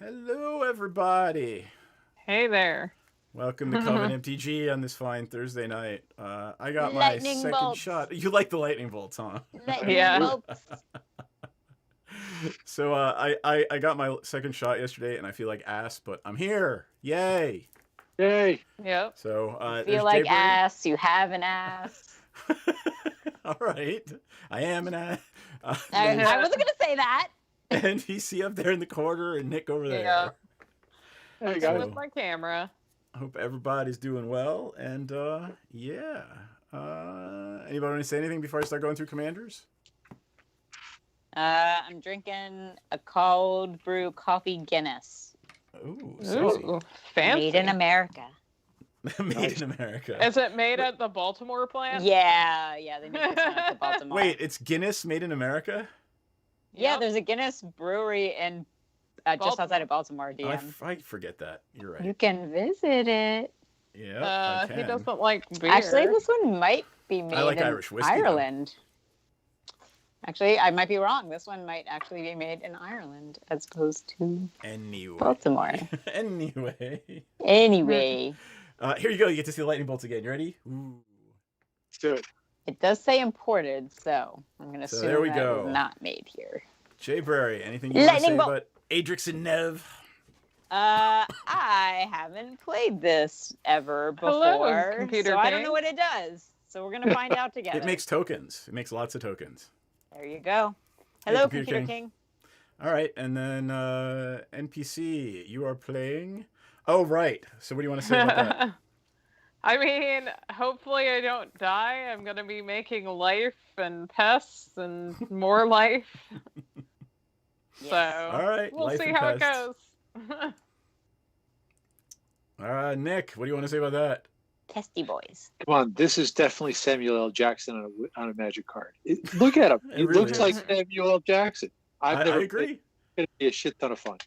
Hello, everybody. Hey there. Welcome to CovenMTG on this fine Thursday night. I got my Lightning second bolts. shot. You like the lightning bolts, huh? Lightning Yeah. bolts. So I got my second shot yesterday, and I feel like ass, but I'm here. Yay! Yay! Yep. So Feel there's like Jay ass. You have an ass. All right, I am an ass. I wasn't gonna say that. And NPC up there in the corner, and Nick over there. Yeah. Hey So- guys. With my camera. I hope everybody's doing well, and yeah. Anybody want to say anything before I start going through commanders? I'm drinking a cold brew coffee Guinness. Ooh, sexy. Ooh, fancy. Made in America. Made in America. Is it made at the Baltimore plant? Yeah, they make this one at the Baltimore. Wait, it's Guinness made in America? Yeah, Yep. there's a Guinness brewery in just outside of Baltimore, I, DM. I forget that. You're right. You can visit it. Yeah, I He can. doesn't like beer. Actually, this one might be made like in Irish whiskey, though. Ireland. Actually, I might be wrong. This one might actually be made in Ireland as opposed to Anyway. Baltimore. Anyway. Anyway, Here you go. You get to see the lightning bolts again. You ready? Ooh. Let's do it. it does say imported, so I'm going to So assume there we that go. was not made here. Jay Berry, anything you want to say Lightning bolt. about Adrix and Nev? I haven't played this ever Hello, before, Computer so I don't King. know what it does. So we're going to find out together. It makes tokens. It makes lots of tokens. There you go. Hey, Hello, Computer Computer King. King. All right, and then NPC, you are playing. Oh, right. So what do you want to say about that? I mean, hopefully I don't die. I'm going to be making life and pests and more life. Yes. So All right, we'll life see and how pests. it goes. Nick, what do you want to say about that? Testy boys. Come on, this is definitely Samuel L. Jackson on a magic card. Look at him. It He really looks is. like Samuel L. Jackson. I never agree. It's gonna be a shit ton of fun.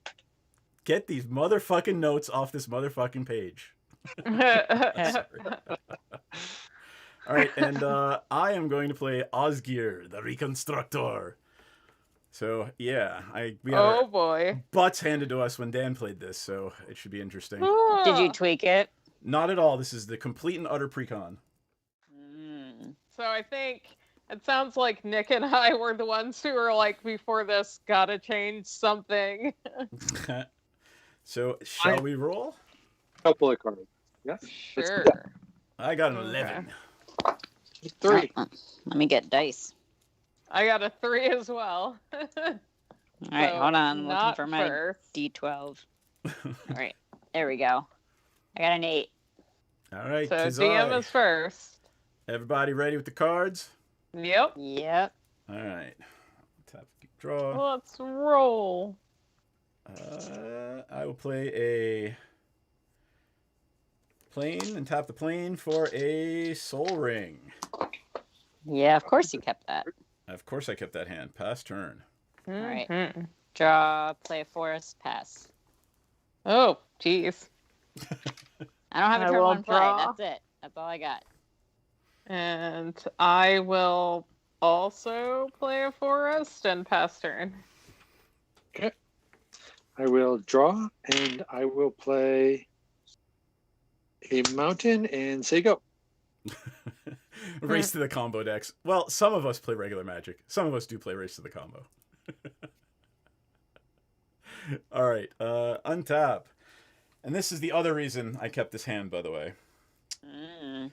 Get these motherfucking notes off this motherfucking page. All right, and I am going to play Osgir, the Reconstructor. So yeah, we had Oh our boy. butts handed to us when Dan played this, so it should be interesting. Did you tweak it? Not at all. This is the complete and utter precon. So I think it sounds like Nick and I were the ones who were like, before this, gotta change something. So shall we roll? Couple of cards. Yeah. Sure. I got an Okay. 11. 3. Let me get dice. I got a 3 as well. All right, So, hold on. Looking not for my first. D12. All right, there we go. I got an 8. All right, So tis DM I. is first. Everybody ready with the cards? Yep. Yep. All right. Tap, draw. Let's roll. I will play a plane and tap the plane for a soul ring. Yeah, of course you kept that. Of course I kept that hand. Pass turn. right. Mhm. Draw, play a forest, pass. Oh, jeez. I don't have a I turn will 1 play. draw. That's it. That's all I got. And I will also play a forest and pass turn. I will draw and I will play a mountain and say go. Race to the combo decks. Well, some of us play regular Magic. Some of us do play Race to the combo. All right, untap. And this is the other reason I kept this hand, by the way. I'm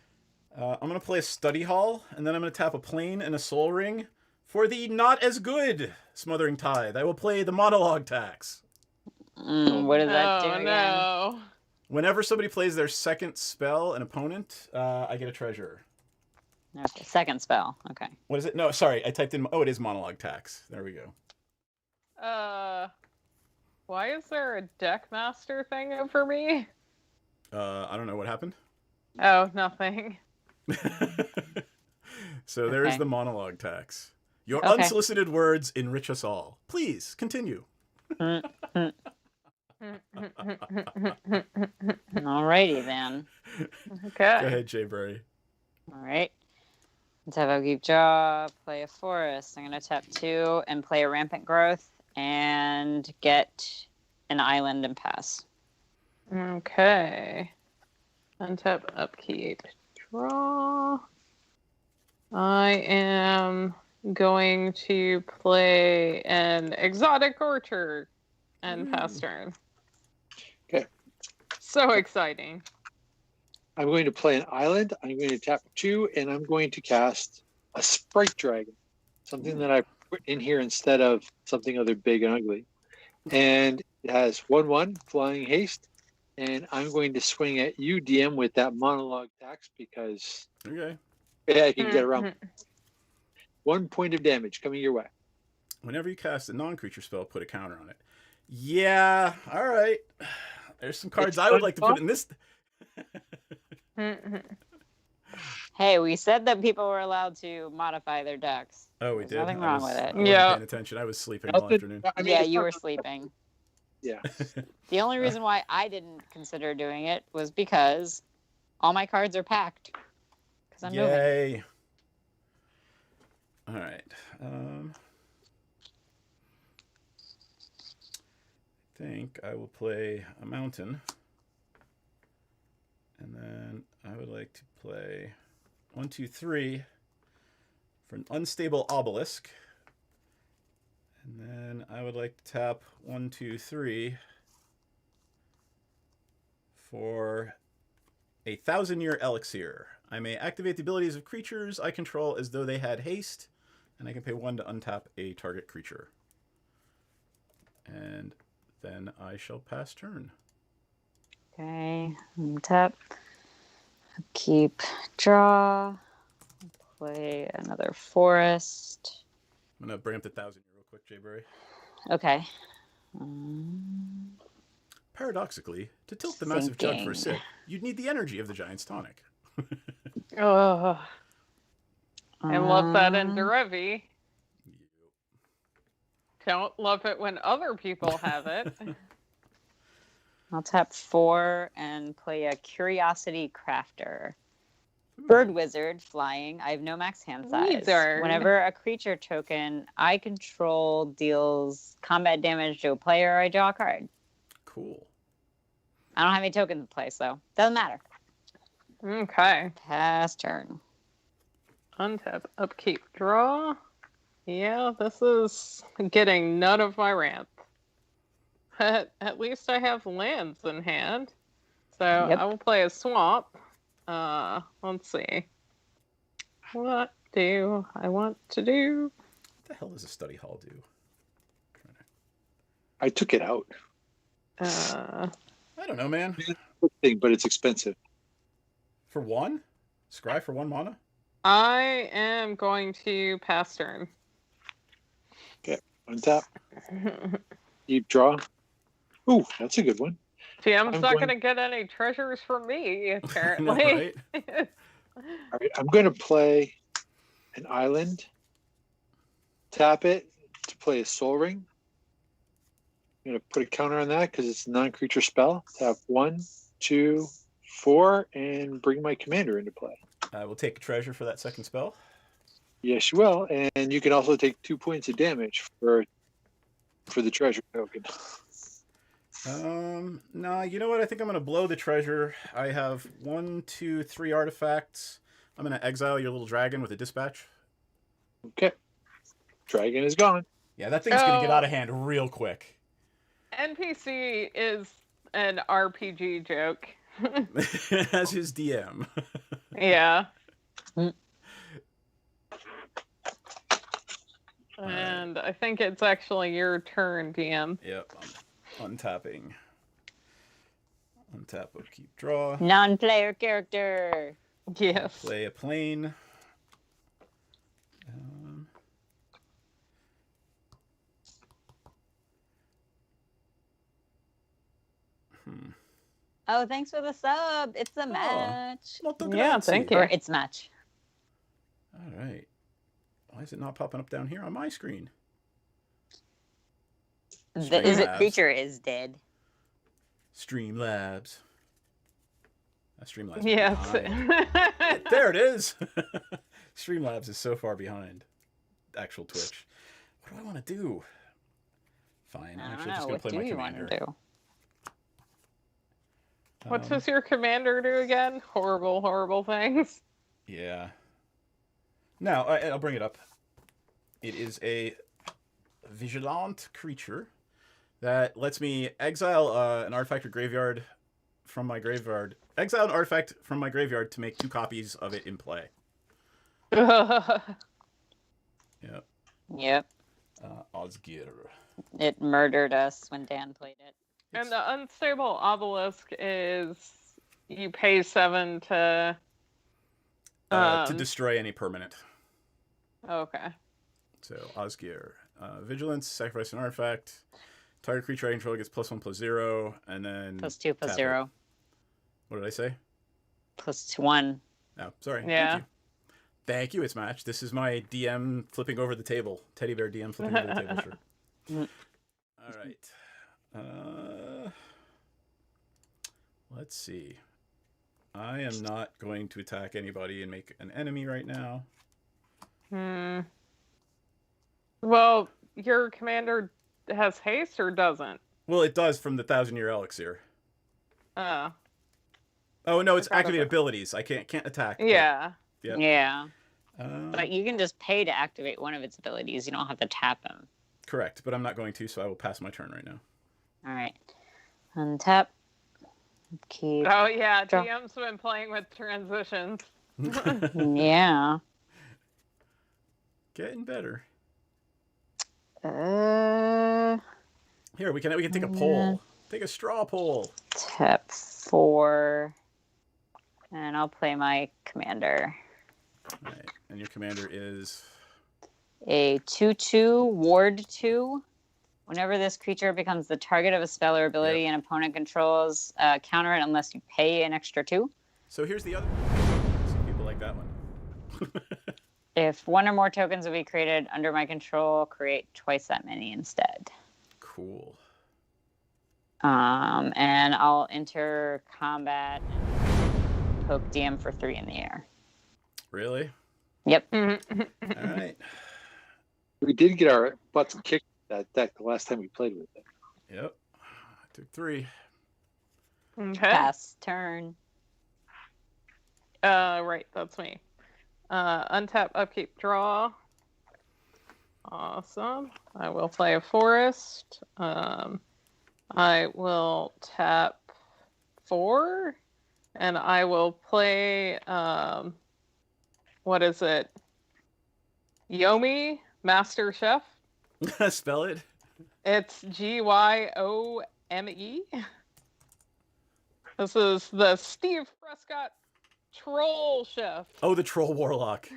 going to play a Study Hall, and then I'm going to tap a plane and a Soul Ring for the not as good Smothering Tithe. I will play the Monologue Tax. What does that do Oh again? no. Whenever somebody plays their second spell, an opponent, I get a treasure. Okay, second spell. Okay. What is it? No, sorry, I typed in. Oh, it is Monologue Tax. There we go. Why is there a deck master thing over me? I don't know what happened. Oh, nothing. So there is Okay. the Monologue Tax. Your Okay. unsolicited words enrich us all. Please continue. Alrighty then. Okay. Go ahead, Jay Bray. All right. Let's have a deep jaw, play a forest. I'm going to tap 2 and play a rampant growth and get an island and pass. Okay. Untap, upkeep, draw. I am going to play an exotic orchard and pass turn. Okay. So exciting. I'm going to play an island. I'm going to tap 2, and I'm going to cast a Sprite Dragon, something that I put in here instead of something other big and ugly. And it has 1/1 flying haste, and I'm going to swing at you, DM, with that monologue tax because Okay. yeah, I can get around. 1 point of damage coming your way. Whenever you cast a non-creature spell, put a counter on it. Yeah, all right. There's some cards I would like to put in this. Hey, we said that people were allowed to modify their decks. Oh, we There's did. nothing wrong with it. I wasn't Yeah. paying attention. I was sleeping all afternoon. I mean, Yeah, it's you not- were sleeping. Yeah. The only reason why I didn't consider doing it was because all my cards are packed. Because I'm moving. Yay. All right. I think I will play a mountain. And then I would like to play 1, 2, 3 for an unstable obelisk. And then I would like to tap 1, 2, 3 for a 1,000-year elixir. I may activate the abilities of creatures I control as though they had haste, and I can pay 1 to untap a target creature. And then I shall pass turn. Okay, tap, keep, draw, play another forest. I'm going to bring up the 1,000 real quick, Jayberry. Okay. Paradoxically, to tilt the massive jug for a Thinking. sip, you'd need the energy of the giant's tonic. Oh, I love that in Derevi. Don't love it when other people have it. I'll tap 4 and play a Curiosity Crafter. Bird Wizard, flying. I have no max hand size. Wizard. Whenever a creature token I control deals combat damage to a player, I draw a card. Cool. I don't have any tokens in play, so doesn't matter. Okay. Pass turn. Untap, upkeep, draw. Yeah, this is getting none of my ramp. At least I have lands in hand. So Yep. I will play a swamp. Let's see. What do I want to do? What the hell does a study hall do? I took it out. Uh, I don't know, man. Thing, but it's expensive. For 1? Scry for 1 mana? I am going to pass turn. Untap. Deep draw. Ooh, that's a good one. TM's I'm not going- going to get any treasures from me, I know, apparently. right? All right, I'm going to play an island. Tap it to play a Soul Ring. I'm going to put a counter on that because it's a non-creature spell. Tap 1, 2, 4, and bring my commander into play. I will take a treasure for that second spell. Yes, you will, and you can also take 2 points of damage for the treasure token. No, you know what? I think I'm going to blow the treasure. I have 1, 2, 3 artifacts. I'm going to exile your little dragon with a dispatch. Okay, dragon is gone. Yeah, that thing's going to get Oh. out of hand real quick. NPC is an RPG joke. As his DM. Yeah. Mm. And I think it's actually your turn, DM. Yep, I'm untapping. Untap, upkeep, draw. Non-player character. Yes. Play a plane. Oh, thanks for the sub. It's a match. Molto Yeah, grazie. thank you. Or it's match. All right. Why is it not popping up down here on my screen? The Streamlabs. creature is dead. Streamlabs. Streamlabs. Yes. There it is. Streamlabs is so far behind actual Twitch. What do I want to do? Fine. I I'm don't actually know. just going What to play do my you want commander. to do? What does your commander do again? Horrible, horrible things. Yeah. Now, I'll bring it up. It is a vigilant creature that lets me exile an artifact or graveyard from my graveyard. Exile an artifact from my graveyard to make 2 copies of it in play. Yep. Yep. Osgir. It murdered us when Dan played it. And the unstable obelisk is you pay 7 to destroy any permanent. Okay. So, Osgir. Vigilance, sacrifice an artifact. Target creature I control gets +1/+0, and then +2 tap +0. it. What did I say? +1. Oh, sorry. Yeah. Thank you, it's matched. This is my DM flipping over the table. Teddy bear DM flipping over the table shirt. All right. Let's see. I am not going to attack anybody and make an enemy right now. Well, your commander has haste or doesn't? Well, it does from the 1,000-year elixir. Oh. Oh no, it's Forgot activate about- abilities. I can't attack. but- Yeah. Yep. Yeah. Um, But you can just pay to activate one of its abilities. You don't have to tap him. correct, but I'm not going to, so I will pass my turn right now. All right. Untap. Keep. Oh yeah, Draw. DM's been playing with transitions. Yeah. Getting better. Here, we can take a poll. Take a straw poll. Tap 4. And I'll play my commander. All right, and your commander is A 2/2 ward 2. Whenever this creature becomes the target of a spell or ability and opponent controls, counter it unless you pay an extra 2. So here's the other. Some people like that one. If one or more tokens will be created under my control, create twice that many instead. Cool. And I'll enter combat and poke DM for 3 in the air. Really? Yep. All right. We did get our butts kicked that deck the last time we played with it. Yep. I took 3. Okay. Pass turn. Right, that's me. Untap, upkeep, draw. Awesome. I will play a forest. I will tap 4, and I will play. What is it? Yomi, Master Chef. Spell it. It's Gyome. This is the Steve Prescott Troll Chef. Oh, the Troll Warlock.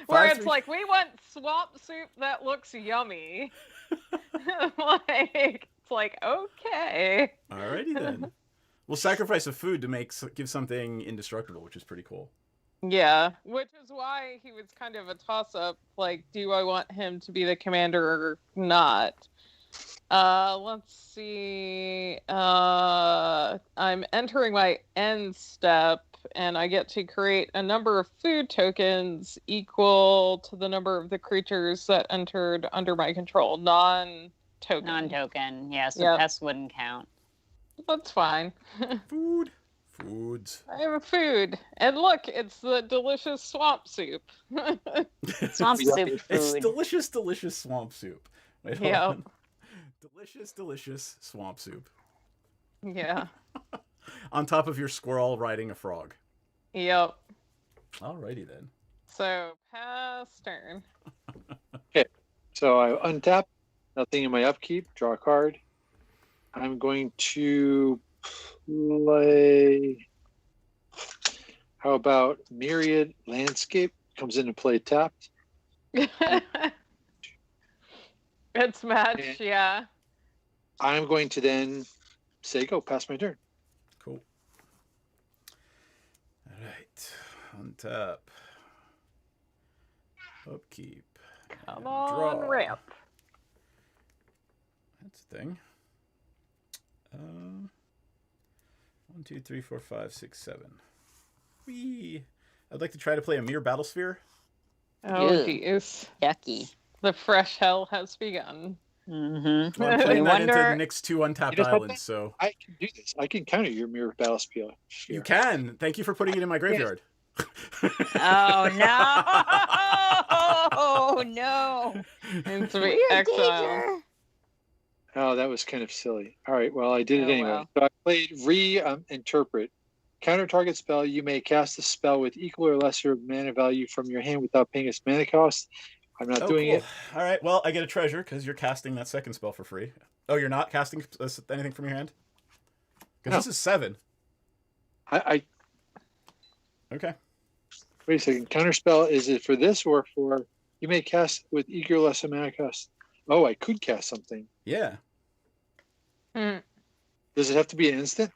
Where it's 5-3. like, we want swamp soup that looks yummy. It's like, okay. Alrighty then. We'll sacrifice a food to give something indestructible, which is pretty cool. Yeah, which is why he was kind of a toss-up. Like, do I want him to be the commander or not? Let's see. I'm entering my end step, and I get to create a number of food tokens equal to the number of the creatures that entered under my control. Non-token. Non-token. Yeah, so Yep. pests wouldn't count. That's fine. Foods. I have a food. And look, it's the delicious swamp soup. Swamp soup It's food. delicious swamp soup. Wait, hold Yep. on. Delicious swamp soup. Yeah. On top of your squirrel riding a frog. Yep. Alrighty then. So, pass turn. So I untap, nothing in my upkeep, draw a card. I'm going to play. How about Myriad Landscape? Comes into play tapped. It's matched, yeah. I'm going to then say go, pass my turn. Cool. Alright. Untap. Upkeep. Come and on, draw. ramp. That's a thing. 1, 2, 3, 4, 5, 6, 7. Whee! I'd like to try to play a Mere Battlesphere. Oh, Ew. geez. Yucky. The fresh hell has begun. Mm-hmm. Well, I'm playing that into the wonder- next 2 untapped You know islands, something? so I can do this. I can counter your Mirror Battle Sphere. you can. Thank you for putting it in my graveyard. Oh no! Oh no! Needs to be Weird exiled. danger. Oh, that was kind of silly. All right, well, I did it Oh, anyway. well. So I played Interpret. Counter target spell, you may cast a spell with equal or lesser mana value from your hand without paying its mana cost. I'm not doing cool. it. All right, well, I get a treasure because you're casting that second spell for free. Oh, you're not casting anything from your hand? Because No. this is 7. I Okay. wait a second. Counter spell, is it for this or for you may cast with equal or lesser mana cost? Oh, I could cast something. Yeah. Hmm. Does it have to be an instant?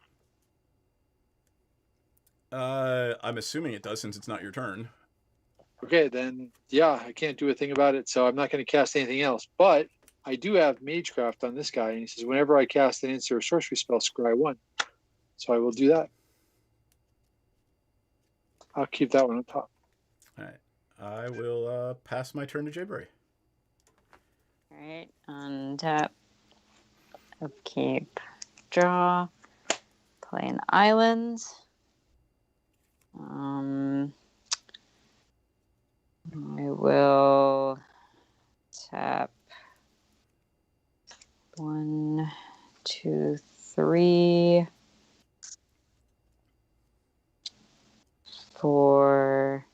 I'm assuming it does since it's not your turn. Okay, then yeah, I can't do a thing about it, so I'm not going to cast anything else. But I do have Magecraft on this guy, and he says whenever I cast an instant or sorcery spell, scry 1. So I will do that. I'll keep that one on top. All right. I will pass my turn to Jayberry. All right, untap, upkeep, draw, play an island. I will tap 1, 2, 3 for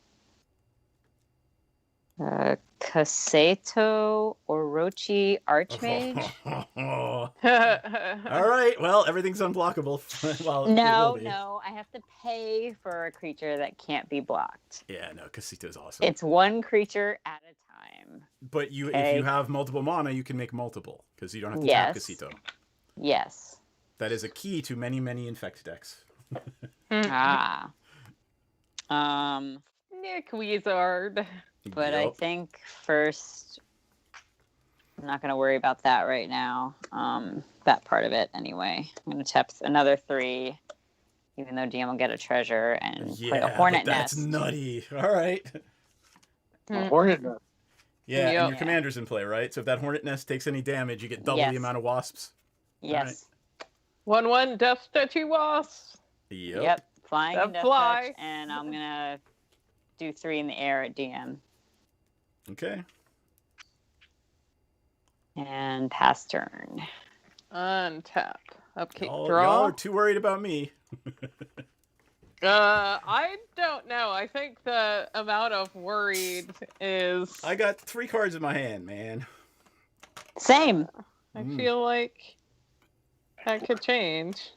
Kaseto Orochi Archmage. All right. Well, everything's unblockable. Well, it will No, be. no, I have to pay for a creature that can't be blocked. Yeah, no, Casito's awesome. It's one creature at a time. But if Okay. you have multiple mana, you can make multiple because you don't have to Yes. tap Casito. Yes. That is a key to many, many infect decks. Ah. Nick Weezard. But I Yup. think first, I'm not going to worry about that right now. That part of it, anyway. I'm going to tap another 3, even though DM will get a treasure and play a hornet but that's nest. nutty. All right. A Hornet Nest. Yeah, Yep. and your commander's in play, right? So if that hornet nest takes any damage, you get double the Yes. amount of wasps. Yes. 1/1 Death Statue Wasp. Yep. Flying That and death fly. touch, and I'm going to do 3 in the air at DM. Okay. And pass turn. Untap. Upkeep. Y'all Draw. are too worried about me. I don't know. I think the amount of worried is. I got 3 cards in my hand, man. Same. I feel like that could change.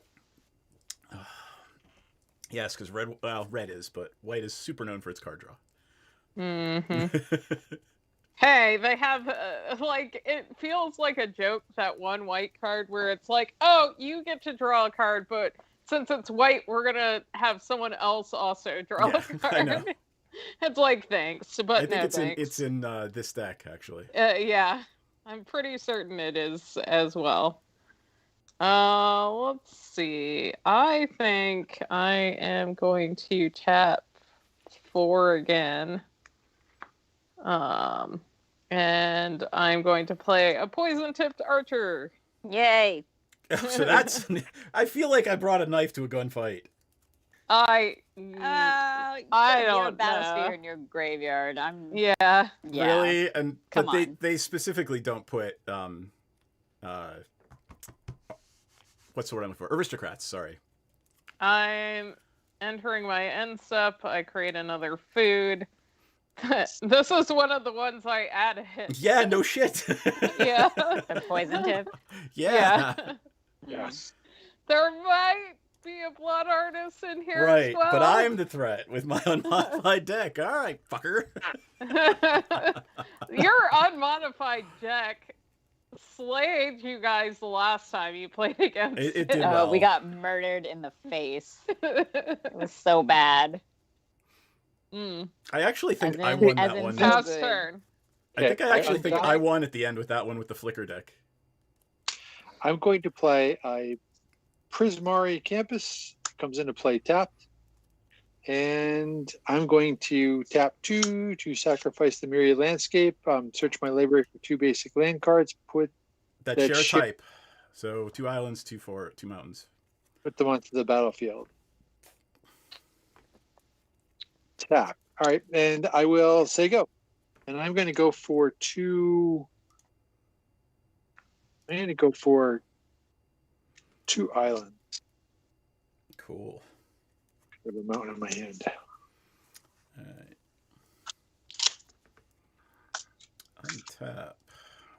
Yes, because red is, but white is super known for its card draw. Hmm. Hey, they have like it feels like a joke, that one white card where it's like, oh, you get to draw a card, but since it's white, we're gonna have someone else also draw Yeah, a card. I know. It's like thanks, but I think no it's thanks. in this deck actually. Yeah, I'm pretty certain it is as well. Let's see. I think I am going to tap 4 again. And I'm going to play a poison-tipped archer. Yay. So that's. I feel like I brought a knife to a gunfight. I You I have a don't Battlesphere know. in your graveyard. Yeah. Yeah. Really, and Come but on. they specifically don't put what's the word I'm looking for? Aristocrats. Sorry. I'm entering my end step. I create another food. This is one of the ones I added. Yeah. No shit. Yeah. The poison tip. Yeah. Yes. There might be a blood artist in here Right, as well. but I'm the threat with my unmodified deck. All right, fucker. Your unmodified deck slayed you guys the last time you played against It did it. well. We got murdered in the face. It was so bad. Mm. I actually think As I in- won as that in one. so Pass good. turn. I think I actually I'm think going- I won at the end with that one with the flicker deck. I'm going to play a Prismari Campus. Comes into play tapped. And I'm going to tap 2 to sacrifice the Myriad Landscape. Search my library for 2 basic land cards. Put that that share a ship- type. So 2 islands, 2 mountains. Put them onto the battlefield. Tap. All right, and I will say go. And I'm going to go for 2. I'm going to go for 2 islands. Cool. I have a mountain in my hand. All right. Untap.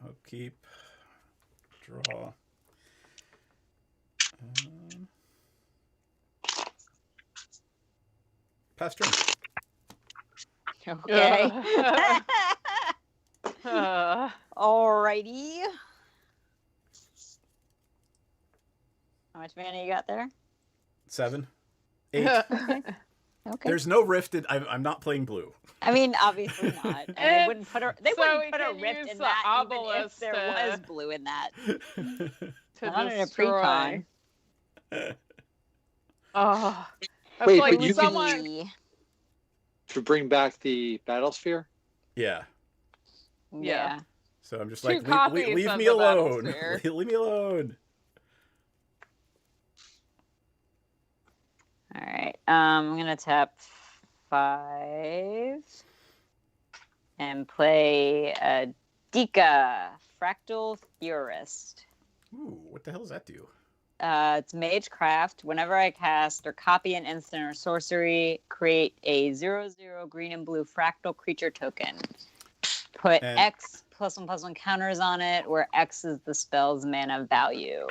Upkeep. Draw. Pass turn. Okay. Uh, Alrighty. How much mana you got there? 7. 8. Okay. There's no rifted. I'm not playing blue. I mean, obviously not. And they wouldn't put a so wouldn't we put a can rift use in the that even if obelisk there to- was blue in that. to I wanted a destroy. precon. Oh, that's Wait, like but you can- someone. Ooh. To bring back the battle sphere? Yeah. Yeah. So I'm just 2 like, copies leave of me the alone. Battlesphere. Leave me alone. All right. I'm gonna tap 5 and play a Dika Fractal Theorist. Ooh, what the hell does that do? It's Magecraft. Whenever I cast or copy an instant or sorcery, create a 0/0 green and blue fractal creature token. Put And- X +1/+1 counters on it, where X is the spell's mana value.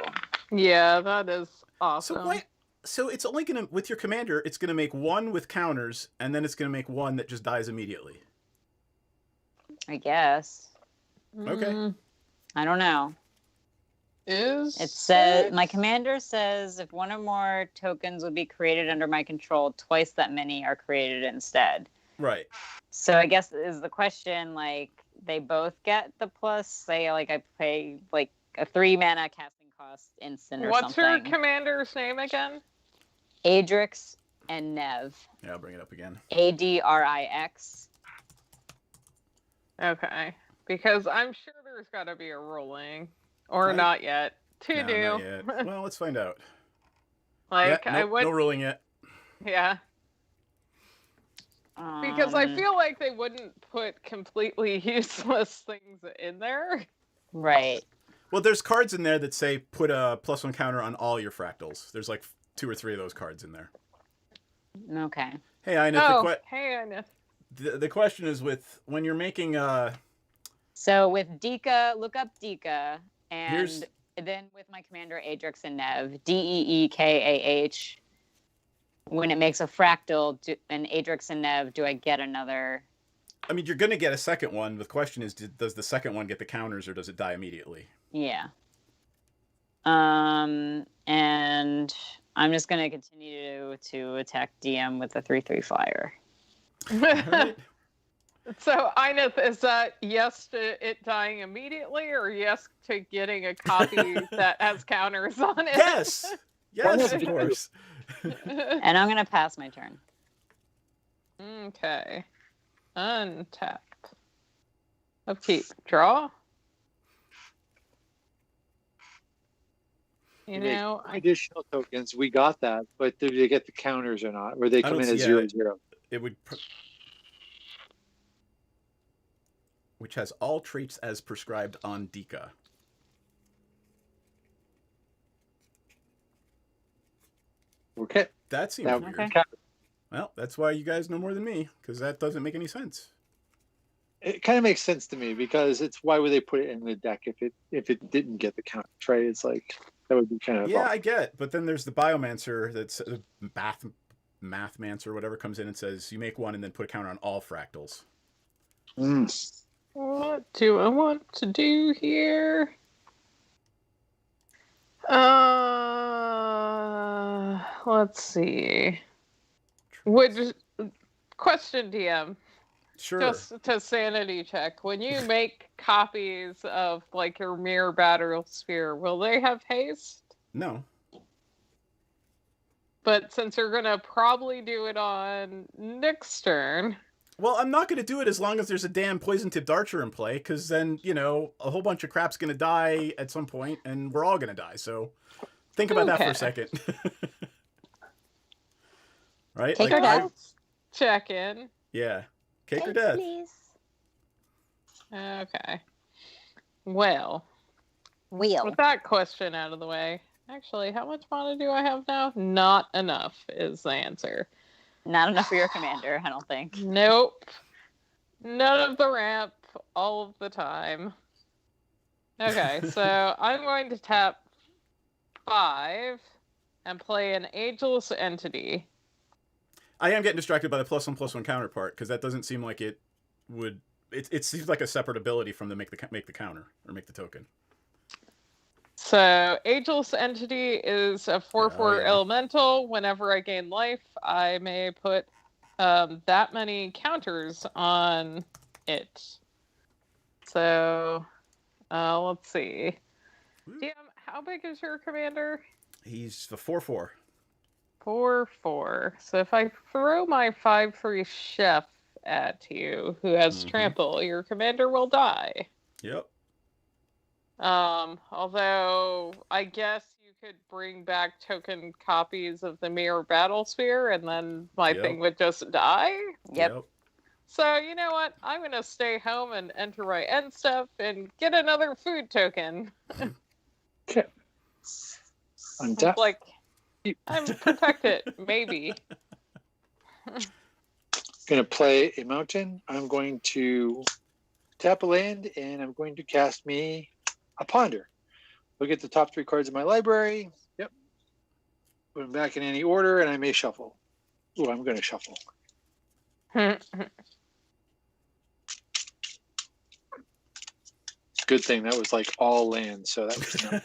Yeah, that is awesome. So why? So it's only gonna with your commander, it's gonna make 1 with counters, and then it's gonna make 1 that just dies immediately. I guess. Okay. I don't know. Is It says it? my commander says if 1 or more tokens would be created under my control, twice that many are created instead. Right. So I guess is the question like they both get the plus? Say like I pay like a 3 mana casting cost instant or What's something. your commander's name again? Adrix and Nev. Yeah, I'll bring it up again. Adrix. Okay, because I'm sure there's got to be a ruling, or Right. not yet. To No, do. not yet. Well, let's find out. Like Yeah, I nope, would, no ruling yet. yeah. Because I feel like they wouldn't put completely useless things in there. Right. Well, there's cards in there that say put a +1 counter on all your fractals. There's like 2 or 3 of those cards in there. Okay. Hey, Ina, Oh, hey, Anya. the question is with when you're making So with Dika, look up Dika, and Here's- then with my commander Adrix and Nev, Deekah. When it makes a fractal, and Adrix and Nev, do I get another? I mean, you're gonna get a second one. The question is, does the second one get the counters or does it die immediately? Yeah. And I'm just gonna continue to attack DM with the 3/3 flyer. Alright. So, Ina, is that yes to it dying immediately, or yes to getting a copy that has counters on it? Yes, yes, of course. And I'm gonna pass my turn. Okay. Untapped. Upkeep. Draw. You Make know, I additional tokens. We got that, but do they get the counters or not? Or they I come don't in see as it. 0/0? It would, which has all traits as prescribed on Dika. Okay. That seems Now, weird. Okay. Well, that's why you guys know more than me, because that doesn't make any sense. It kind of makes sense to me because it's why would they put it in the deck if it didn't get the counters, right? It's like that would be kind of Yeah, off. I get. But then there's the Biomancer that's Mathmancer or whatever comes in and says you make 1 and then put a counter on all fractals. what do I want to do here? Let's see. Question DM. Sure. Just to sanity check, when you make copies of like your mirror battle sphere, will they have haste? No. But since you're gonna probably do it on next turn, Well, I'm not going to do it as long as there's a damn poison-tipped archer in play, because then, you know, a whole bunch of crap's going to die at some point, and we're all going to die, so think about that for a Okay. second. Right? Cake Like, or death? Check in. Yeah. Cake or death? please. Okay. Well, Wheel. with that question out of the way, actually, how much mana do I have now? Not enough is the answer. Not enough for your commander, I don't think. Nope. None of the ramp all of the time. Okay, so I'm going to tap 5 and play an Ageless Entity. I am getting distracted by the +1/+1 counterpart, because that doesn't seem like it would... It seems like a separate ability from the make the counter, or make the token. So, Ageless Entity is a 4/4 yeah. elemental. Whenever I gain life, I may put that many counters on it. So, let's see. DM, how big is your commander? He's the 4/4. 4/4. So if I throw my 5/3 chef at you, who has trample, your commander will die. Yep. Although I guess you could bring back token copies of the Mirror Battle Sphere, and then my thing would just die. Yep. So you know what? I'm gonna stay home and enter my end step and get another food token. Okay. Untap. Like, I'm protected, maybe. Going to play a mountain. I'm going to tap a land, and I'm going to cast me a ponder. Look at the top 3 cards of my library. Yep. Put them back in any order, and I may shuffle. Ooh, I'm going to shuffle. Good thing that was like all land, so that was not.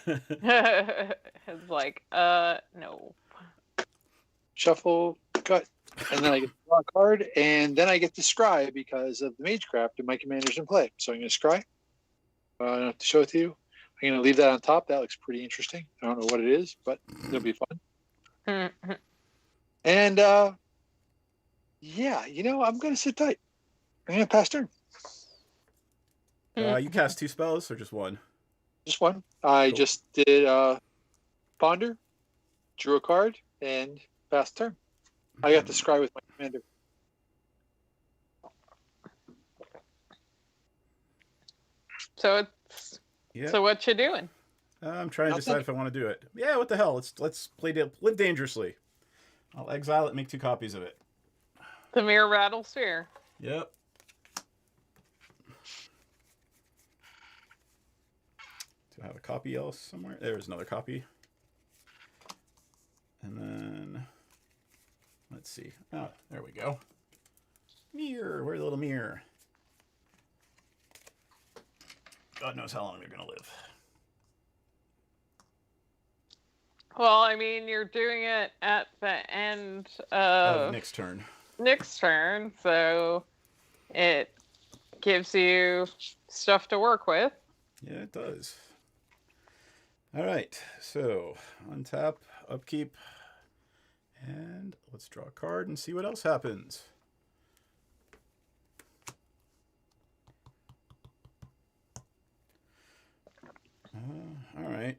It's like, no. Shuffle, cut, and then I get to draw a card, and then I get to scry because of the Magecraft and my commander's in play. So I'm going to scry. I don't have to show it to you. I'm going to leave that on top. That looks pretty interesting. I don't know what it is, but it'll be fun. And yeah, you know, I'm going to sit tight. I'm going to pass turn. You cast 2 spells or just 1? Just one. I Cool. just did ponder, drew a card, and passed turn. I got to scry with my commander. So it's Yeah. so what you doing? I'm trying to Nothing. decide if I want to do it. Yeah, what the hell? Let's live dangerously. I'll exile it and make 2 copies of it. The Mirror Battle Sphere. Yep. Do I have a copy else somewhere? There's another copy. And then, let's see. Oh, there we go. Mirror. Where's the little mirror? God knows how long they're going to live. Well, I mean, you're doing it at the end of Nick's turn. Nick's turn, so it gives you stuff to work with. Yeah, it does. All right, so untap, upkeep, and let's draw a card and see what else happens. All right.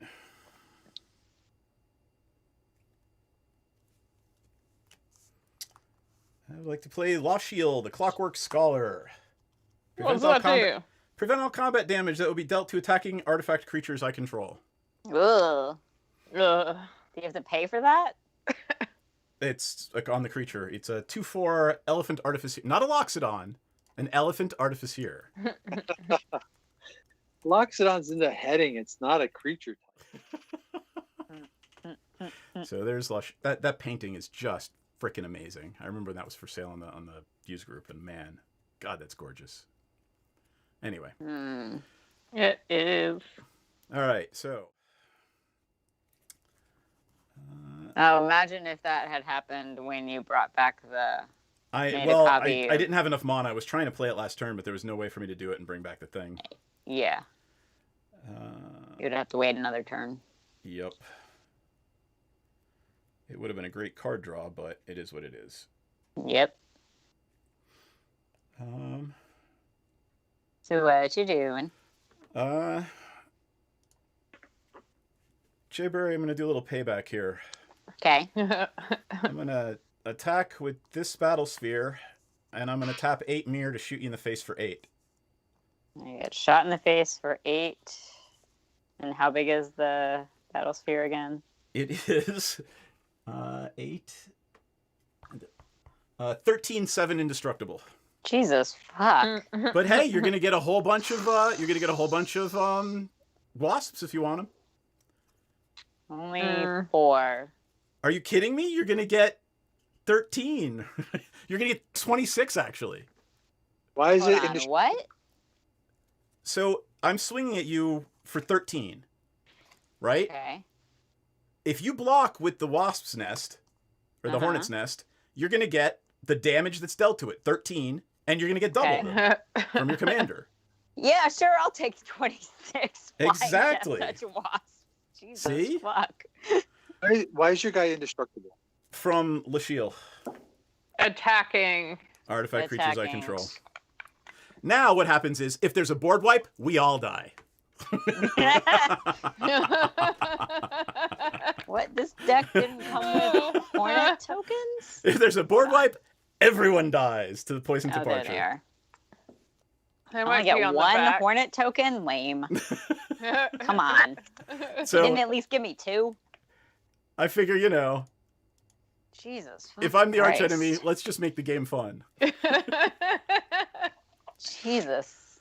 I'd like to play Lost Shield, the Clockwork Scholar. What does that do? Prevent all combat damage that will be dealt to attacking artifact creatures I control. Ugh. Ugh. Do you have to pay for that? It's like on the creature. It's a 2/4 Elephant Artificer. Not a Loxodon, an Elephant Artificer. Loxodon's in the heading. It's not a creature type. So there's Lush. That painting is just freaking amazing. I remember that was for sale on the use group, and man, God, that's gorgeous. Anyway. It is. All right, so. Oh, imagine if that had happened when you brought back the. I didn't have enough mana. I was trying to play it last turn, but there was no way for me to do it and bring back the thing. Yeah. You'd have to wait another turn. Yep. It would have been a great card draw, but it is what it is. Yep. So what you doing? Jayberry, I'm gonna do a little payback here. Okay. I'm gonna attack with this battle sphere, and I'm gonna tap 8 mirror to shoot you in the face for 8. I get shot in the face for 8. And how big is the battle sphere again? It is 8, 13, 7 indestructible. Jesus fuck. But hey, you're gonna get a whole bunch of wasps if you want them. Only 4. Are you kidding me? You're gonna get 13. You're gonna get 26 actually. Why is Hold it on, what? So I'm swinging at you for 13, right? Okay. If you block with the wasp's nest or the hornet's nest, you're gonna get the damage that's dealt to it, 13, and you're gonna get double them from your commander. Yeah, sure, I'll take 26. Exactly. Such a wasp. Jesus See? fuck. Why is your guy indestructible? From Lasheel. Attacking. Artifact creatures I control. Now what happens is, if there's a board wipe, we all die. What? This deck didn't come with hornet tokens? If there's a board wipe, everyone dies to the poison Oh, departure. there they are. I I might only get be on one the back. hornet token? Lame. Come on. So You didn't at least give me 2? I figure, Jesus. if I'm the arch Christ. enemy, let's just make the game fun. Jesus.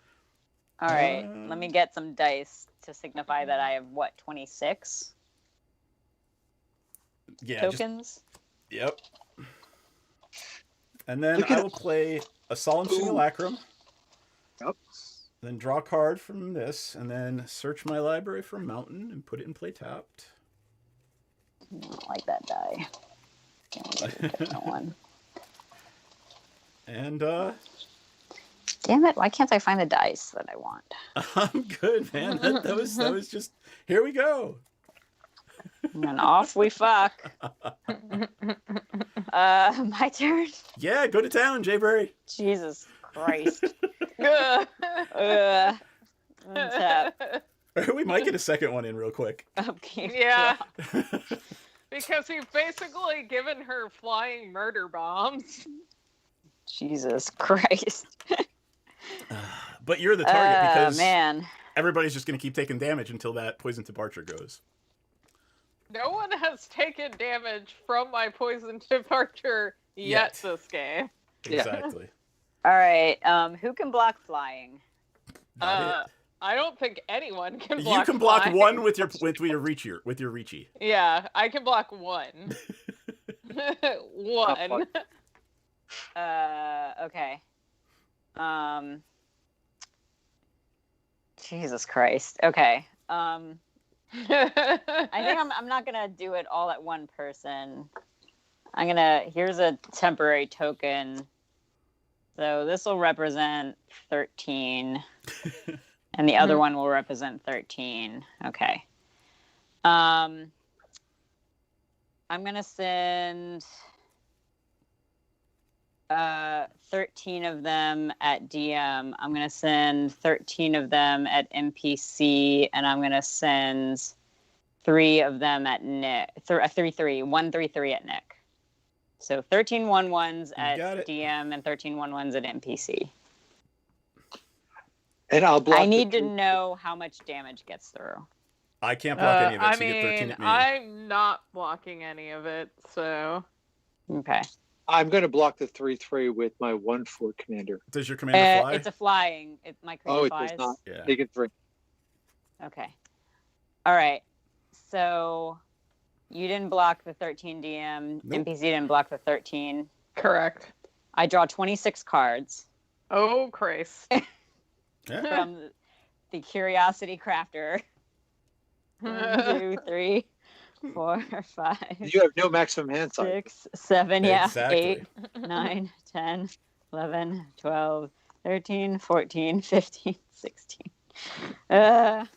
All right, let me get some dice to signify that I have, 26 Yeah. tokens? Yep. And then Look I at- will play a Solemn Simulacrum. Yep. Then draw a card from this, and then search my library for Mountain and put it in play tapped. I don't like that die. Can't wait to get that one. And Damn it, why can't I find the dice that I want? I'm good, man. That was just, here we go. And off we fuck. My turn? Yeah, go to town, Jayberry. Jesus Christ. Untap. We might get a second one in real quick. Upkeep. Yeah. draw. Because we've basically given her flying murder bombs. Jesus Christ. But you're the target because man. everybody's just going to keep taking damage until that poison departure goes. No one has taken damage from my poison departure yet this game. Exactly. All right. Who can block flying? Not it. I don't think anyone can block You can block flying. one with your reachy. Yeah, I can block one. One. Okay. Jesus Christ. Okay. I think I'm not gonna do it all at one person. Here's a temporary token. So this will represent 13. And the other one will represent 13. Okay. I'm gonna send 13 of them at DM. I'm gonna send 13 of them at NPC, and I'm gonna send 3 of them at Nick. 1-3-3 at Nick. So 13 1/1s at DM and 13 1/1s at NPC. And I'll block. I need to know how much damage gets through. I can't block any of it, so you get 13 at me. I'm not blocking any of it, so... Okay. I'm going to block the 3/3 with my 1/4 commander. Does your commander fly? It's a flying. My creature Oh, it flies. does not. Yeah. Take it 3. Okay. All right. So you didn't block the 13 DM. Nope. NPC didn't block the 13. Correct. I draw 26 cards Oh, Christ. Yeah. from the Curiosity Crafter. 1, 2, 3, 4, 5, You have no maximum hand size. 6, 7, yeah, Exactly. 8, 9, 10, 11, 12, 13, 14, 15, 16. 17,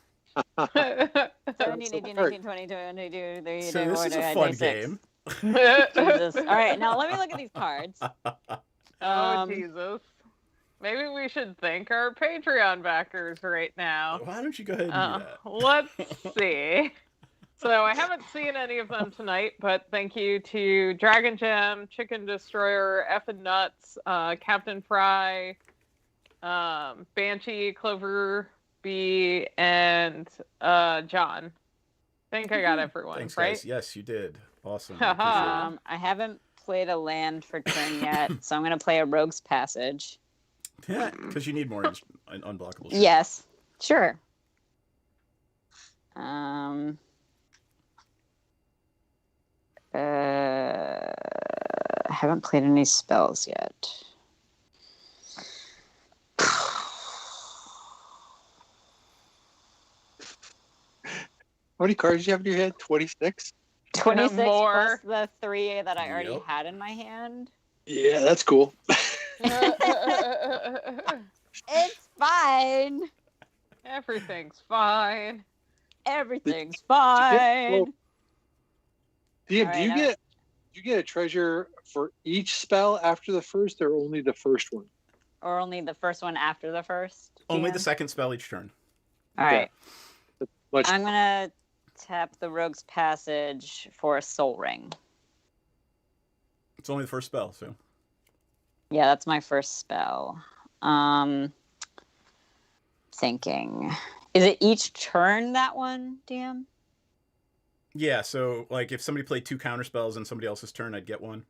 18, 19, 20, 22, 23, So 24, this is a 25, fun 26. game. Jesus. All right, now let me look at these cards. Oh, Jesus. maybe we should thank our Patreon backers right now. Why don't you go ahead and do that? Let's see. So I haven't seen any of them tonight, but thank you to Dragon Gem, Chicken Destroyer, Effin Nuts, Captain Fry, Banshee, Clover Bee, and John. I think I got everyone, Thanks, right? guys. Yes, you did. Awesome. Haha. I haven't played a land for turn yet, so I'm going to play a Rogue's Passage. Yeah, because you need more unblockable shit. Yes, sure. I haven't played any spells yet. How many cards do you have in your hand? 26? 26 More. plus the 3 that I already Yep. had in my hand. Yeah, that's cool. It's fine. Everything's fine. Everything's fine. DM, All do you right, get a treasure for each spell after the first, or only the first one? Or only the first one after the first? Only DM? the second spell each turn. All right. Much I'm going to tap the Rogue's Passage for a Soul Ring. It's only the first spell, so. Yeah, that's my first spell. Thinking. Is it each turn, that one, DM? Yeah, so like if somebody played 2 counter spells on somebody else's turn, I'd get one.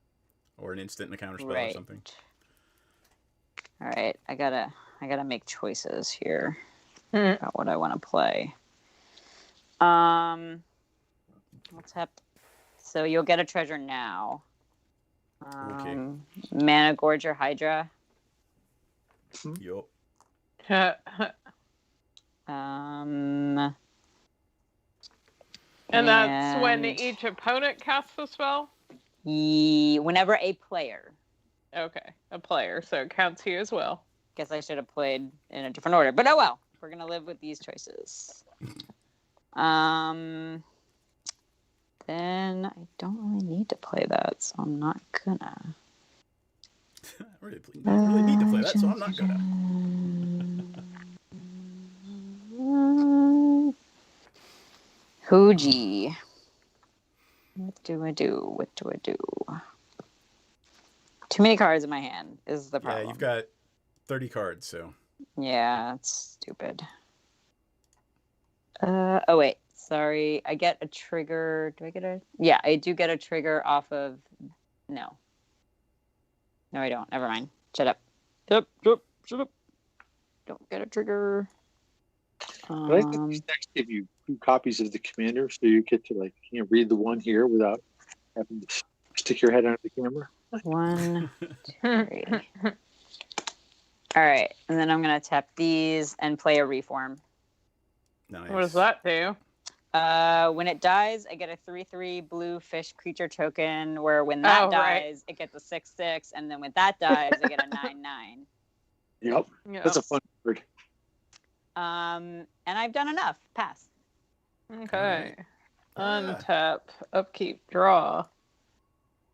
Or an instant and a counter spell or something. All right, I gotta make choices here about what I want to play. Let's have. So you'll get a treasure now. Okay. Mana Gorger Hydra. Yup. Um. And that's when And- each opponent casts a spell? Whenever a player. Okay, a player, so it counts you as well. Guess I should have played in a different order, but oh well. We're gonna live with these choices. Then I don't really need to play that, so I'm not gonna. I don't really need to play that, so I'm not gonna. Hooji. What do I do? What do I do? Too many cards in my hand is the problem. Yeah, you've got 30 cards, so. Yeah, it's stupid. Oh wait, sorry. I get a trigger. Do I get a? Yeah, I do get a trigger off of. No. No, I don't. Never mind. Shut up. Shut up. Don't get a trigger. But I think these decks give you 2 copies of the commander, so you get to read the one here without having to stick your head under the camera. 1, 2, 3. All right, and then I'm gonna tap these and play a reform. Nice. What does that do? When it dies, I get a 3/3 blue fish creature token. Where when that dies, it gets a 6/6, and then when that dies, I get a 9/9. Yep, Yeah. that's a fun word. And I've done enough. Pass. Okay. Yeah. Untap, upkeep, draw.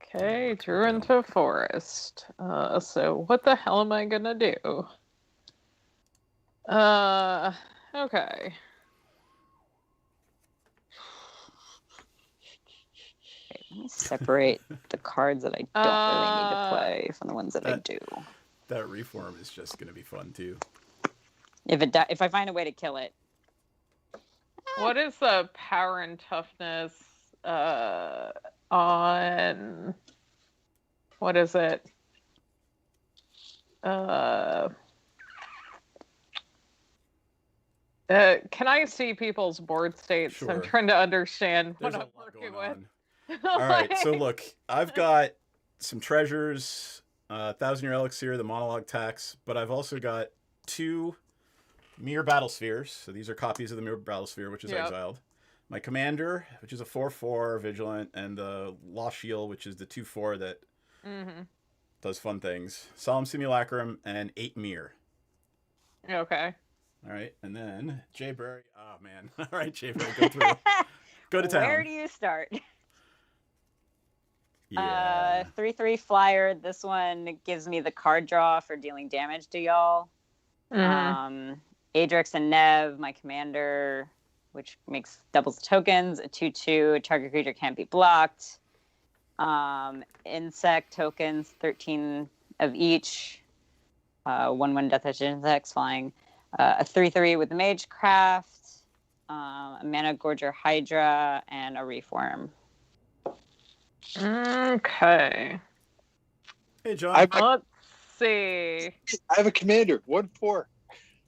Okay, drew into forest. So what the hell am I gonna do? Okay. Okay, let me separate the cards that I don't really need to play from the ones that I do. That reform is just going to be fun, too. If I find a way to kill it. What is the power and toughness on what is it? Can I see people's board states? Sure. I'm trying to understand There's what a I'm lot working going with. on. All right, so look, I've got some treasures, 1,000-year elixir, the monologue tax, but I've also got 2 Mirror Battlespheres. So these are copies of the Mirror Battlesphere, which is exiled. My Commander, which is a 4/4 Vigilant, and the Law Shield, which is the 2/4 that does fun things. Solemn Simulacrum, and 8 Mirror. Okay. All right, and then Jayberry. Oh, man. All right, Jayberry, go through. Go to town. Where do you start? Yeah. 3/3 flyer. This one gives me the card draw for dealing damage to y'all. Adrix and Nev, my commander, which makes doubles tokens. A 2/2. A target creature can't be blocked. Insect tokens, 13 of each. 1/1 Death Touch insects flying. A 3/3 with the Magecraft. A Mana Gorger Hydra, and a Reform. Okay. Hey, John. Let's see. I have a commander. 1/4.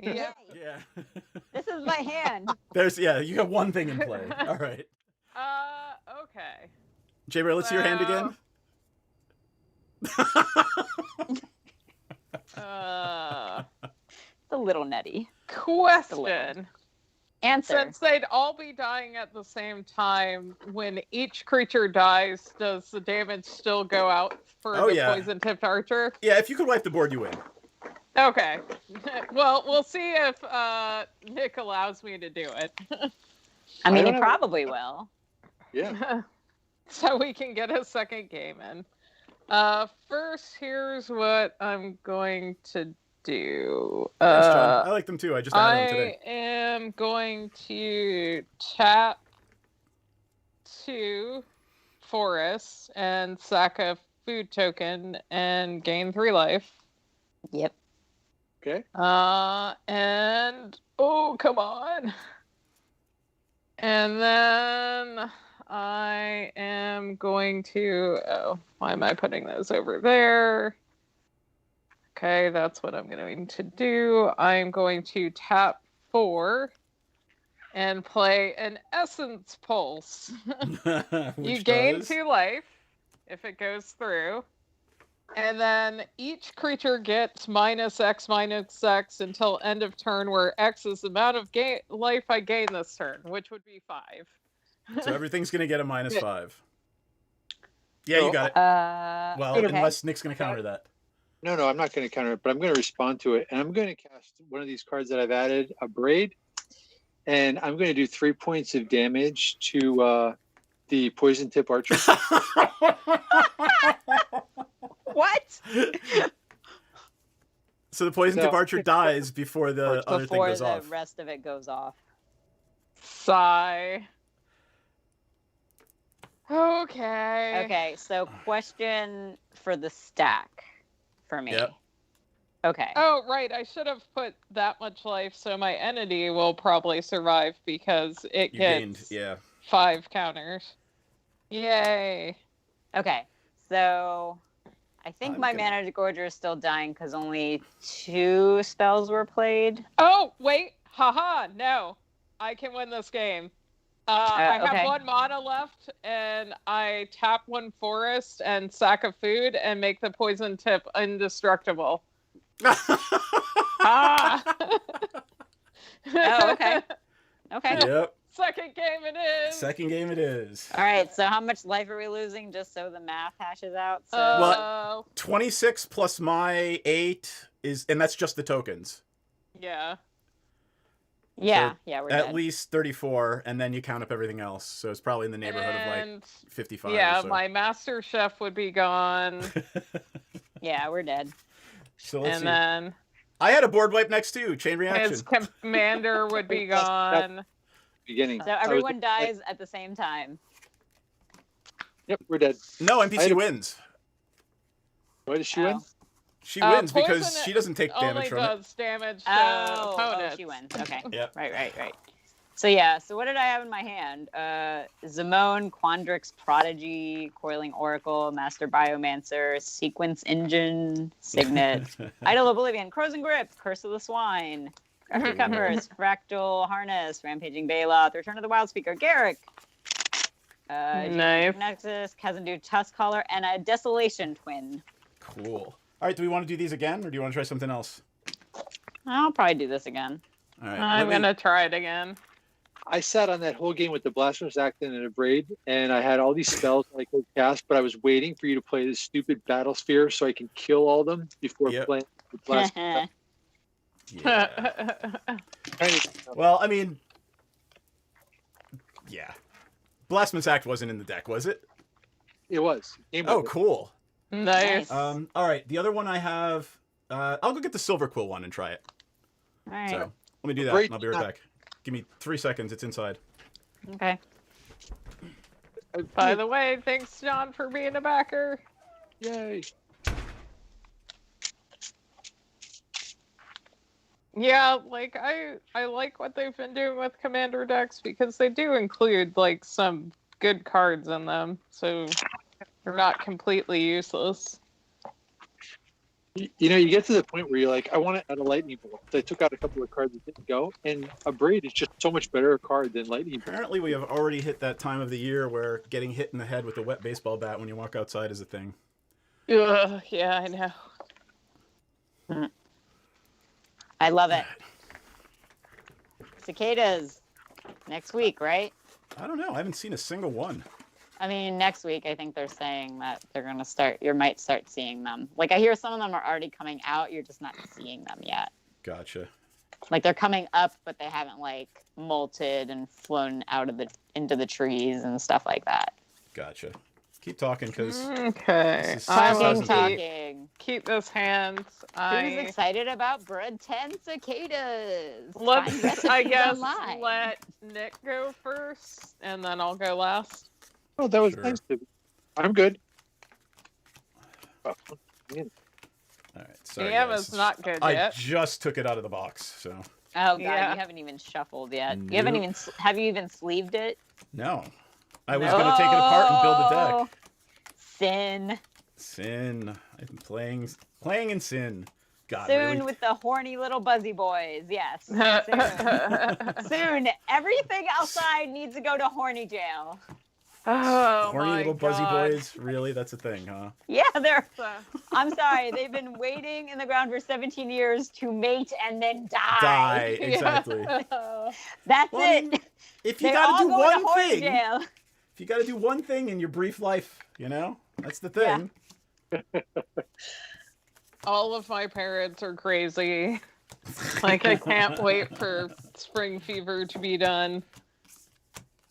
Yeah. Yeah. This is my hand. You got one thing in play. All right. Okay. J-Bear, let's see your hand again. It's a little nutty. Question. Answer. Since they'd all be dying at the same time, when each creature dies, does the damage still go out for the poison-tipped archer? Yeah, if you could wipe the board, you win. Okay. Well, we'll see if Nick allows me to do it. I mean, he probably will. Yeah. So we can get a second game in. First, here's what I'm going to do. Thanks, John. I like them too. I just added them today. I am going to tap 2 forests and sack a food token and gain 3 life. Yep. Okay. And oh, come on. And then I am going to, why am I putting those over there? Okay, that's what I'm going to do. I'm going to tap 4 and play an Essence Pulse. You gain 2 life if it goes through. And then each creature gets -X until end of turn, where X is the amount of life I gain this turn, which would be 5. So everything's going to get a -5. Yeah, you got it. Well, okay. unless Nick's going to counter that. No, I'm not going to counter it, but I'm going to respond to it. And I'm going to cast one of these cards that I've added, a Braid. And I'm going to do 3 points of damage to the Poison Tip Archer. What? So the Poison Tip Archer dies before the other thing goes off. Before the rest of it goes off. Sigh. Okay. Okay, so question for the stack for me. Yep. Okay. Oh, right. I should have put that much life, so my entity will probably survive because it gets 5 counters. Yay. Okay, so I think my Mana Gorger is still dying because only 2 spells were played. Oh, wait. Haha, no. I can win this game. I have 1 mana left, and I tap 1 forest and sack a food and make the poison tip indestructible. Oh, okay. Okay. Yep. Second game it is. Second game it is. All right, so how much life are we losing just so the math hashes out? So... Well, 26 plus my 8 is, and that's just the tokens. Yeah. Yeah, so we're at dead. least 34, and then you count up everything else. So it's probably in the neighborhood of like 55. Yeah, or so. my Master Chef would be gone. Yeah, we're dead. So let's see. Then I had a board wipe next too. Chain reaction. his commander would be gone. Beginning. So everyone dies at the same time. Yep, we're dead. No, NPC wins. Why does she win? She wins because she doesn't take damage from it. Only does damage to opponents. Oh, she wins. Okay. Yep. Right. So what did I have in my hand? Zamone, Quandrix Prodigy, Coiling Oracle, Master Biomancer, Sequence Engine, Signet, Idol of Oblivion, Crows and Grip, Curse of the Swine, Crafty Cutmurse, Fractal Harness, Rampaging Baloth, Return of the Wild Speaker, Garrick, Nice. Nexus, Kazandu Tuskcaller, and a Desolation Twin. Cool. All right, do we want to do these again, or do you want to try something else? I'll probably do this again. All right. I'm going to try it again. I sat on that whole game with the Blasphemous Act and a Braid, and I had all these spells that I could cast, but I was waiting for you to play this stupid Battle Sphere so I can kill all of them before playing the Blasphemous Act. Well, I mean, yeah. Blasphemous Act wasn't in the deck, was it? It was. Game Oh, with it. cool. Nice. Nice. All right. The other one I have, I'll go get the Silver Quill one and try it. All right. So let me do that, Great. and I'll be right back. Give me 3 seconds. It's inside. Okay. By the way, thanks, John, for being a backer. Yay. Yeah, like I like what they've been doing with commander decks because they do include like some good cards in them, so they're not completely useless. You know, you get to the point where you're like, I want to add a lightning bolt. They took out a couple of cards that didn't go, and a braid is just so much better a card than lightning bolt. Apparently, we have already hit that time of the year where getting hit in the head with a wet baseball bat when you walk outside is a thing. Ugh, yeah, I know. I love it. Cicadas next week, right? I don't know. I haven't seen a single one. I mean, next week, I think they're saying that they're going to start, you might start seeing them. Like, I hear some of them are already coming out. You're just not seeing them yet. Gotcha. Like, they're coming up, but they haven't, like, molted and flown out of into the trees and stuff like that. Gotcha. Keep talking, because Okay. This is I will Talking, talking. keep this hand. Who's excited about bread 10 cicadas? Let's, Find recipes I guess, online. let Nick go first, and then I'll go last. Oh, that was Sure. nice of you. I'm good. Oh, man. all right. Sorry, DM guys. is not good I yet. just took it out of the box, so Oh, God, Yeah. you haven't even shuffled yet. You haven't Nope. even, have you even sleeved it? no. I was going to take it apart and build a Oh, deck. Sin. Sin. I've been playing in sin. God, Soon really? with the horny little buzzy boys. Yes. Soon. Soon. Everything outside needs to go to horny jail. Oh Horny my little buzzy God. boys? Really? That's a thing, huh? Yeah, they're. So- I'm sorry. They've been waiting in the ground for 17 years to mate and then die. Die. Exactly. That's Well, I it. mean, if you They're got all to do going to one horny thing, jail. if you got to do one thing in your brief life, you know, that's the thing. All of my parents are crazy. Like, I can't wait for spring fever to be done.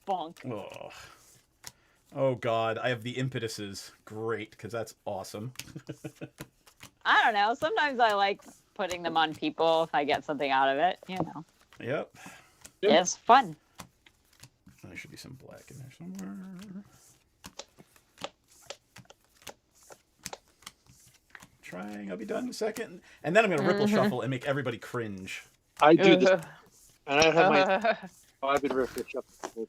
Bonk. Oh God, I have the impetuses. Great, because that's awesome. I don't know. Sometimes I like putting them on people if I get something out of it. You know, Yep. Yeah. it's fun. There should be some black in there somewhere. Trying. I'll be done in a second. And then I'm going to ripple shuffle and make everybody cringe. I do this, and I have my. Oh, I've been ripped shuffle.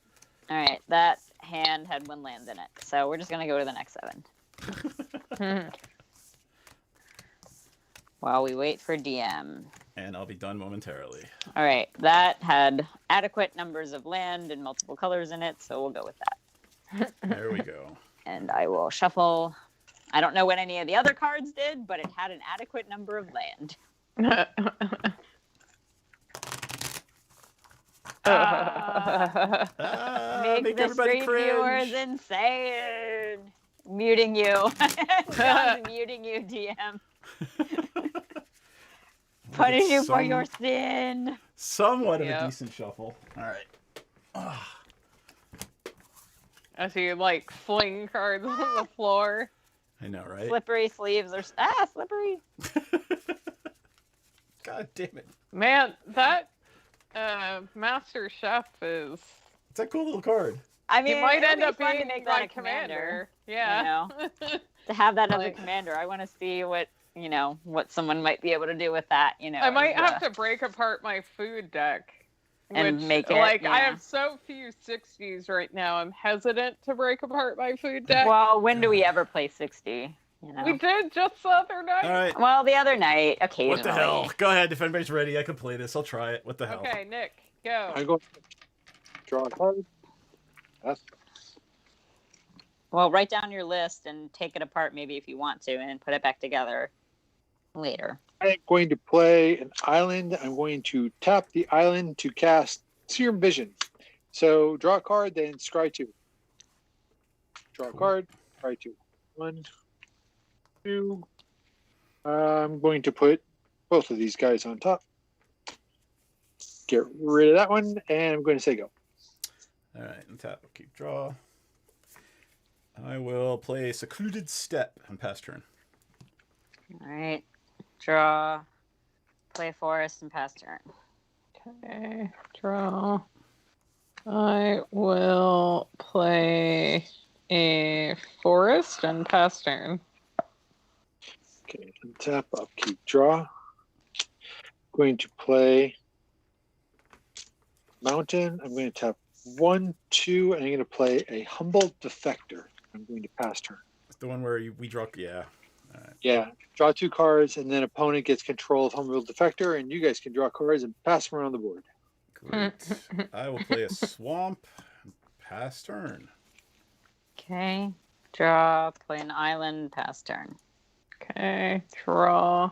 All right, that hand had one land in it, so we're just gonna go to the next 7. While we wait for DM. And I'll be done momentarily. All right, that had adequate numbers of land and multiple colors in it, so we'll go with that. There we go. And I will shuffle. I don't know what any of the other cards did, but it had an adequate number of land. Make the everybody street viewers cringe. insane. Muting you. John's muting you, DM. Punish you for your sin. Somewhat of Yeah. a decent shuffle. All right. As you, like, fling cards on the floor. I know, right? Slippery sleeves are slippery. God damn it. Man, that Master Chef is... It's a cool little card. I mean, He might it'll end be up fun being to make my that a commander. Yeah. To have that as a Like- commander, I want to see what what someone might be able to do with that. I might as, have to break apart my food deck. And which, make it, like, I yeah. have so few 60s right now. I'm hesitant to break apart my food deck. Well, when do we ever play 60? We did just the other night. All right. Well, the other night, occasionally. What the hell? Go ahead. If anybody's ready, I can play this. I'll try it. What the hell? Okay, Nick, go. I'm going to draw a card. Yes. Well, write down your list and take it apart maybe if you want to, and put it back together later. I'm going to play an island. I'm going to tap the island to cast Serum Vision. So draw a card, then scry 2. Draw a card, scry 2. 1, 2. I'm going to put both of these guys on top. Get rid of that one, and I'm going to say go. All right. And tap. Keep draw. I will play Secluded Step on pass turn. All right. Draw. Play forest and pass turn. Okay, draw. I will play a forest and pass turn. Okay, untap, upkeep, draw. Going to play mountain. I'm going to tap 1, 2, and I'm going to play a humble defector. I'm going to pass turn. It's the one where we draw. Yeah. Yeah, draw 2 cards, and then opponent gets control of humble defector, and you guys can draw cards and pass them around the board. Great. I will play a swamp. Pass turn. Okay. Draw. Play an island. Pass turn. Okay, draw.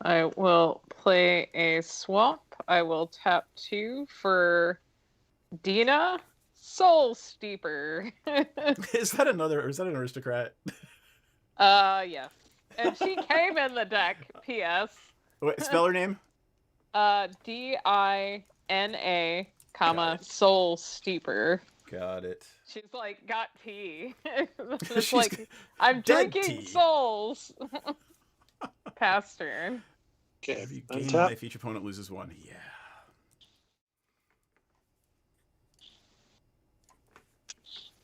I will play a swamp. I will tap 2 for Dina Soul Steeper. Is that an aristocrat? Yes. And she came in the deck, P.S. Wait, spell her name? Dina, Soul Steeper. Got it. She's like, got tea. It's She's like, I'm dead drinking tea. souls. Pass turn. Okay, If you gain untap. life, each opponent loses 1. Yeah.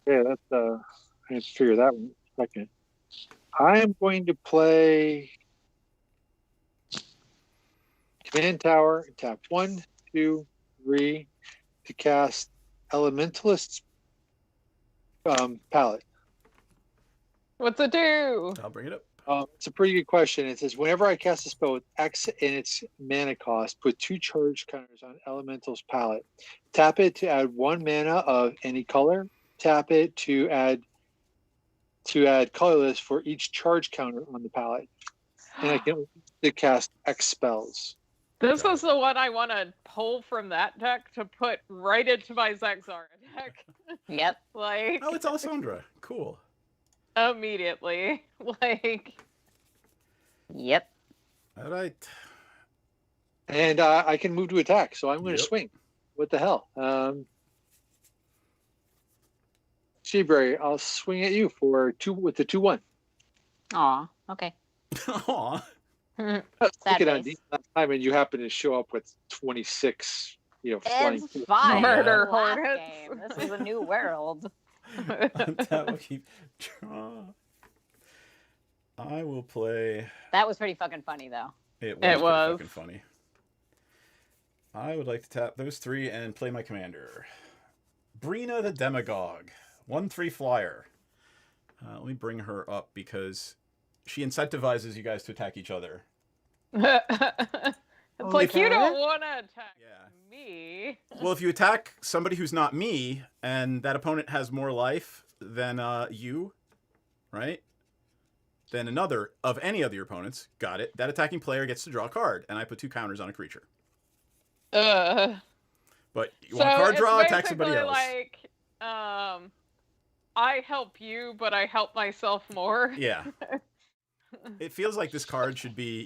Yeah, that's I have to figure that one in a second. I am going to play command tower and tap 1, 2, 3 to cast Elementalist's palette. What's it do? I'll bring it up. It's a pretty good question. It says whenever I cast a spell with X in its mana cost, put 2 charge counters on Elemental's palette. Tap it to add 1 mana of any color. Tap it to add colorless for each charge counter on the palette. And I can cast X spells. This is the one I want to pull from that deck to put right into my Zexara deck. Yep. Like, Oh, it's Alessandra. Cool. immediately. Like, Yep. All right. And I can move to attack, so I'm going to Yep. swing. What the hell? Seabury, I'll swing at you for 2 with the 2/1. Aw. Okay. Aw. I was thinking on face. D last time, and you happen to show up with 26, flying. It's fine. Murder It's the last hornets. game. This is a new world. That will keep draw. I will play. That was pretty fucking funny, though. It It was was. pretty fucking funny. I would like to tap those 3 and play my commander. Brina the Demagogue. 1/3 flyer. Let me bring her up because she incentivizes you guys to attack each other. It's like, you don't want to attack Yeah. me. Well, if you attack somebody who's not me, and that opponent has more life than you, right? Then another of any of your opponents, got it. That attacking player gets to draw a card, and I put 2 counters on a creature. But you want a card draw, attack somebody basically else. Like, I help you, but I help myself more. Yeah. It feels like this card should be,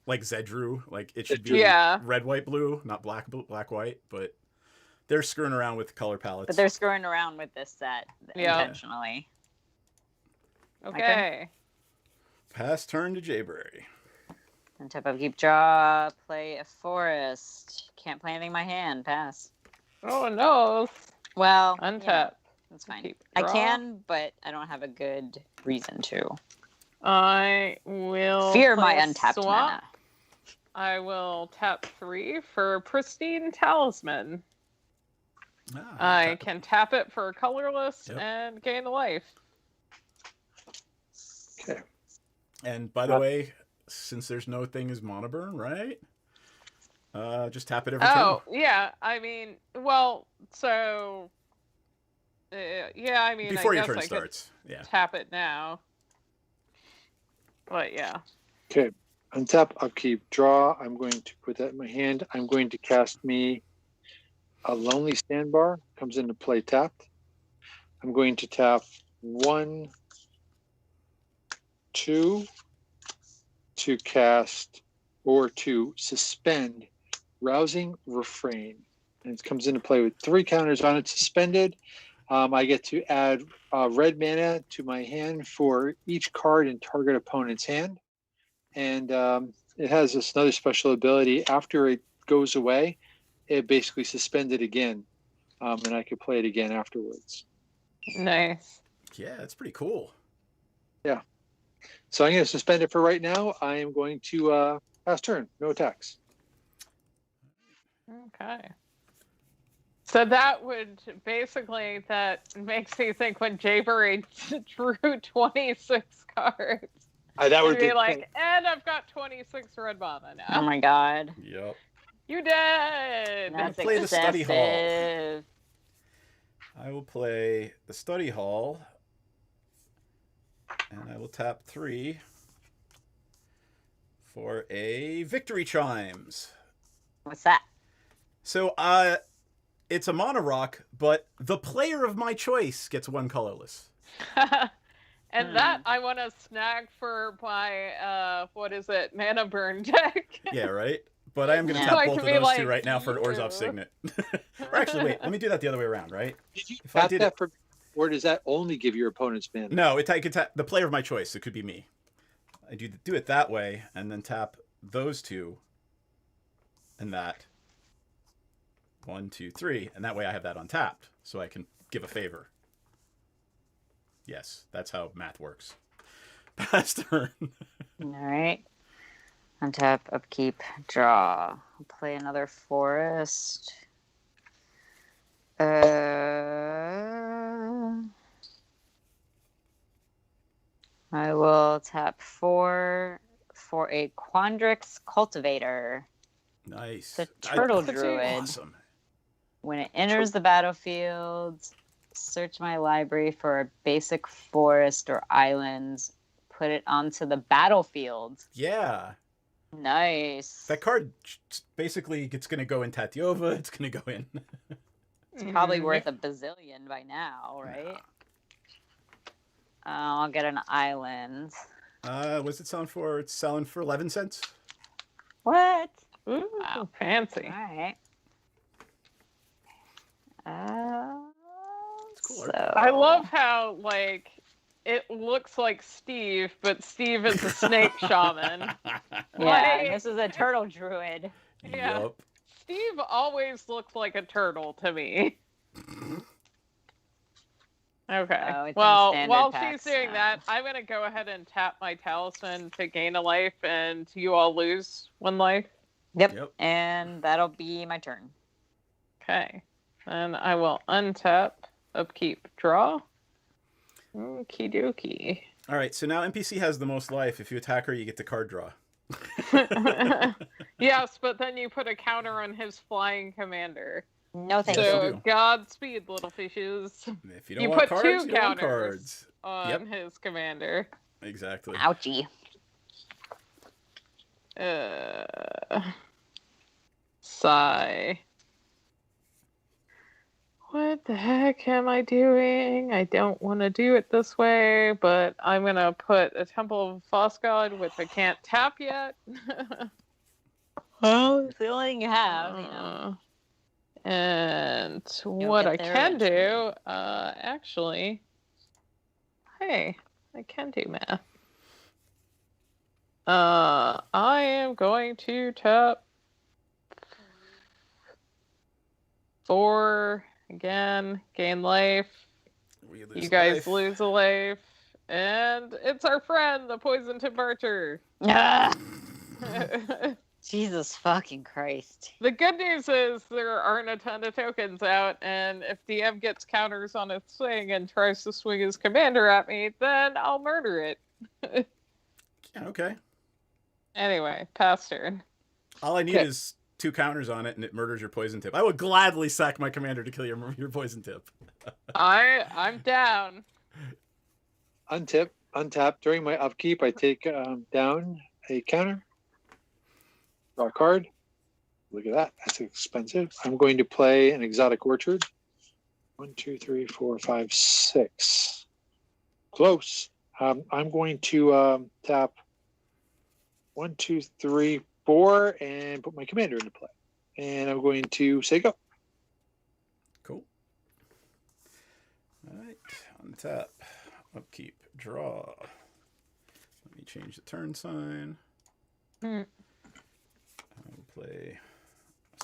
like Zedru. Like it should be Yeah. red, white, blue, not black, white. But they're screwing around with color palettes. But they're screwing around with this set Yeah. intentionally. Okay. Pass turn to Jayberry. And tip of keep draw, play a forest. Can't play anything in my hand. Pass. Oh no. Well, Untap. that's fine. Keep I draw. can, but I don't have a good reason to. I will Fear play my a untapped swamp. mana. I will tap 3 for Pristine Talisman. I can tap it for colorless Yep. and gain the life. Okay. And by the way, since there's no thing as mana burn, right? Just tap it every Oh, turn. yeah. I mean, well, so... yeah, I mean, Before I your guess turn I starts. Yeah. could tap it now. But yeah. Okay. Untap, upkeep, draw. I'm going to put that in my hand. I'm going to cast me a Lonely Sandbar. Comes into play tapped. I'm going to tap 1, 2 to cast or to suspend Rousing Refrain. And it comes into play with 3 counters on it. Suspended. I get to add red mana to my hand for each card in target opponent's hand. And it has this another special ability. After it goes away, it basically suspends it again. And I could play it again afterwards. Nice. Yeah, that's pretty cool. Yeah. So I'm going to suspend it for right now. I am going to pass turn. No attacks. Okay. So that would basically, that makes me think when Jaybird drew 26 cards. That would be like, and I've got 26 red mana now. Oh my god. Yep. You dead. That's play the study hall. excessive. I will play the study hall. And I will tap 3 for a victory chimes. What's that? So, it's a mono rock, but the player of my choice gets 1 colorless. And that I want to snag for my, what is it, mana burn deck. Yeah, right? But I am going to Yeah. tap So I both can of be those like, two right now for an Orzhov "You." Signet. Or actually, wait, let me do that the other way around, right? Did you If I tap did that for, or does that only give your opponent's mana? No, I could tap the player of my choice. It could be me. I do it that way, and then tap those two, and that. 1, 2, 3, and that way I have that untapped, so I can give a favor. Yes, that's how math works. Pass turn. All right. Untap, upkeep, draw. I'll play another forest. I will tap 4 for a Quandrix Cultivator. Nice. The Turtle That's Druid. Awesome. When it enters the battlefield, search my library for a basic forest or island. Put it onto the battlefield. Yeah. Nice. That card basically it's going to go in Tatiova. It's going to go in. It's probably worth a bazillion by now, right? I'll get an island. What's it selling for? It's selling for 11 cents. What? Ooh, Wow. fancy. All right. cool So art. I love how, like, it looks like Steve, but Steve is a snake shaman. yeah, Like- this is a turtle druid. Yeah. Yup. Steve always looks like a turtle to me. Okay. Oh, it's in Well, standard while packs she's doing now. that, I'm going to go ahead and tap my talisman to gain a life, and you all lose 1 life. Yep. And that'll be my turn. Okay. And I will untap, upkeep, draw. Okie dokie. All right, so now NPC has the most life. If you attack her, you get the card draw. Yes, but then you put a counter on his flying commander. No thank Yes, you. you So do. Godspeed, little fishes. If you don't You want put cards, 2 you don't want counters cards. on his commander. Exactly. Ouchie. Sigh. What the heck am I doing? I don't want to do it this way, but I'm going to put a Temple of Fosgod, which I can't tap yet. Well, it's the only thing you have, you know. And what get I there can do, eventually. actually, hey, I can do math. I am going to tap 4 again, gain life. We lose You guys life. lose a life, and it's our friend, the Poison Tip Archer. Ah, Jesus fucking Christ. The good news is there aren't a ton of tokens out, and if DM gets counters on its thing and tries to swing his commander at me, then I'll murder it. Yeah, okay. Anyway, pass turn. All I need Okay. is 2 counters on it, and it murders your poison tip. I would gladly sack my commander to kill your poison tip. I'm down. Untap. During my upkeep, I take down a counter. Draw a card. Look at that. That's expensive. I'm going to play an Exotic Orchard. 1, 2, 3, 4, 5, 6. Close. I'm going to tap 1, 2, 3, 4, and put my commander into play. And I'm going to say go. Cool. Untap. Upkeep. Draw. Let me change the turn sign. I'll play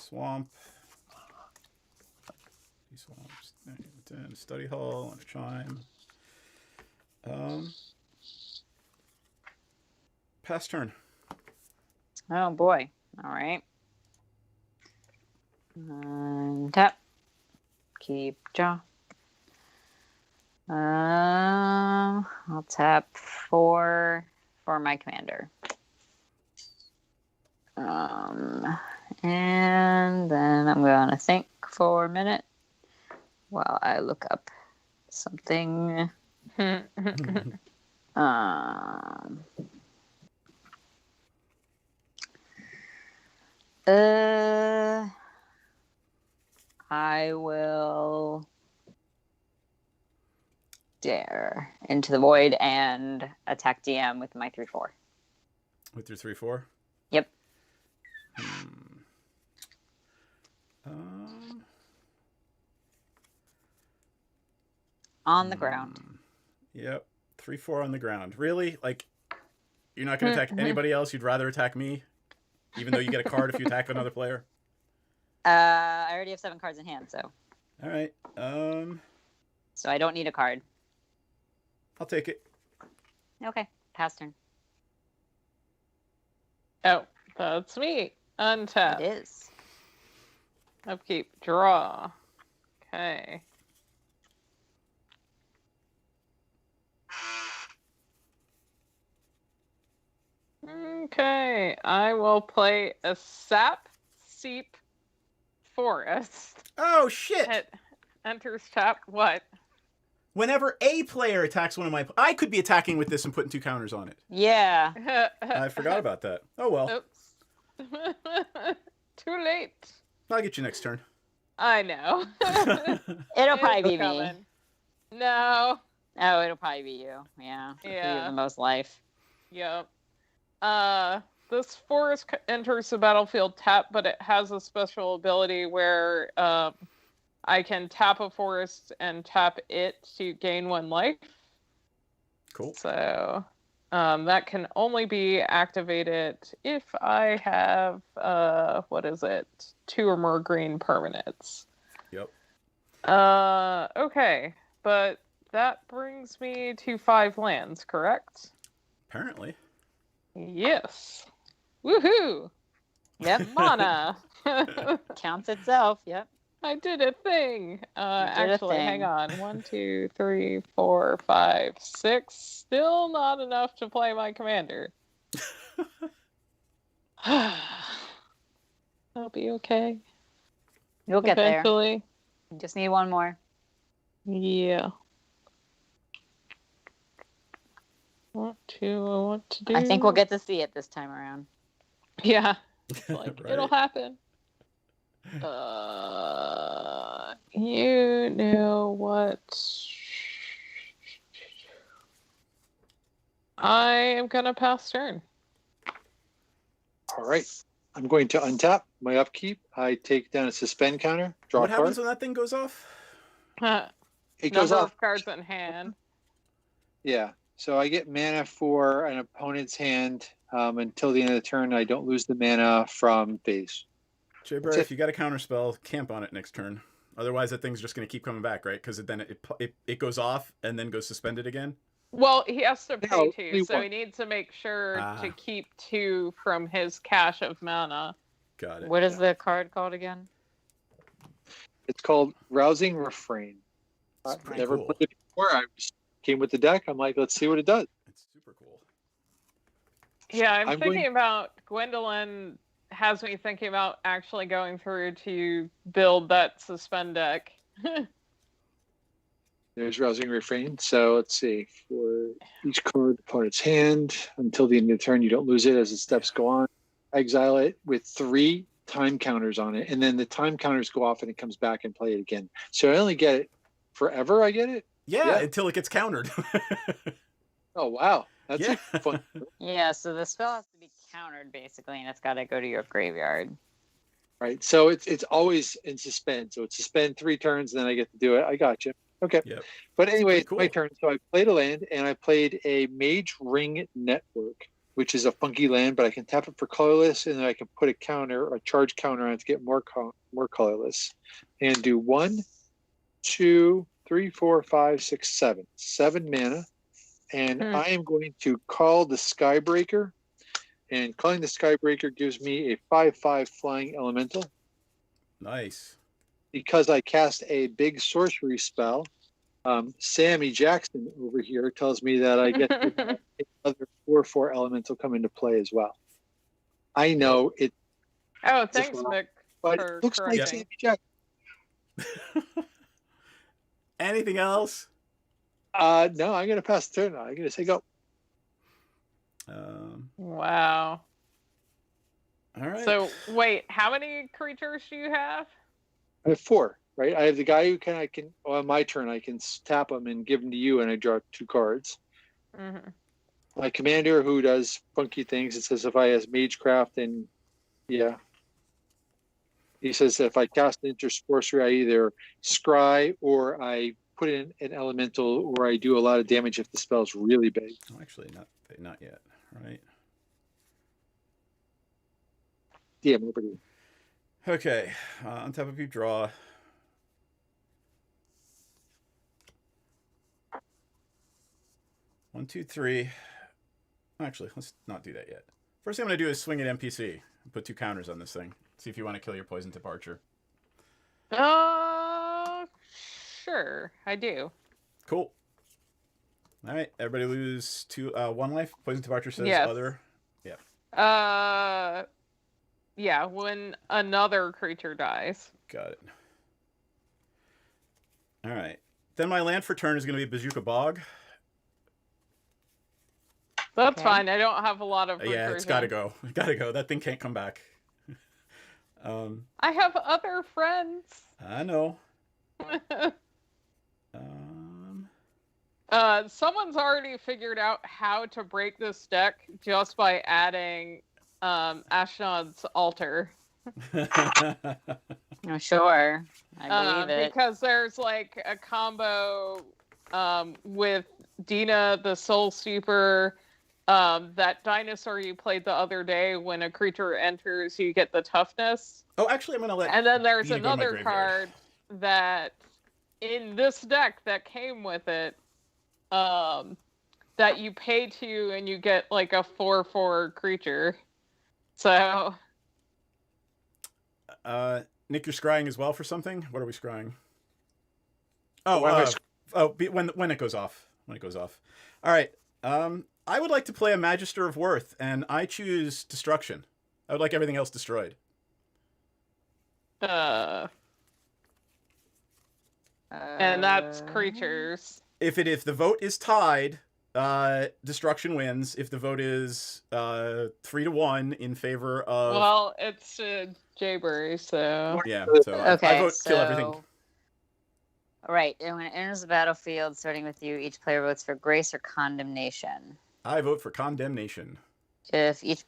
Swamp. Swamps. 10. Study Hall and a Chime. Pass turn. Oh boy. All right. Tap. Keep draw. I'll tap 4 for my commander. And then I'm gonna think for a minute while I look up something. I will dare into the void and attack DM with my 3/4. With your 3/4? Yep. On the ground. Yep. 3/4 on the ground. Really? Like, you're not going to attack anybody else? You'd rather attack me? Even though you get a card if you attack another player? I already have 7 cards in hand, so. All right. So I don't need a card. I'll take it. Okay. Pass turn. Oh, that's me. Untap. It is. Upkeep. Draw. Okay. Okay. I will play a Sap Seep Forest. Oh, shit! It enters tap. What? Whenever a player attacks one of my... I could be attacking with this and putting 2 counters on it. Yeah. I forgot about that. Oh, well. Oops. Too late. I'll get you next turn. I know. It'll probably be me. Coming. No. Oh, it'll probably be you. Yeah. You have the most life. Yep. This forest enters the battlefield tap, but it has a special ability where I can tap a forest and tap it to gain 1 life. Cool. So that can only be activated if I have, 2 or more green permanents. Yep. Okay, but that brings me to 5 lands, correct? Apparently. Yes. Woohoo! Yep. Mana! Counts itself. Yep. I did a thing. did a Actually, thing. hang on. 1, 2, 3, 4, 5, 6. Still not enough to play my commander. I'll be okay. You'll get there. Eventually. You just need 1 more. Yeah. What to do? I think we'll get to see it this time around. Yeah. Like, Right. it'll happen. You know what? I am gonna pass turn. All right. I'm going to untap my upkeep. I take down a suspend counter, draw What a card. happens when that thing goes off? It goes Number off. of cards in hand. Yeah. So I get mana for an opponent's hand until the end of the turn. I don't lose the mana from phase. Jayberry, if you got a counter spell, camp on it next turn. Otherwise, that thing's just going to keep coming back, right? Because then it goes off and then goes suspended again. Well, he has to pay No, 2, only so one. he needs to make sure Ah. to keep 2 from his cache of mana. Got it. What is the card called again? It's called Rousing Refrain. It's I've pretty never cool. played it before. I just came with the deck. I'm like, let's see what it does. It's super cool. Yeah, I'm thinking going- about Gwendolyn has me thinking about actually going through to build that suspend deck. There's Rousing Refrain. So let's see. For each card opponent's hand, until the end of the turn, you don't lose it as the steps go on. Exile it with 3 time counters on it, and then the time counters go off and it comes back and play it again. So I only get it forever. I get it. Yeah, Yeah. until it gets countered. Oh wow, that's Yeah. fun. Yeah, so the spell has to be countered basically, and it's got to go to your graveyard. Right. So it's always in suspend. So it's suspend 3 turns, and then I get to do it. I got you. Okay. Yep. But anyway, it's Cool. my turn. So I played a land, and I played a Mage Ring Network, which is a funky land, but I can tap it for colorless, and then I can put a charge counter on it to get more colorless, and do 1, 2, 3, 4, 5, 6, 7. 7 mana, and I am going to call the Skybreaker, and calling the Skybreaker gives me a 5/5 flying elemental. Nice. Because I cast a big sorcery spell, Sammy Jackson over here tells me that I get to have another 4/4 elemental come into play as well. I know it, Oh, thanks, Mick, but for it looks like correcting. Sammy Jackson. Anything else? No, I'm gonna pass the turn now. I'm gonna say go. Wow. All right. So wait, how many creatures do you have? I have 4, right? I have the guy who on my turn I can tap him and give him to you, and I draw 2 cards. Mm-hmm. My commander who does funky things. It says if I has Magecraft, and yeah, he says that if I cast Enter Sorcery, I either scry or I put in an elemental, or I do a lot of damage if the spell's really big. Oh, actually, not yet. Right. Yeah, nobody. Okay. On top of you, draw. One, two, three. Actually, let's not do that yet. First thing I'm going to do is swing at NPC and put 2 counters on this thing. See if you want to kill your poison tip archer. Sure, I do. Cool. All right, everybody lose 1 life. Poison tip archer says Yes. other. Yeah. Yeah, when another creature dies. Got it. All right. Then my land for turn is going to be Bazooka Bog. That's Okay. fine. I don't have a lot of Yeah, it's got to go. Got to go. That thing can't come back. I have other friends. I know. Someone's already figured out how to break this deck just by adding Ashnod's Altar. Oh, sure. I believe it. Because there's like a combo with Dina the Soul Steeper, that dinosaur you played the other day. When a creature enters, you get the toughness. Oh, actually, I'm going to let... And then there's Dina go to my another graveyard. card that in this deck that came with it, that you pay to and you get like a 4/4 creature. So Nick, you're scrying as well for something? What are we scrying? Why am I When it goes off. When it goes off. All right. I would like to play a Magister of Worth, and I choose Destruction. I would like everything else destroyed. and that's creatures. If the vote is tied, Destruction wins. If the vote is 3-1 in favor of... Well, it's Jayberry, so... Yeah, so Okay, I vote kill everything. All right, and when it enters the battlefield, starting with you, each player votes for Grace or Condemnation. I vote for Condemnation. If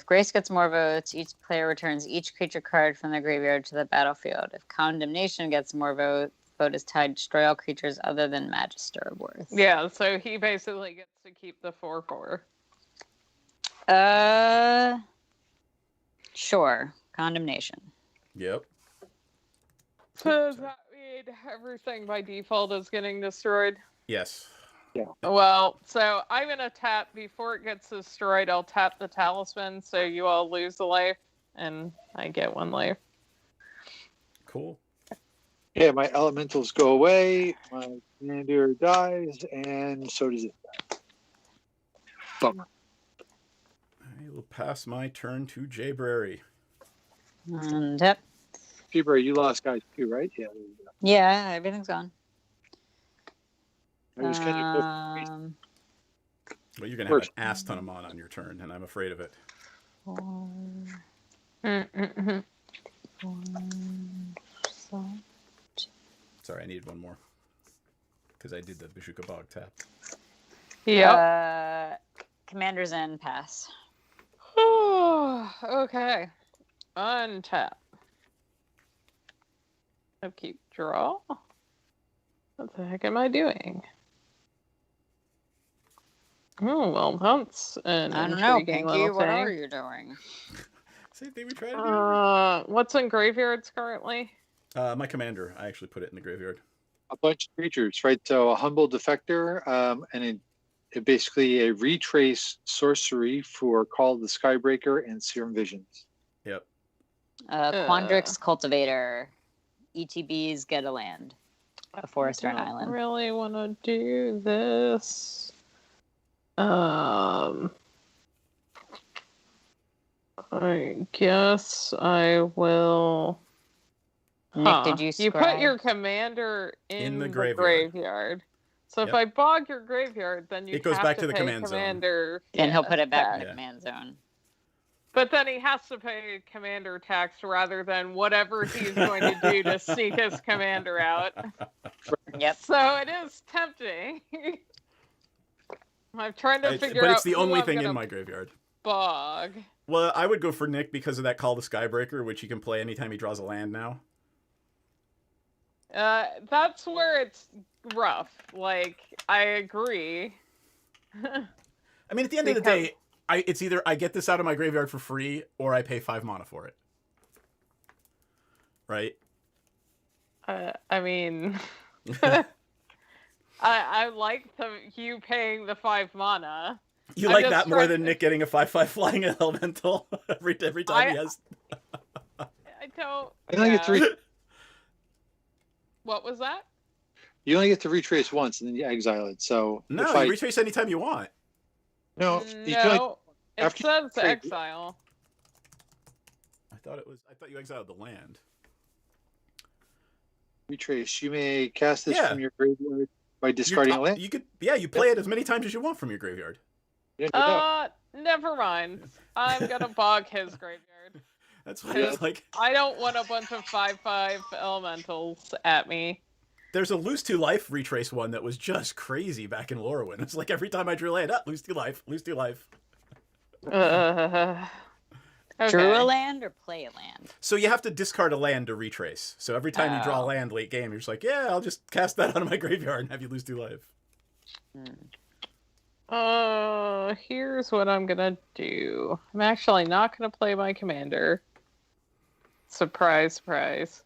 Grace gets more votes, each player returns each creature card from their graveyard to the battlefield. If Condemnation gets more votes, vote is tied. Destroy all creatures other than Magister of Worth. Yeah, so he basically gets to keep the 4/4. Sure. Condemnation. Yep. So does that mean everything by default is getting destroyed? Yes. Well, so I'm going to tap, before it gets destroyed, I'll tap the talisman so you all lose a life, and I get 1 life. Cool. Yeah, my elementals go away, my commander dies, and so does it. Bummer. I will pass my turn to Jayberry. And yep. Jayberry, you lost guys too, right? Yeah. There you go. Yeah, everything's gone. I was kind of Well, you're going to have an ass ton of mana on your turn, and I'm afraid of it. Sorry, I needed 1 more. Because I did the Bazooka Bog tap. Yep. Commander's End, pass. Okay. Untap. Upkeep, draw. What the heck am I doing? Oh, well, that's an I don't know, intriguing Pinky. little What are thing. you doing? Same thing we tried to do. What's in graveyards currently? My commander. I actually put it in the graveyard. A bunch of creatures, right? So a humble defector, and it basically a retrace sorcery for Call of the Skybreaker and Serum Visions. Yep. Quandrix Cultivator. ETBs get a land. A forest or an I island. really want to do this. I guess I will. Nick, did you You put scribe? your commander in the the graveyard. graveyard. So if Yep. I bog your graveyard, then you It goes have back to to the pay command zone. commander. Then he'll put it back in tax. the command zone. But then he has to pay commander tax rather than whatever he's going to do to sneak his commander out. Yep. So it is tempting. I'm trying to figure out. But it's the who only I'm thing in gonna my graveyard. bog. Well, I would go for Nick because of that Call the Skybreaker, which he can play anytime he draws a land now. That's where it's rough. Like, I agree. I mean, at the end of the day, it's either I get this out of my graveyard for free or I pay 5 mana for it. Right? I mean, I like you paying the 5 mana. You I'm like just that more trying than to- Nick getting a 5/5 flying elemental every time he has. I don't. I only get to What was that? you only get to retrace once and then you exile it. So No, if you I retrace anytime you want. no, you can only, No, it after you says trade- exile. I thought you exiled the land. retrace. You may cast this Yeah. from your graveyard by discarding a land. You could, you play it as many times as you want from your graveyard. You didn't do that. Never mind. I'm gonna bog his graveyard. That's what it's like. I don't want a bunch of 5/5 elementals at me. There's a lose 2 life retrace one that was just crazy back in Lorwyn. It's like every time I drew land, lose 2 life, lose 2 life. Okay. Drew a land or play a land? So you have to discard a land to retrace. So every time you draw a land late game, you're just like, yeah, I'll just cast that out of my graveyard and have you lose 2 life. Here's what I'm gonna do. I'm actually not gonna play my commander. Surprise, surprise.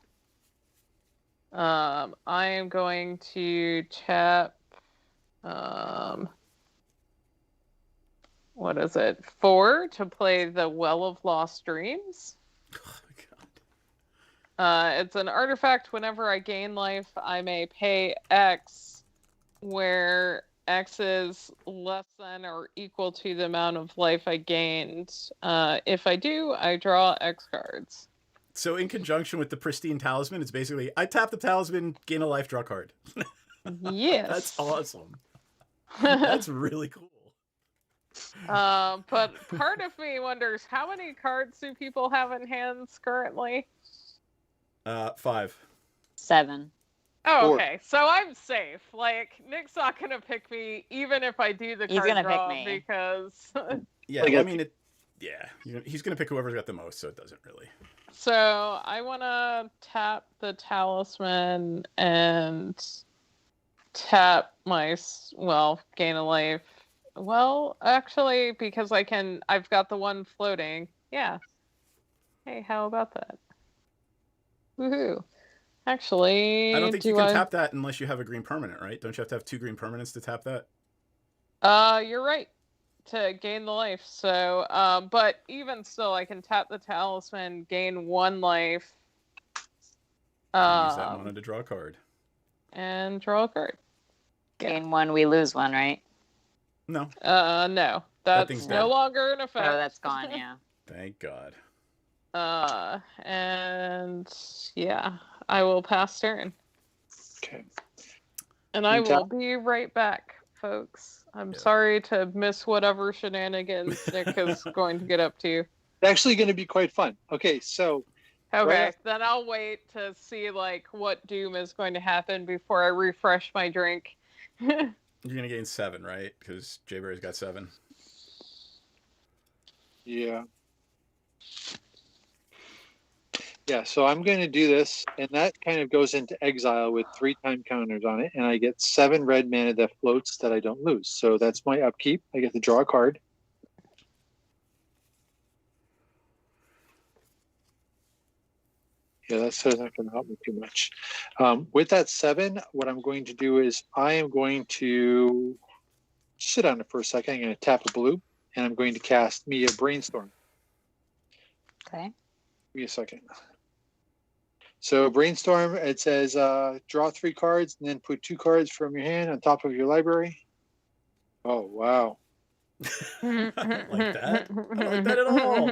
I am going to tap, what is it? 4 to play the Well of Lost Dreams. Oh my god. It's an artifact. Whenever I gain life, I may pay X, where X is less than or equal to the amount of life I gained. If I do, I draw X cards. So in conjunction with the Pristine Talisman, it's basically, I tap the talisman, gain a life, draw a card. Yes. That's awesome. That's really cool. But part of me wonders, how many cards do people have in hands currently? 5. 7. Oh, 4. okay. So I'm safe. Like, Nick's not gonna pick me, even if I do the He's card gonna pick draw, me. because... Yeah, Like I a- mean, he's going to pick whoever's got the most, so it doesn't really. So I want to tap the talisman and tap my, gain a life. Well, actually, because I've got the one floating. Yeah. Hey, how about that? Woohoo. Actually, I don't think you can tap that unless you have a green permanent, right? Don't you have to have 2 green permanents to tap that? You're right. To gain the life. So, but even still, I can tap the talisman, gain 1 life. Use that mana to draw a card. And draw a card. Yeah. Gain 1, we lose 1, right? No. No. That's thing's no dead. longer in effect. Oh, that's gone, yeah. Thank God. And yeah, I will pass turn. Okay. And I You tap- will be right back, folks. I'm Yeah. sorry to miss whatever shenanigans Nick is going to get up to. It's actually going to be quite fun. Okay, so Okay, Right. then I'll wait to see what doom is going to happen before I refresh my drink. You're going to gain 7, right? Because Jayberry's got 7. yeah. Yeah, so I'm going to do this, and that kind of goes into exile with 3-time counters on it, and I get 7 red mana that floats that I don't lose. So that's my upkeep. I get to draw a card. Yeah, that's not going to help me too much. With that 7, what I'm going to do is I am going to sit on it for a second. I'm going to tap a blue, and I'm going to cast me a Brainstorm. Okay. Give me a second. So Brainstorm, it says draw 3 cards and then put 2 cards from your hand on top of your library. Oh, wow. I don't like that. I don't like that at all.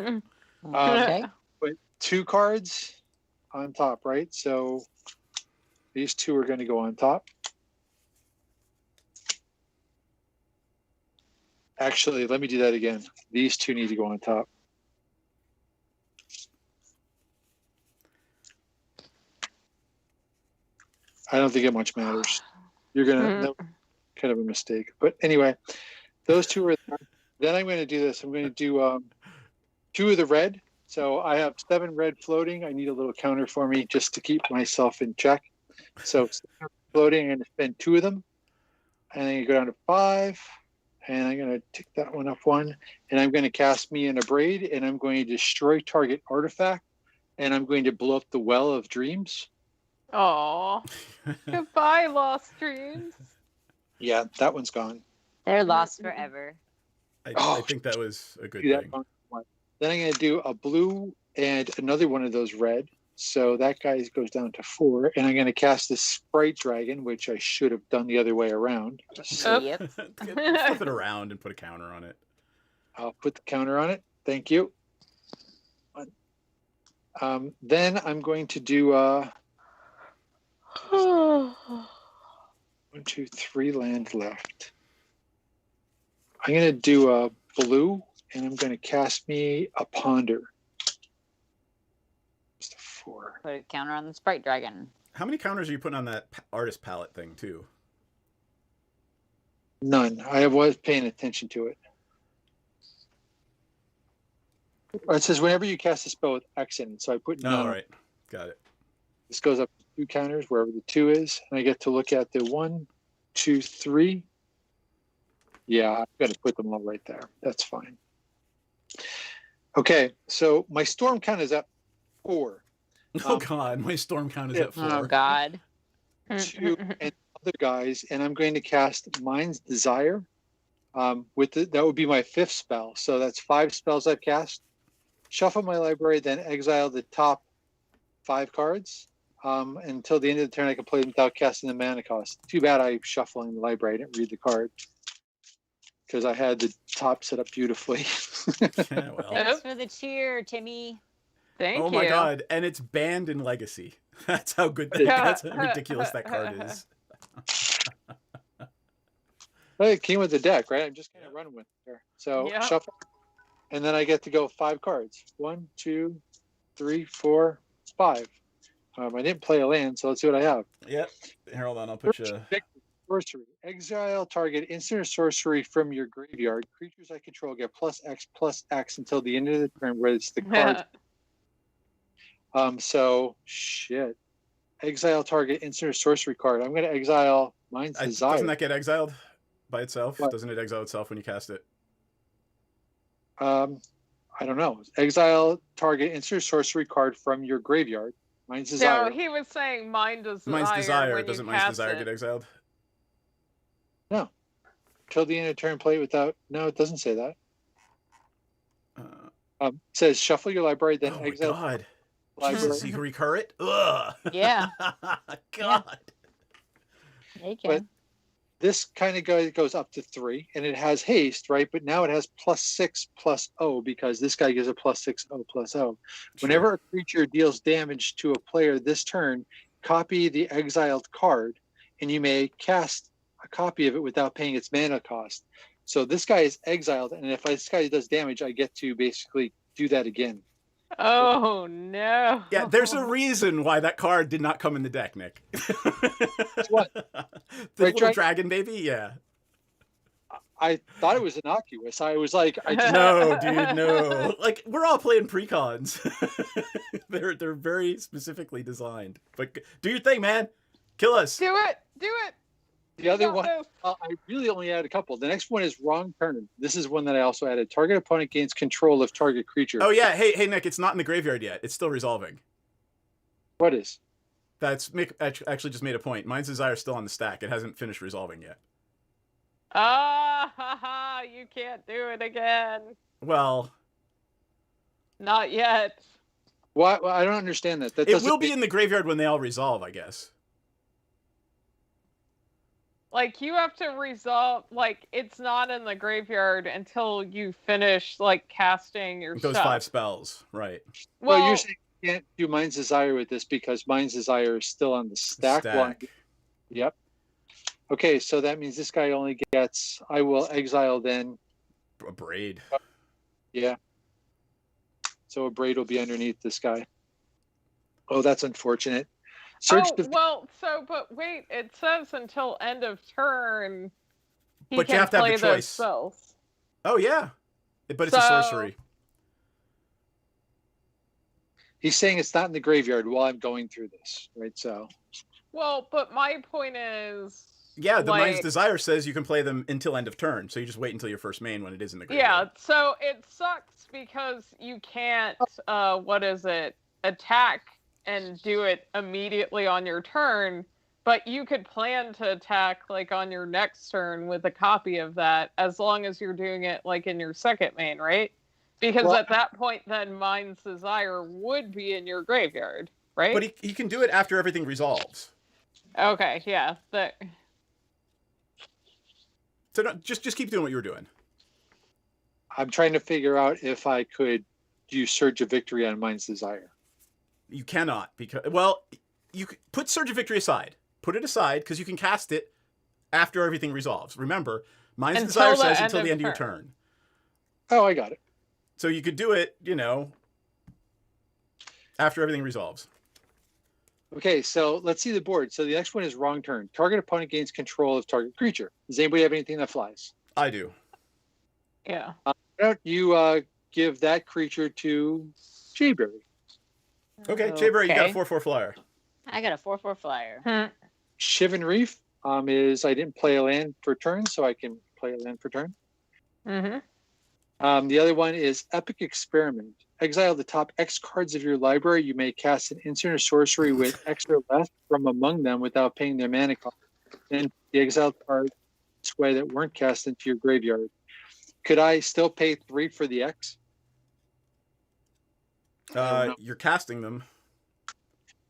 Okay. Put 2 cards on top, right? So these 2 are going to go on top. Actually, let me do that again. These 2 need to go on top. I don't think it much matters. You're gonna kind of a mistake, but anyway, those 2 are there. Then I'm going to do this. I'm going to do 2 of the red. So I have 7 red floating. I need a little counter for me just to keep myself in check. So floating, I'm going to spend 2 of them, and then you go down to 5. And I'm going to tick that one up 1, and I'm going to cast me in a braid, and I'm going to destroy target artifact, and I'm going to blow up the Well of Dreams. Aw. Goodbye, Lost Dreams. Yeah, that one's gone. They're lost forever. I think that was a good Do that thing. one. Then I'm going to do a blue and another one of those red. So that guy goes down to 4. And I'm going to cast this Sprite Dragon, which I should have done the other way around. So Yep. Flip it around and put a counter on it. I'll put the counter on it. Thank you. Then I'm going to do 1, 2, 3 land left. I'm going to do a blue, and I'm going to cast me a Ponder. Just a 4. Put a counter on the Sprite Dragon. How many counters are you putting on that artist palette thing too? None. I was paying attention to it. It says whenever you cast a spell with X in it, so I put none. All right, got it. This goes up to 2 counters wherever the 2 is, and I get to look at the 1, 2, 3. Yeah, I've got to put them all right there. That's fine. Okay, so my storm count is at 4. Oh God, my storm count is at 4. Oh God. 2 and other guys, and I'm going to cast Mind's Desire. That would be my 5th spell. So that's 5 spells I've cast. Shuffle my library, then exile the top 5 cards. Until the end of the turn, I can play them without casting the mana cost. Too bad I'm shuffling the library. I didn't read the card because I had the top set up beautifully. Yeah, well. Thanks for the cheer, Timmy. Thank you. Oh my God, and it's banned in Legacy. That's how good. That's how ridiculous that card is. Well, it came with the deck, right? I'm just kind of running with it there. So Yeah. shuffle, and then I get to go 5 cards. 1, 2, 3, 4, 5. I didn't play a land, so let's see what I have. Yep. Here, hold on. I'll put you. Sorcery. Exile target instant or sorcery from your graveyard. Creatures I control get +X until the end of the turn, where it's the card. So shit. Exile target instant or sorcery card. I'm going to exile Mind's Desire. Doesn't that get exiled by itself? What? Doesn't it exile itself when you cast it? I don't know. Exile target instant or sorcery card from your graveyard. Mind's Desire. No, he was saying Mind Desire. Mind's Desire. when you Doesn't Mind's cast Desire it. get exiled? No. Till the end of turn, play without. No, it doesn't say that. It says shuffle your library, then Oh my exile God. library. Jesus, you can recur it? Ugh. Yeah. God. There you But go. this kind of goes up to 3, and it has haste, right? But now it has +6/+0 because this guy gives a +6/+0. Whenever a creature deals damage to a player this turn, copy the exiled card, and you may cast a copy of it without paying its mana cost. So this guy is exiled, and if this guy does damage, I get to basically do that again. Oh no. Yeah, there's a reason why that card did not come in the deck, Nick. What? The Right, little dragon baby? Yeah. I thought it was innocuous. I was like, I just, No, dude, no. Like, we're all playing precons. They're very specifically designed. But do your thing, man. Kill us. Do it. Do it. the other got one, this. I really only added a couple. The next one is wrong turn. This is one that I also added. Target opponent gains control of target creature. Oh yeah, hey Nick, it's not in the graveyard yet. It's still resolving. What is? That's Mick actually just made a point. Mind's Desire is still on the stack. It hasn't finished resolving yet. Ah, you can't do it again. Well, Not yet. Why? Well, I don't understand that. That it doesn't will be make- in the graveyard when they all resolve, I guess. Like, you have to resolve, like, it's not in the graveyard until you finish, like, casting your Those stuff. 5 spells, right? Well, you're saying you can't do Mind's Desire with this because Mind's Desire is still on the stack. Yep. Okay, so that means this guy only gets. I will exile then. A braid. Yeah. So a braid will be underneath this guy. Oh, that's unfortunate. But wait, it says until end of turn. But you have to have the those choice. spells. Oh yeah, but it's a sorcery. He's saying it's not in the graveyard while I'm going through this, right? So. Well, but my point is. Yeah, the Mind's like, Desire says you can play them until end of turn, so you just wait until your first main when it is in the graveyard. Yeah, so it sucks because you can't, attack and do it immediately on your turn, but you could plan to attack, like, on your next turn with a copy of that, as long as you're doing it, like, in your second main, right? Because at that point, then Mind's Desire would be in your graveyard, right? But he can do it after everything resolves. Okay, yeah. So just keep doing what you were doing. I'm trying to figure out if I could use Surge of Victory on Mind's Desire. You cannot, because, well, you could put Surge of Victory aside. Put it aside, because you can cast it after everything resolves. Remember, Mind's Desire says until the end of your turn. Oh, I got it. So you could do it, after everything resolves. Okay, so let's see the board. So the next one is wrong turn. Target opponent gains control of target creature. Does anybody have anything that flies? I do. Yeah. Why don't you give that creature to Jayberry? Okay, Jayberry, you got a 4/4 flyer. I got a 4/4 flyer. Shivan Reef is I didn't play a land for turn, so I can play a land for turn. Mm-hmm. The other one is Epic Experiment. Exile the top X cards of your library. You may cast an instant or sorcery with X or less from among them without paying their mana cost. And the exiled cards this way that weren't cast into your graveyard. Could I still pay 3 for the X? You're casting them.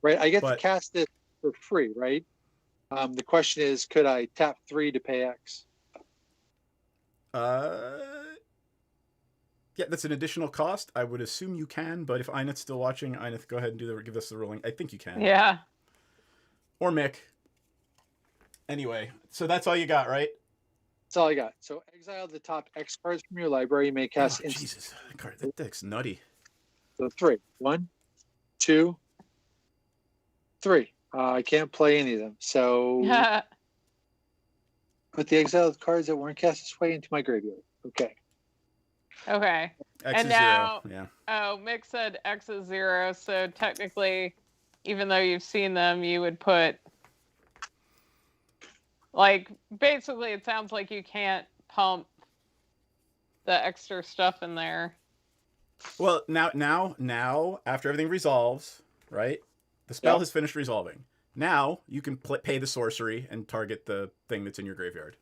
Right, I get to cast it for free, right? The question is, could I tap 3 to pay X? Yeah, that's an additional cost. I would assume you can, but if Eineth's still watching, Eineth, go ahead and give us the ruling. I think you can. Yeah. Or Mick. Anyway, so that's all you got, right? That's all I got. So exile the top X cards from your library. You may cast instant. Jesus, that deck's nutty. So 3. 1, 2, 3. I can't play any of them. So put the exiled cards that weren't cast this way into my graveyard. Okay. Okay. X And is now, 0. Yeah. Oh, Mick said X is 0, so technically, even though you've seen them, you would put, like, basically it sounds like you can't pump the extra stuff in there. Well, now, after everything resolves, right? The spell has finished resolving. Now, you can pay the sorcery and target the thing that's in your graveyard.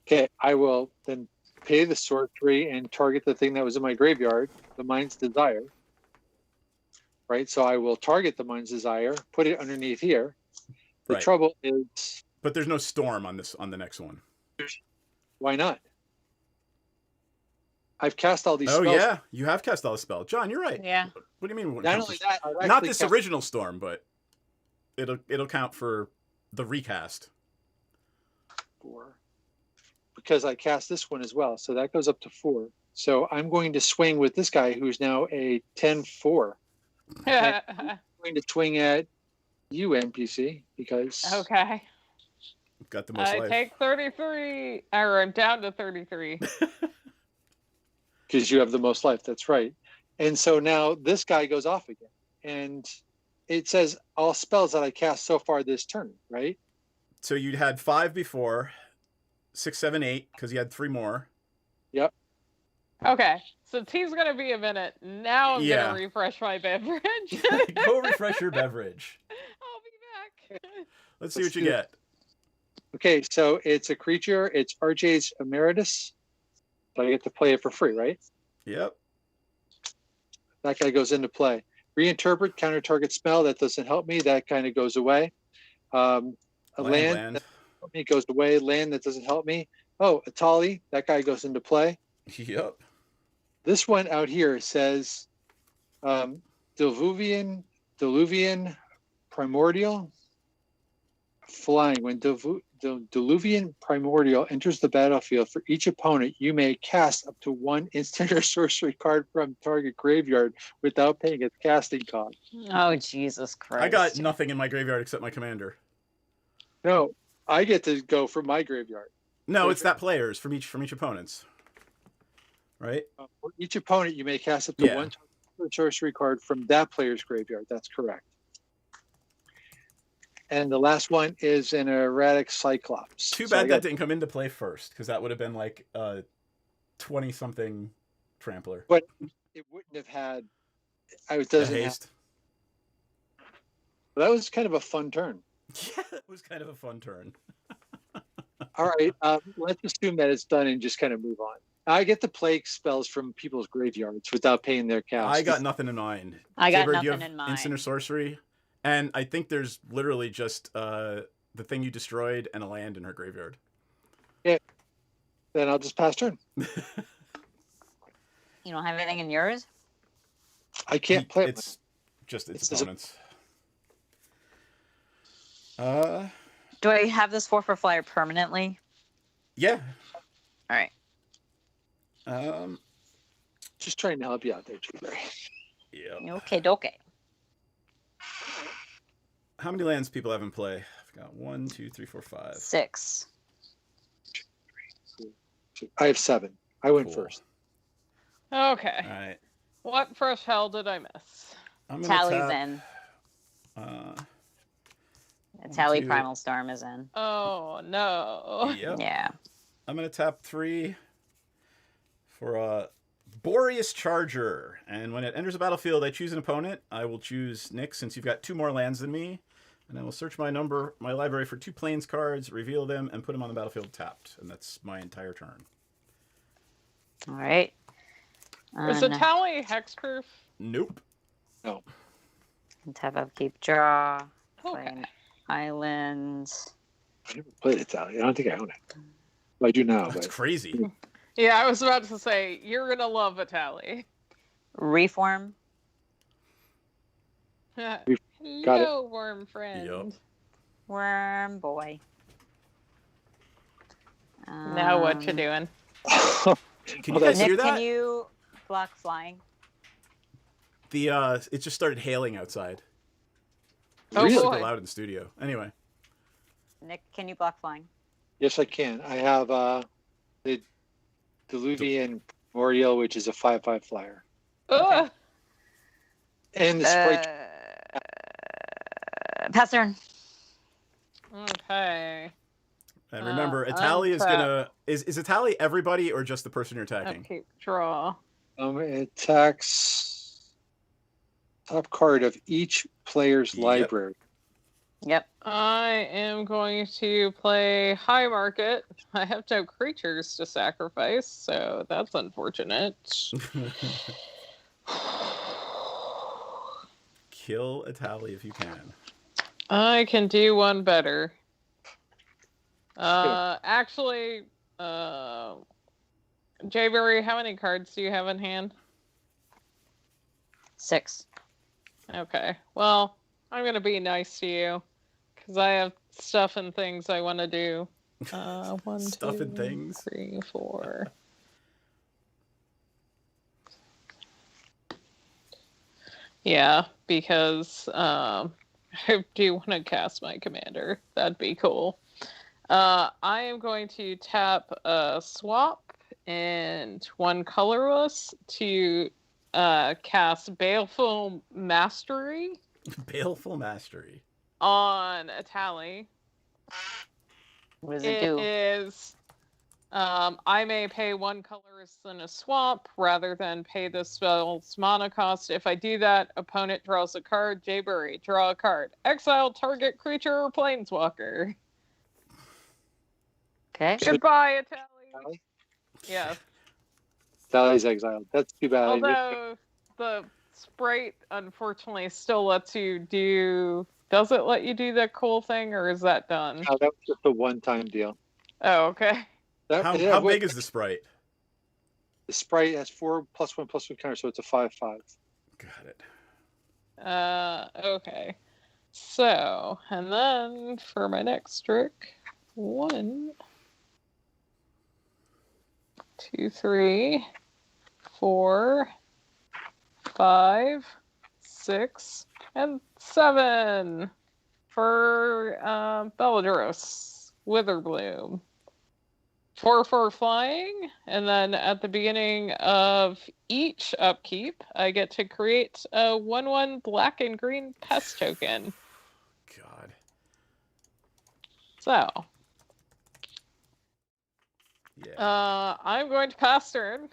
Okay, I will then pay the sorcery and target the thing that was in my graveyard, the Mind's Desire. Right, so I will target the Mind's Desire, put it underneath here. The trouble is... But there's no storm on the next one. Why not? I've cast all these spells. Oh, yeah, you have cast all the spells. John, you're right. Yeah. What do you mean? Not only that, I've not actually this cast... original storm, but it'll count for the recast. 4. Because I cast this one as well, so that goes up to 4. So I'm going to swing with this guy who's now a 10-4. I'm going to swing at you, NPC, because... Okay. got the most I life. take 33, or I'm down to 33. Because you have the most life. That's right. And so now this guy goes off again. And it says all spells that I cast so far this turn, right? So you had 5 before, 6, 7, 8, because you had 3 more. Yep. Okay, since he's going to be a minute, now I'm Yeah. going to refresh my beverage. Go refresh your beverage. I'll be back. Let's see Let's what you do it. get. Okay, so it's a creature. It's RJ's Emeritus. So I get to play it for free, right? Yep. That guy goes into play. Reinterpret, counter target spell. That doesn't help me. That kind of goes away. A land. That help me goes away. Land that doesn't help me. Oh, Atali. That guy goes into play. Yep. This one out here says Diluvian Primordial. Flying. When Diluvian Primordial enters the battlefield, for each opponent, you may cast up to 1 instant or sorcery card from target graveyard without paying its casting cost. Oh, Jesus Christ. I got nothing in my graveyard except my commander. No, I get to go from my graveyard. No, it's that players from each opponent's. Right? For each opponent, you may cast up to Yeah. 1 sorcery card from that player's graveyard. That's correct. And the last one is an erratic Cyclops. Too So I bad got- that didn't come into play first, because that would have been like a 20-something trampler. But it wouldn't have had. It The doesn't have. haste. That was kind of a fun turn. Yeah, it was kind of a fun turn. All right, let's assume that it's done and just kind of move on. I get to play spells from people's graveyards without paying their cost. I got nothing in mind. I got Saber, do you nothing have in mind. Instant or sorcery? And I think there's literally just the thing you destroyed and a land in her graveyard. Then I'll just pass turn. You don't have anything in yours? I can't play it. It's just its It's- opponents. Do I have this 4 for flyer permanently? Yeah. All right. Just trying to help you out there, Jay. Yeah. Okay, doke. How many lands people have in play? I've got 1, 2, 3, 4, 5. 6. I have 7. I went Cool. first. Okay. All right. What fresh hell did I miss? I'm gonna Tally's tap, in. One, Tally 2. Primal Storm is in. Oh, no. Yep. Yeah. I'm gonna tap 3 for a Boreas Charger, and when it enters the battlefield, I choose an opponent. I will choose Nick since you've got 2 more lands than me, and I will search my library for 2 plains cards, reveal them, and put them on the battlefield tapped, and that's my entire turn. All right. Is the tally hexproof? Nope. Tap upkeep draw. Play Okay. an island. I never played it, Tally. I don't think I own it. Well, I do now, That's but crazy. Yeah, I was about to say, you're going to love a tally. Reform. Hello, worm friend. Yup. Worm boy. Now what you doing? Can you guys Nick, hear that? can you block flying? It just started hailing outside. Oh, It's Really? super boy. loud in the studio. Anyway. Nick, can you block flying? yes, I can. I have the Diluvian Primordial, which is a 5/5 flyer, Ugh. and the Sprite. Pass turn. Okay. And remember, Uh, Atali is untap. gonna is Atali everybody or just the person you're attacking? Upkeep draw. It attacks top card of each player's Yep. library. Yep. I am going to play High Market. I have no creatures to sacrifice, so that's unfortunate. Kill Atali if you can. I can do one better. Actually, Jayberry, how many cards do you have in hand? 6. Okay. Well, I'm gonna be nice to you because I have stuff and things I want to do. 1, Stuff 2, and things. 3, 4. Yeah, because I do want to cast my commander. That'd be cool. I am going to tap a swap and one colorless to cast Baleful Mastery Baleful Mastery. on a tally. What does it It do? is I may pay one colorless in a swap rather than pay the spell's mana cost. If I do that, opponent draws a card. Jayberry, draw a card. Exile target creature or planeswalker. Okay. Goodbye, Atali. Tally? Yeah. Tally's exiled. That's too bad. Although the sprite unfortunately still lets you do. Does it let you do that cool thing, or is that done? No, that was just a one-time deal. Oh, okay. How big is the sprite? The sprite has 4+1/+1 counter, so it's a 5/5. Got it. Okay. So, and then for my next trick, 1, 2, 3, 4, 5, 6, and 7 for Belladeros Witherbloom. 4/4 flying, and then at the beginning of each upkeep, I get to create a 1/1 black and green pest token. God. So, Yeah. I'm going to pass turn.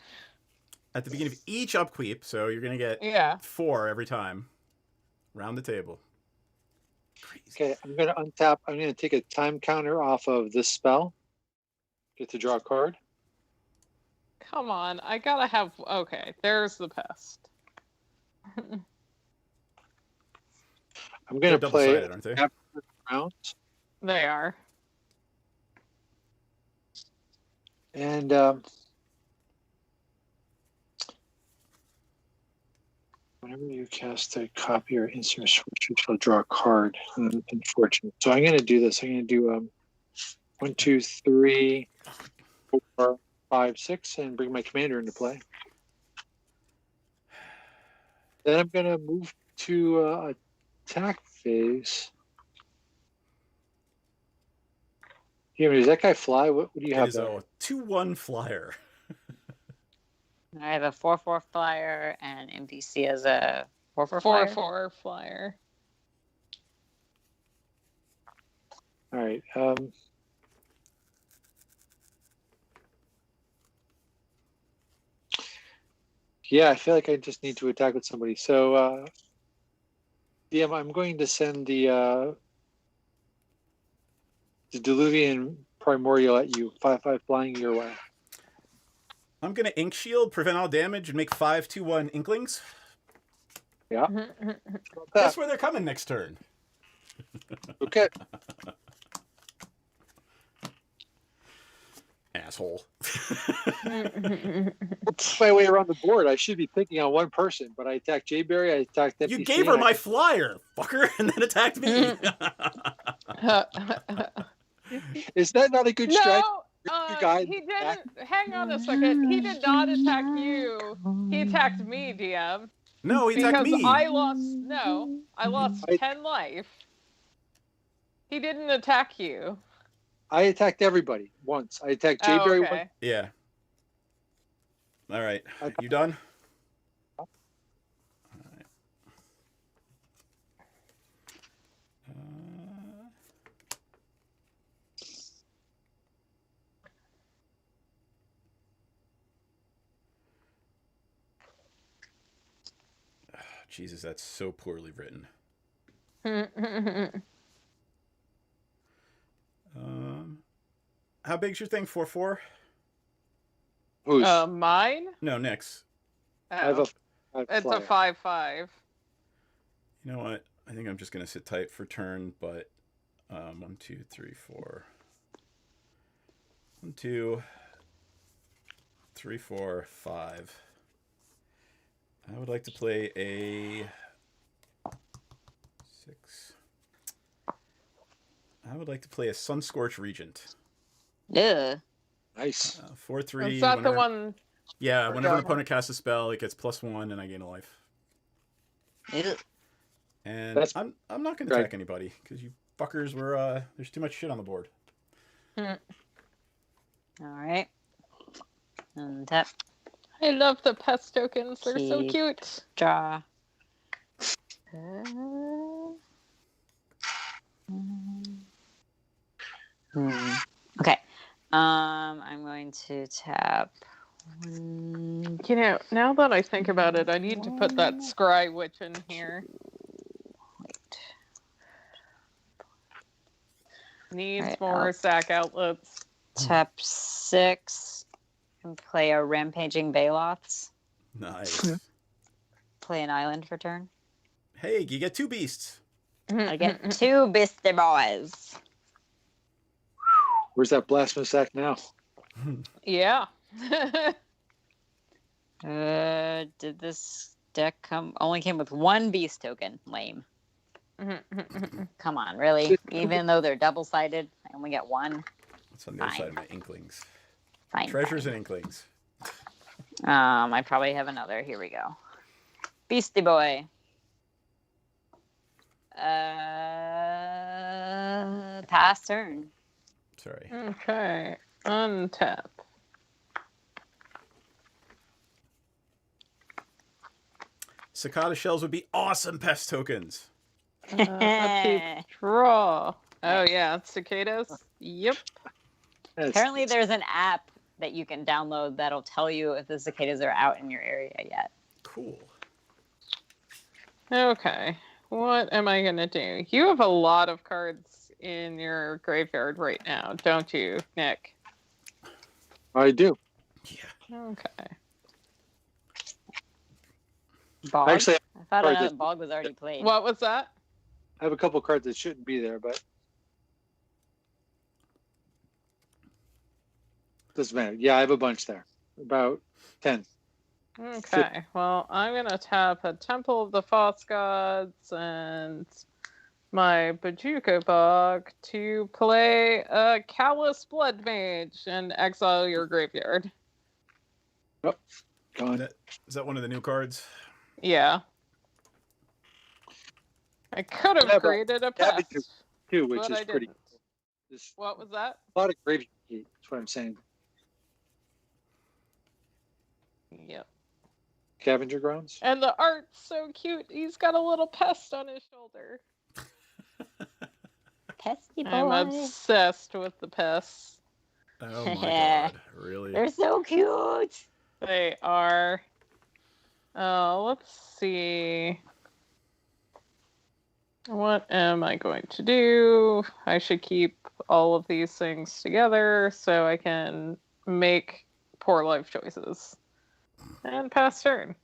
At the beginning of each upkeep, so you're gonna get Yeah. 4 every time. Round the table. Crazy. Okay, I'm going to untap. I'm going to take a time counter off of this spell. Get to draw a card. Come on, I gotta have. Okay, there's the pest. I'm going They're to play double-sided, aren't they? round. They are. And whenever you cast a copy or insert switch, you'll draw a card. Unfortunate. So I'm going to do this. I'm going to do 1, 2, 3, 4, 5, 6, and bring my commander into play. Then I'm going to move to attack phase. Yeah, does that guy fly? What do you It have is there? a 2/1 flyer. I have a 4/4 flyer and MTC as a 4/4 flyer. 4/4 flyer. All right. Yeah, I feel like I just need to attack with somebody. So, DM, I'm going to send the Diluvian Primordial at you. 5/5 flying your way. I'm gonna Ink Shield, prevent all damage, and make 5 2/1 Inklings. Yeah. Guess where they're coming next turn. Okay. Asshole. My way around the board. I should be picking on one person, but I attacked Jayberry. I attacked NPC. You gave her my flyer, fucker, and then attacked me. Is that not a good strategy? No, guy he didn't. Hang on a second. He did not attack you. He attacked me, DM. No, he attacked Because me. I lost 10 life. He didn't attack you. I attacked everybody once. I attacked Jayberry okay. once. Yeah. All right. I- You done? All right. Jesus, that's so poorly written. How big's your thing? 4/4? Who's? Mine? No, Nick's. Oh, I have a it's flyer. a 5/5. You know what? I think I'm just gonna sit tight for turn, but 1, 2, 3, 4. 1, 2, 3, 4, 5. I would like to play a 6. I would like to play a Sunscorch Regent. Ugh. Nice. 4/3. Is that the whenever- one? Yeah, whenever an Yeah. opponent casts a spell, it gets +1 and I gain a life. Ugh. And That's I'm not gonna right. attack anybody because you fuckers were there's too much shit on the board. Hmm. All right. Untap. I love the pest tokens. They're so Keep. cute. Draw. Okay. I'm going to tap one. You know, now that I think about it, I need to put that One, scry witch in here. Wait. Needs Right, more I'll sack outlets. tap 6 and play a rampaging Baloths. Nice. Play an island for turn. Hey, you get 2 beasts. I get 2 Beastie Boys. Where's that blasphemous sack now? Yeah. Did this deck only came with 1 beast token? Lame. Come on, really? Even though they're double-sided, I only get 1. That's on the other Fine. side of my inklings. Fine. Treasures fine. and inklings. I probably have another. Here we go. Beastie Boy. Pass turn. Sorry. Okay. Untap. Cicada shells would be awesome pest tokens. Upkeep. Draw. Oh, yeah. Cicadas. Yep. Apparently, there's an app that you can download that'll tell you if the cicadas are out in your area yet. Cool. Okay. What am I going to do? You have a lot of cards in your graveyard right now, don't you, Nick? I do. Yeah. Okay. Bog? Actually, I thought cards another that- bog was already played. What was that? I have a couple cards that shouldn't be there, but doesn't matter. Yeah, I have a bunch there. About 10. Okay. Well, I'm going to tap a Temple of the False Gods and my Bajuka Bog to play a Callous Blood Mage and exile your graveyard. Gone. Is that one of the new cards? Yeah. I could Yeah, have but created a Cabbage pest, too, which but is I pretty didn't. cool. There's What was that? a lot of gravy heat. That's what I'm saying. Yep. Scavenger grounds. And the art's so cute. He's got a little pest on his shoulder. Pesty I'm boy. obsessed with the pests. Oh my god. Really? They're so cute. They are. Let's see. What am I going to do? I should keep all of these things together so I can make poor life choices. And pass turn.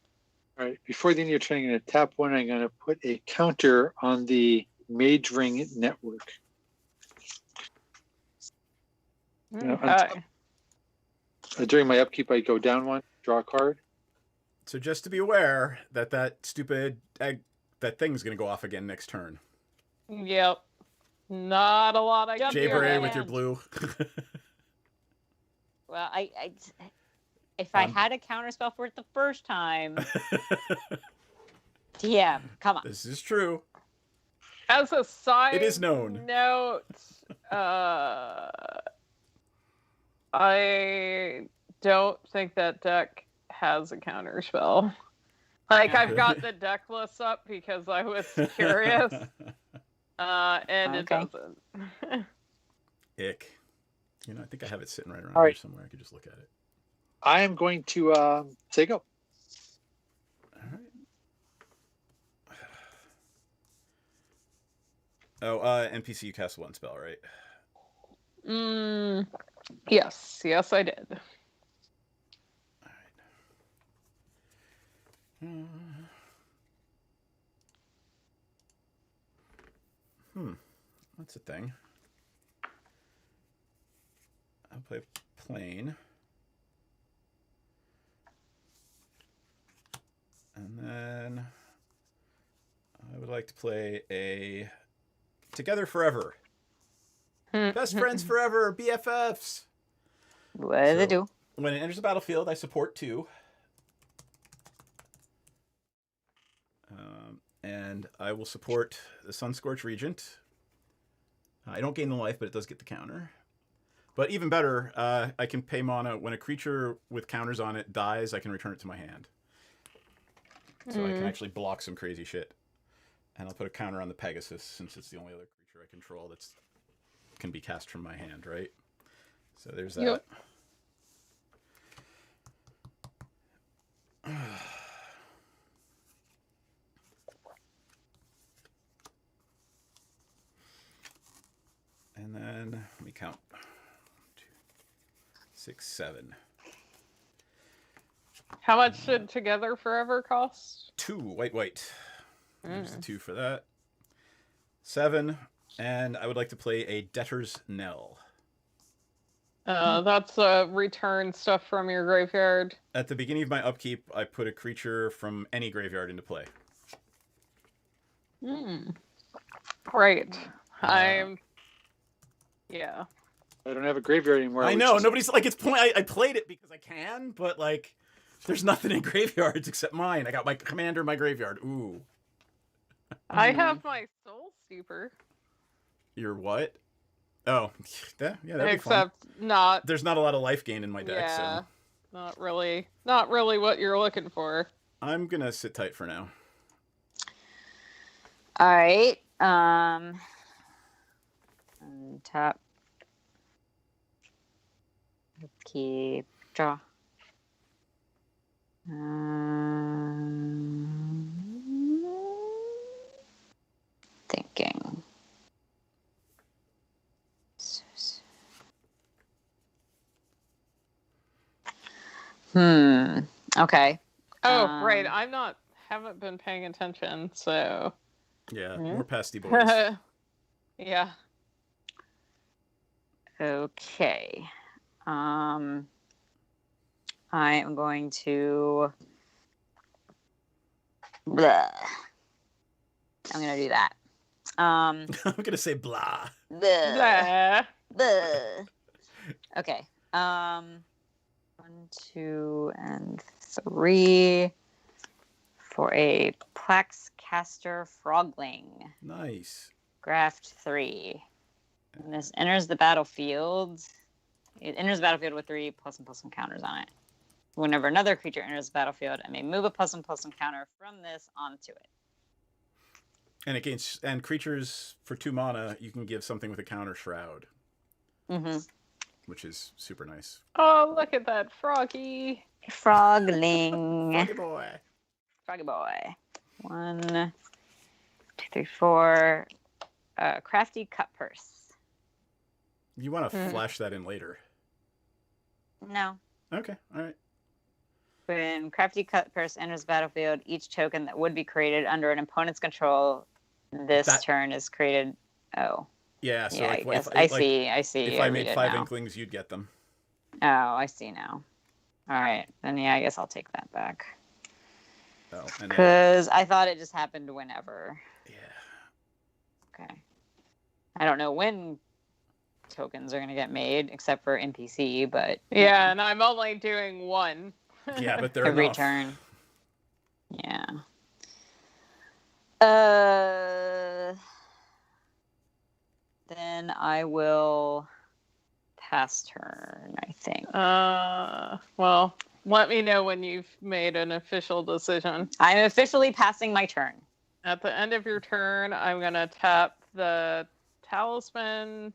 All right. Before the end of your turn, I'm going to tap 1. I'm going to put a counter on the Mage Ring network. Okay. During my upkeep, I go down 1, draw a card. So just to be aware that stupid egg, that thing's gonna go off again next turn. Yep. Not a lot I can Jay do. Beret man. with your blue. Well, if I had a counterspell for it the first time, TM, come on. This is true. As a side It is known. note, I don't think that deck has a counter spell. Like, I've got the deck list up because I was curious, and it Okay. doesn't. Ick. You know, I think I have it sitting right around All here right. somewhere. I could just look at it. I am going to say go. All right. Oh, NPC, you cast 1 spell, right? Yes, I did. All right. That's a thing. I'll play plain. And then I would like to play a Together Forever. Best friends forever, BFFs. What do they So- do? When it enters the battlefield, I support 2. And I will support the Sunscorch Regent. I don't gain the life, but it does get the counter. But even better, I can pay mana when a creature with counters on it dies. I can return it to my hand, so I can actually block some crazy shit. And I'll put a counter on the Pegasus since it's the only other creature I control that's can be cast from my hand, right? So there's that. Yep. And then let me count. 2, 6, 7. How much should Together Forever cost? 2 white. There's the 2 for that. 7, and I would like to play a Debtor's Knell. That's return stuff from your graveyard. At the beginning of my upkeep, I put a creature from any graveyard into play. Great. Yeah. I don't have a graveyard anymore. I know, nobody's like, it's point. I played it because I can, but like, there's nothing in graveyards except mine. I got my commander in my graveyard. Ooh. I have my Soul Steeper. Your what? Oh, yeah, that'd be fun. Except not. There's not a lot of life gain in my deck, Yeah. so Not really what you're looking for. I'm gonna sit tight for now. All right. Top. Keep draw. Thinking. Okay. Oh, right. Haven't been paying attention, so. Yeah, more pasty boys. Yeah. Okay. I am going to. Blah. I'm gonna do that. I'm gonna say blah. Blah. Blah. Okay. 1, 2, and 3 for a Plaxcaster Frogling. Nice. Graft 3. And this enters the battlefield. It enters the battlefield with 3 +1/+1 counters on it. Whenever another creature enters the battlefield, I may move a +1/+1 counter from this onto it. And it gains, and creatures for 2 mana, you can give something with a counter Shroud. Mm-hmm. Which is super nice. Oh, look at that froggy. Frogling. Froggy boy. Froggy boy. 1, 2, 3, 4. Crafty Cut Purse. You want to flash that in later? No. Okay, all right. When Crafty Cut Purse enters the battlefield, each token that would be created under an opponent's control this turn is created. Oh. Yeah, so yeah, like, I guess. I see. If I made 5 Inklings, you'd get them. Oh, I see now. All right. Then, yeah, I guess I'll take that back. Oh, because I thought it just happened whenever. Yeah. Okay. I don't know when tokens are going to get made, except for NPC, but... Yeah, and I'm only doing 1. Yeah, but they're every enough. turn. Yeah. Then I will pass turn, I think. Well, let me know when you've made an official decision. I'm officially passing my turn. At the end of your turn, I'm going to tap the Talisman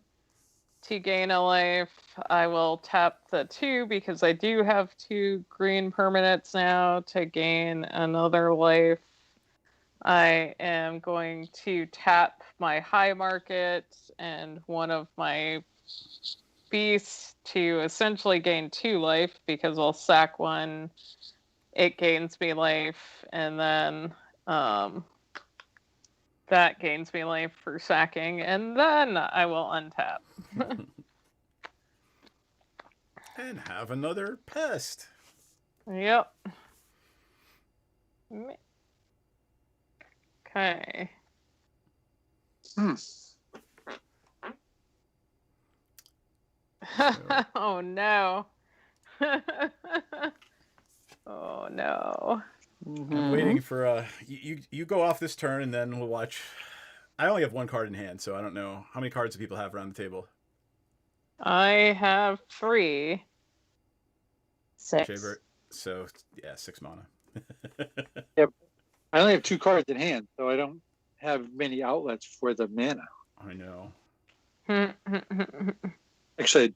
to gain a life. I will tap the 2 because I do have 2 green permanents now to gain another life. I am going to tap my High Market and one of my beasts to essentially gain 2 life because I'll sack 1. It gains me life, and then that gains me life for sacking, and then I will untap. And have another pest. Yep. Okay. Oh no. Oh no. I'm waiting for you go off this turn and then we'll watch. I only have 1 card in hand, so I don't know how many cards do people have around the table. I have 3. 6. Jaybird. So yeah, 6 mana. I only have 2 cards in hand, so I don't have many outlets for the mana. I know. Actually, I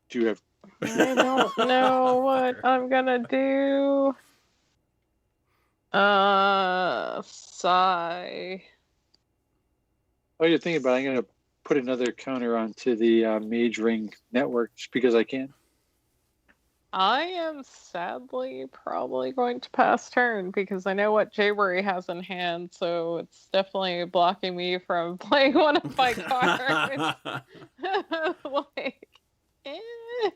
do have. I don't know what I'm gonna do. Sigh. Oh, you're thinking about? I'm going to put another counter onto the Mage Ring network just because I can. I am sadly probably going to pass turn because I know what Jaybury has in hand, so it's definitely blocking me from playing one of my cards. Like, eh.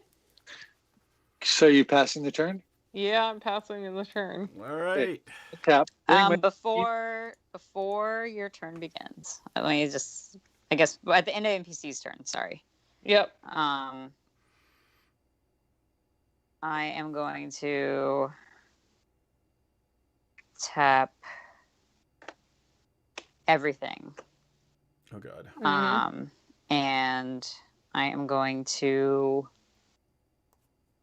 So you passing the turn? Yeah, I'm passing in the turn. All right. Tap. Before your turn begins, let me just, I guess, at the end of NPC's turn. Sorry. Yep. I am going to tap everything. Oh god. And I am going to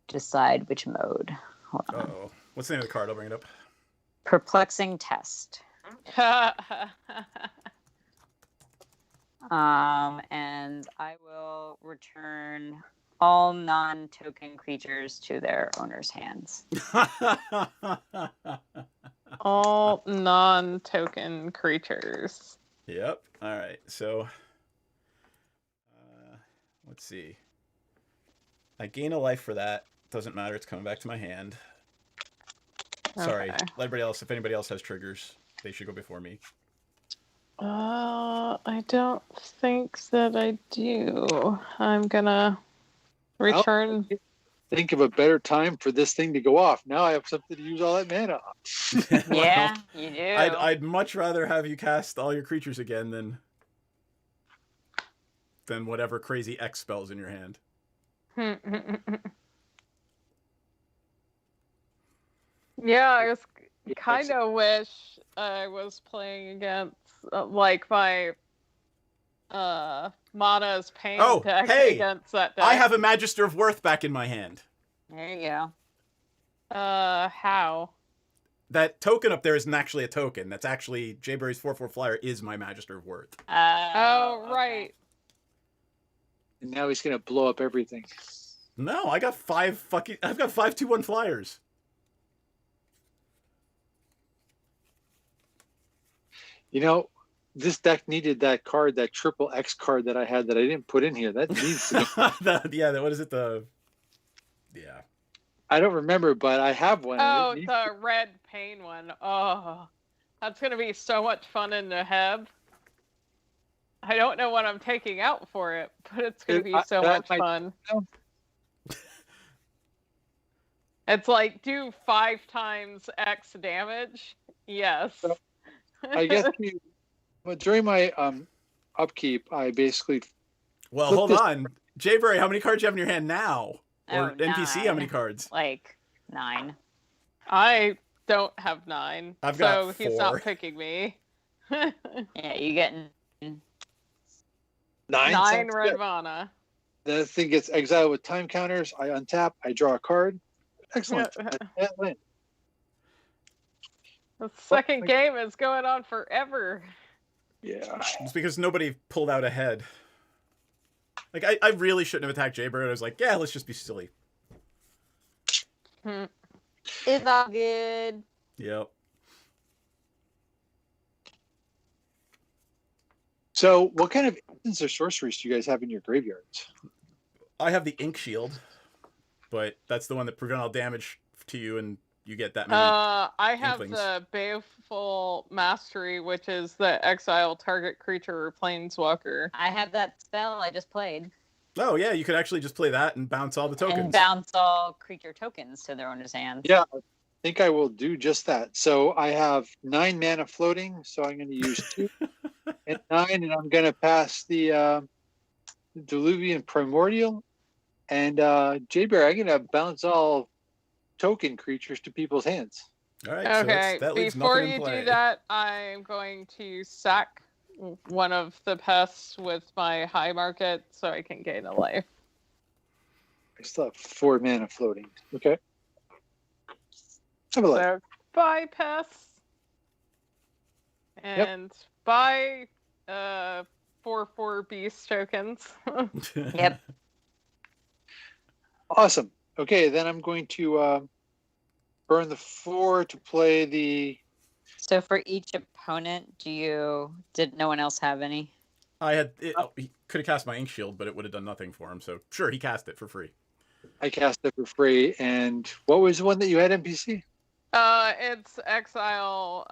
decide which mode. Hold on. Uh-oh. What's the name of the card? I'll bring it up. Perplexing Test. And I will return all non-token creatures to their owner's hands. All non-token creatures. Yep. All right. So, let's see. I gain a life for that. Doesn't matter. It's coming back to my hand. Sorry. Okay. Let everybody else. If anybody else has triggers, they should go before me. I don't think that I do. I'm gonna return. Think of a better time for this thing to go off. Now I have something to use all that mana on. Well, Yeah, you do. I'd much rather have you cast all your creatures again than whatever crazy X spells in your hand. Yeah, I was kind of wish I was playing against like my Mana's Pain Oh, deck hey! against that deck. I have a Magister of Worth back in my hand. There you go. How? That token up there isn't actually a token. That's actually Jayberry's 4/4 flyer is my Magister of Worth. Oh, Okay. right. And now he's going to blow up everything. No, I've got 5 2/1 flyers. You know, this deck needed that card, that triple X card that I had that I didn't put in here. That needs to go. What is it? Yeah. I don't remember, but I have one. Oh, the red pain one. Oh, that's gonna be so much fun in the Heb. I don't know what I'm taking out for it, but it's gonna be so much fun. It's like do 5 times X damage. Yes. I guess during my upkeep, I basically. Well, hold on. Jayberry, how many cards do you have in your hand now? Or Oh, NPC, 9. how many cards? Like 9. I don't have 9, I've got so he's 4. not picking me. Yeah, you get 9. 9 red mana. The thing gets exiled with time counters. I untap. I draw a card. Excellent. The second game is going on forever. Yeah. It's because nobody pulled out ahead. Like, I really shouldn't have attacked Jayberry. I was like, yeah, let's just be silly. It's all good. Yep. So, what kind of instants or sorceries do you guys have in your graveyards? I have the Ink Shield, but that's the one that prevents all damage to you, and you get that many. I have Inklings. the Baleful Mastery, which is the exile target creature or planeswalker. I have that spell I just played. Oh, yeah, you could actually just play that and bounce all the tokens. And bounce all creature tokens to their owner's hands. Yeah, I think I will do just that. So, I have 9 mana floating, so I'm going to use 2 and 9, and I'm going to pass the Diluvian Primordial. And Jayberry, I'm going to bounce all token creatures to people's hands. All right, Okay, so that leaves before nothing in you play. do that, I'm going to sack one of the pests with my high market so I can gain a life. I still have 4 mana floating. Okay. Have a look. So buy pests and buy 4/4 beast tokens. Yep. Awesome. Okay, then I'm going to burn the 4 to play the. So for each opponent, did no one else have any? I had it, he could have cast my Ink Shield, but it would have done nothing for him. So sure, he cast it for free. I cast it for free. And what was the one that you had, NPC? It's exile.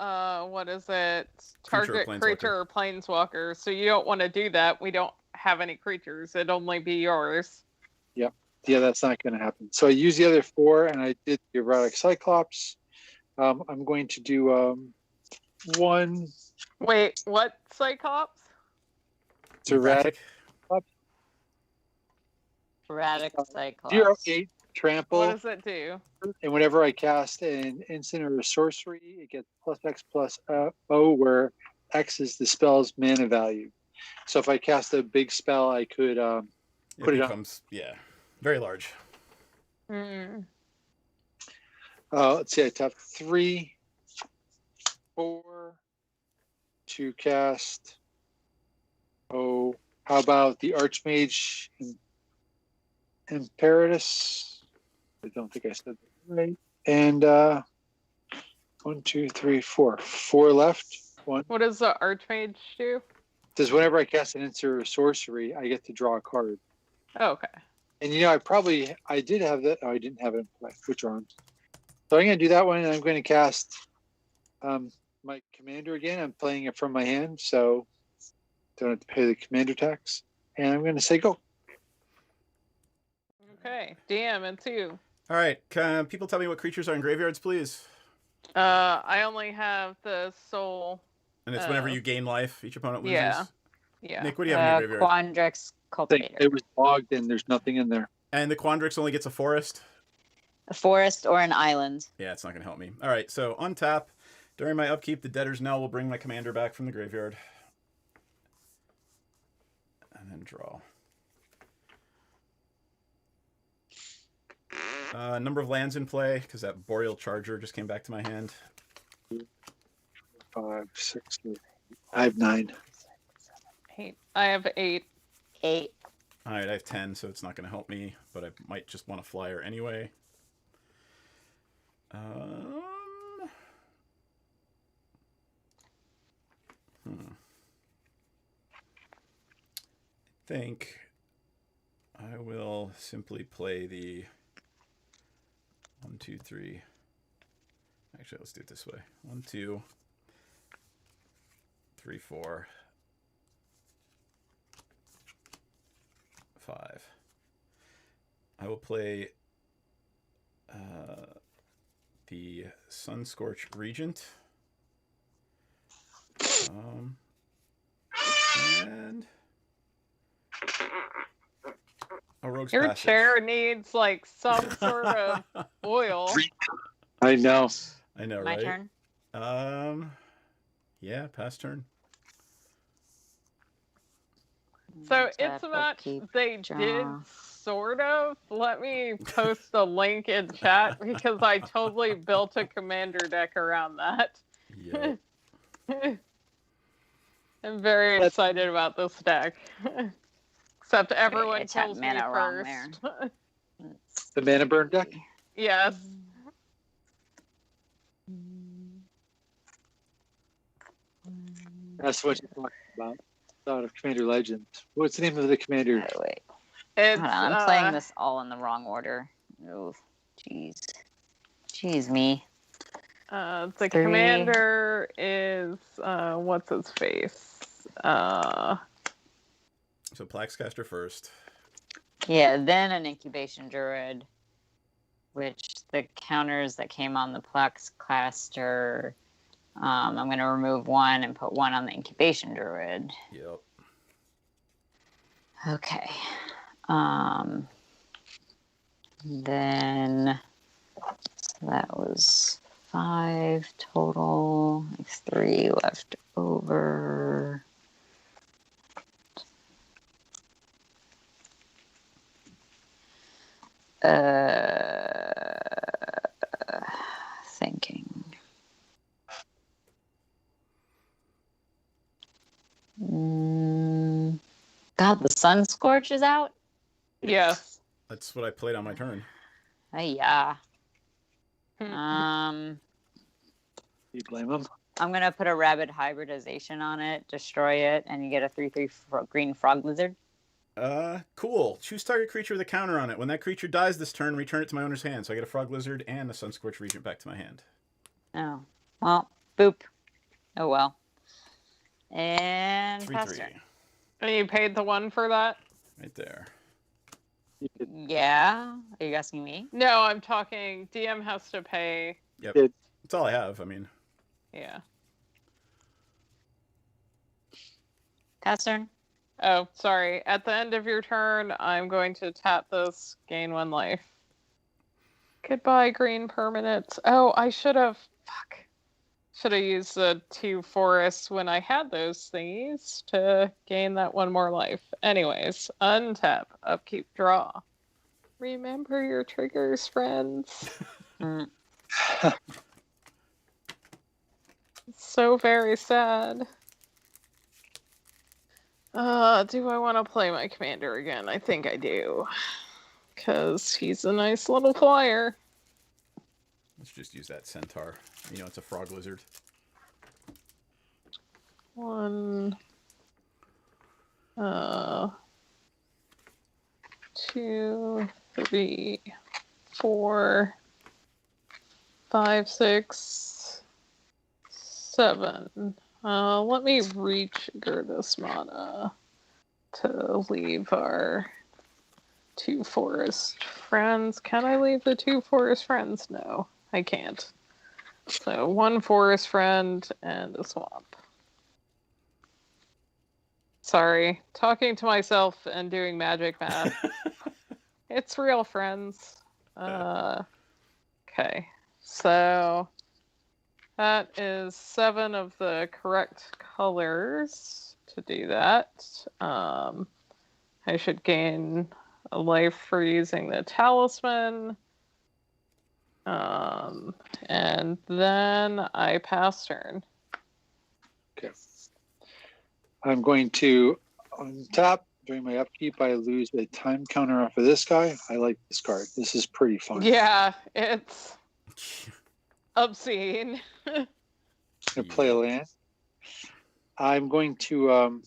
What is it? Creature or Target creature or planeswalker. So you don't want to do that. We don't have any creatures. It'd only be yours. Yep. Yeah, that's not going to happen. So I used the other 4, and I did the Erotic Cyclops. I'm going to do 1. Wait, what Cyclops? It's erratic. Erratic Cyclops. 0/8 trample. What does it do? And whenever I cast an instant or a sorcery, it gets +X +O, where X is the spell's mana value. So if I cast a big spell, I could put it becomes, very large. Let's see, I tap 3, 4 to cast. Oh, how about the Archmage Imperatus? I don't think I said that right. And 1, 2, 3, 4. 4 left. 1. What does the Archmage do? Says whenever I cast an instant or sorcery, I get to draw a card. Oh, okay. And I did have that. Oh, I didn't have it in play. Withdrawn. So I'm going to do that one, and I'm going to cast my commander again. I'm playing it from my hand, so don't have to pay the commander tax. And I'm going to say go. Okay, DM and 2. All right, can people tell me what creatures are in graveyards, please? I only have the soul. And it's whenever you gain life, each opponent loses. Yeah. Nick, what do you have in your graveyard? Quandrix Cultivator. It was logged, and there's nothing in there. And the Quandrix only gets a forest? A forest or an island. Yeah, it's not going to help me. All right, so untap. During my upkeep, the Debtor's Knell will bring my commander back from the graveyard. And then draw. Number of lands in play, because that Boreal Charger just came back to my hand. 5, 6, 8. I have 9. 8. I have 8. 8. All right, I have 10, so it's not going to help me, but I might just want a flyer anyway. I think I will simply play the 1, 2, 3. Actually, let's do it this way. 1, 2, 3, 4, 5. I will play the Sunscorch Regent. And a Rogue's Your Passage. chair needs like some sort of oil. I know. I know, My right? turn. Yeah, pass turn. So Tap, it's a match upkeep, they draw. did sort of. Let me post a link in chat because I totally built a commander deck around that. Yeah. I'm very excited about this deck. Except everyone I tapped kills me mana wrong first. The mana burn deck? Yes. That's what you're talking about. Thought of Commander Legend. What's the name of the commander? Oh, wait. It's, Hold on, I'm playing this all in the wrong order. Oh, jeez. Jeez, me. The 3. commander is what's his face? So Plaxcaster first. Yeah, then an Incubation Druid, which the counters that came on the Plaxcaster, I'm going to remove 1 and put 1 on the Incubation Druid. Yep. Okay. Then so that was 5 total. Like 3 left over. Thinking. God, the Sun Scorch is out? Yes. That's what I played on my turn. Yeah. You blame him? I'm going to put a Rabid Hybridization on it, destroy it, and you get a 3/3 green Frog Lizard. Cool. Choose target creature with a counter on it. When that creature dies this turn, return it to my owner's hand. So I get a Frog Lizard and a Sunscorch Regent back to my hand. Oh. Well, boop. Oh, well. And 3/3. And you paid the 1 for that? Right there. Yeah. Are you asking me? No, I'm talking. DM has to pay. Yep. Did- That's all I have. I mean, Yeah. Pass turn. Oh, sorry. At the end of your turn, I'm going to tap this, gain 1 life. Goodbye, green permanents. Oh, I should have. Fuck. Should have used the 2 forests when I had those thingies to gain that 1 more life. Anyways, untap, upkeep, draw. Remember your triggers, friends. So very sad. Do I want to play my commander again? I think I do. Because he's a nice little flyer. let's just use that Centaur. You know, it's a Frog Lizard. 1, 2, 3, 4, 5, 6, 7. Let me retrigger this mana to leave our 2 forest friends. Can I leave the 2 forest friends? No, I can't. So 1 forest friend and a swamp. Sorry, talking to myself and doing magic math. It's real, friends. Okay, so that is 7 of the correct colors to do that. I should gain a life for using the talisman. And then I pass turn. Okay. I'm going to, on top, during my upkeep, I lose a time counter off of this guy. I like this card. This is pretty fun. Yeah, it's obscene. I'm going to play a land. I'm going to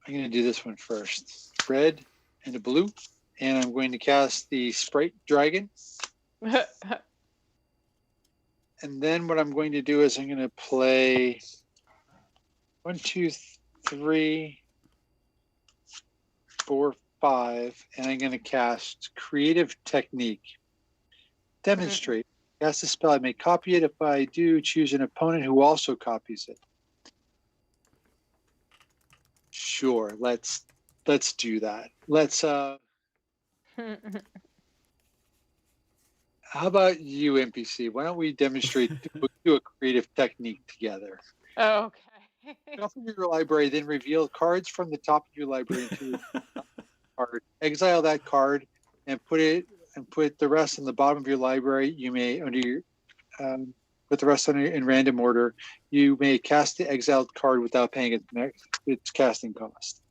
do this one first. Red and a blue. And I'm going to cast the Sprite Dragon. And then what I'm going to do is I'm going to play 1, 2, 3, 4, 5, and I'm going to cast Creative Technique. Demonstrate. Cast a spell. I may copy it. If I do, choose an opponent who also copies it. Sure. Let's do that. Let's. How about you, NPC? Why don't we demonstrate? We'll do a Creative Technique together. Okay. Shuffle your library, then reveal cards from the top of your library into a card. Exile that card and put the rest on the bottom of your library. You may under your put the rest in random order. You may cast the exiled card without paying its casting cost.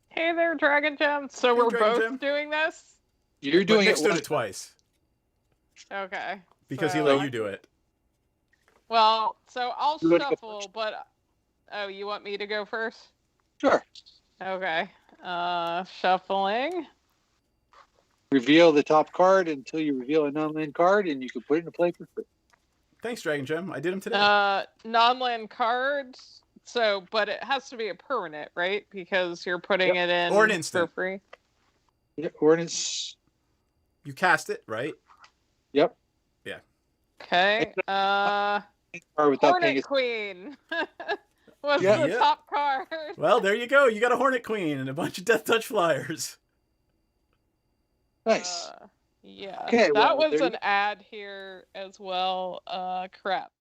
Hey there, Dragon Gem. So Hey, we're Dragon both Gem. doing this? You're doing Nick's it doing once. it twice Okay. because he so- let you do it. Well, so I'll You wanna go shuffle, first? but oh, you want me to go first? Sure. Okay. Shuffling. Reveal the top card until you reveal a non-land card, and you can put it into play for free. Thanks, Dragon Gem. I did him today. Non-land cards. So, but it has to be a permanent, right? Because you're putting it in Or an for instant. free. Yeah, ordinance. You cast it, right? Yep. Okay. Or without paying Hornet its Queen was Yeah. the Yep. top card. Well, there you go. You got a Hornet Queen and a bunch of Death Touch flyers. nice. Yeah. Okay, that well, was there you an ad here as well. Crap.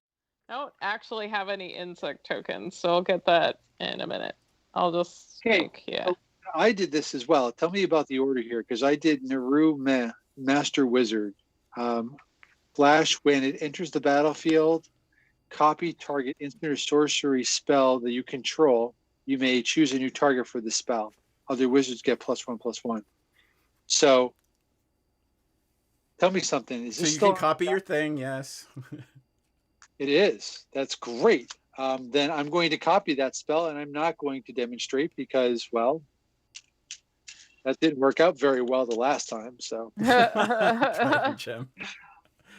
I don't actually have any insect tokens, so I'll get that in a minute. I'll just Okay. think, yeah. I did this as well. Tell me about the order here, because I did Naru Master Wizard. Flash, when it enters the battlefield, copy target instant or sorcery spell that you control. You may choose a new target for the spell. Other wizards get +1/+1. So, tell me something. Is So this you still can copy your thing, yes. It is. That's great. Then I'm going to copy that spell, and I'm not going to demonstrate because, well, that didn't work out very well the last time. So Try Gem.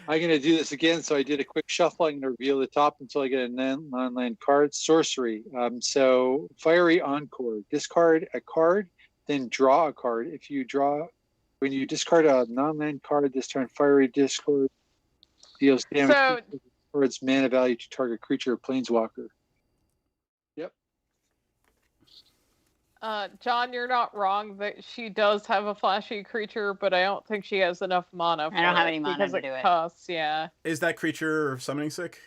I'm going to do this again. So I did a quick shuffle. I'm going to reveal the top until I get a non-land card. Sorcery. So Fiery Encore. Discard a card, then draw a card. When you discard a non-land card this turn, Fiery Discord deals damage for its mana value to target creature or planeswalker. Yep. John, you're not wrong that she does have a flashy creature, but I don't think she has enough mana for I don't have it any mana because to do it. costs, yeah. Is that creature summoning sick?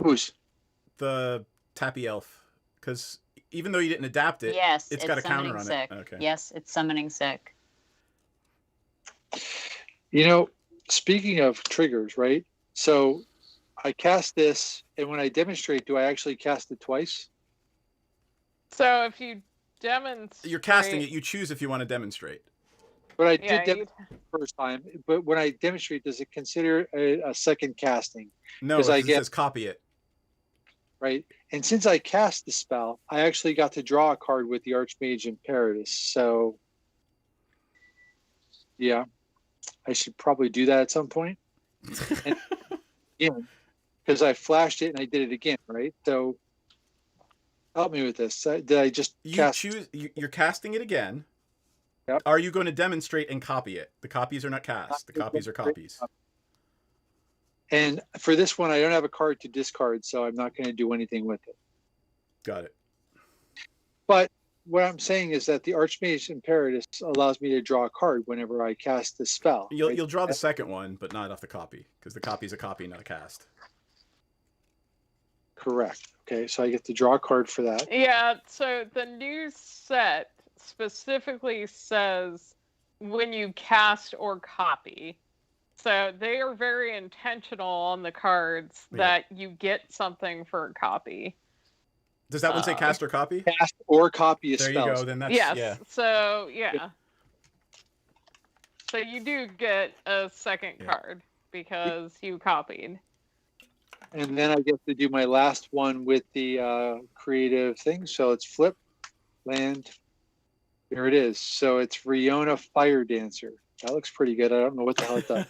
Who's? The Tappy Elf. Because even though you didn't adapt it, Yes, it's got a counter on sick. it. Okay. Yes, it's summoning sick. You know, speaking of triggers, right? So I cast this, and when I demonstrate, do I actually cast it twice? So if you demonstrate... You're casting it, you choose if you want to demonstrate. But I did demonstrate the first time. But when I demonstrate, does it consider a second casting? No, because it says copy it. Right. And since I cast the spell, I actually got to draw a card with the Archmage Imperatus. So, yeah, I should probably do that at some point. And, because I flashed it and I did it again, right? So, help me with this. Did I just cast? You're casting it again. Yep. Are you going to demonstrate and copy it? The copies are not cast. The copies are copies. And for this one, I don't have a card to discard, so I'm not going to do anything with it. Got it. But what I'm saying is that the Archmage Imperatus allows me to draw a card whenever I cast the spell. You'll draw the second one, but not off the copy, because the copy is a copy, not a cast. Correct. Okay, so I get to draw a card for that. Yeah, so the new set specifically says when you cast or copy. So they are very intentional on the cards that you get something for a copy. Does that one say cast or copy? Cast or copy a spell. There you go. Then that's yeah. So yeah. So you do get a second card because you copied. And then I get to do my last one with the creative thing. So it's flip, land. Here it is. So it's Riona Fire Dancer. That looks pretty good. I don't know what the hell it does.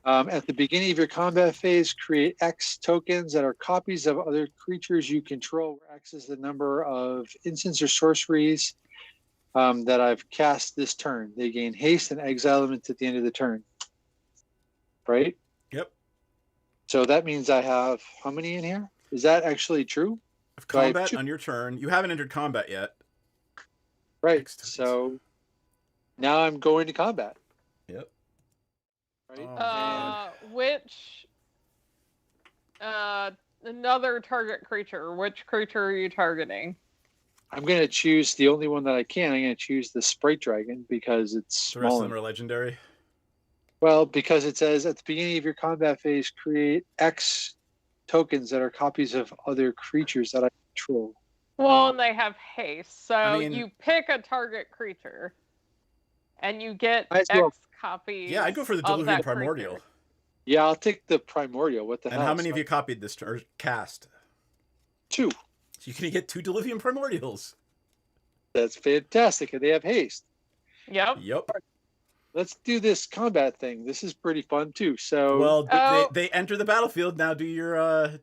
At the beginning of your combat phase, create X tokens that are copies of other creatures you control, where X is the number of instants or sorceries that I've cast this turn. They gain haste and exile elements at the end of the turn. Right? Yep. So that means I have how many in here? Is that actually true? If combat on your turn. You haven't entered combat yet. Right. So now I'm going to combat. Yep. Right. Which another target creature. Which creature are you targeting? I'm going to choose the only one that I can. I'm going to choose the Sprite Dragon because it's the rest smaller. of them are legendary. Well, because it says at the beginning of your combat phase, create X tokens that are copies of other creatures that I control. Well, and they have haste. So you pick a target creature, and you get X copies. Yeah, I'd go for the Diluvian Primordial. Creature. Yeah, I'll take the Primordial. What the hell? And how many of you copied this or cast? 2. So you can get 2 Diluvian Primordials. That's fantastic, and they have haste. Yep. Let's do this combat thing. This is pretty fun too. So well, they enter the battlefield now. Do your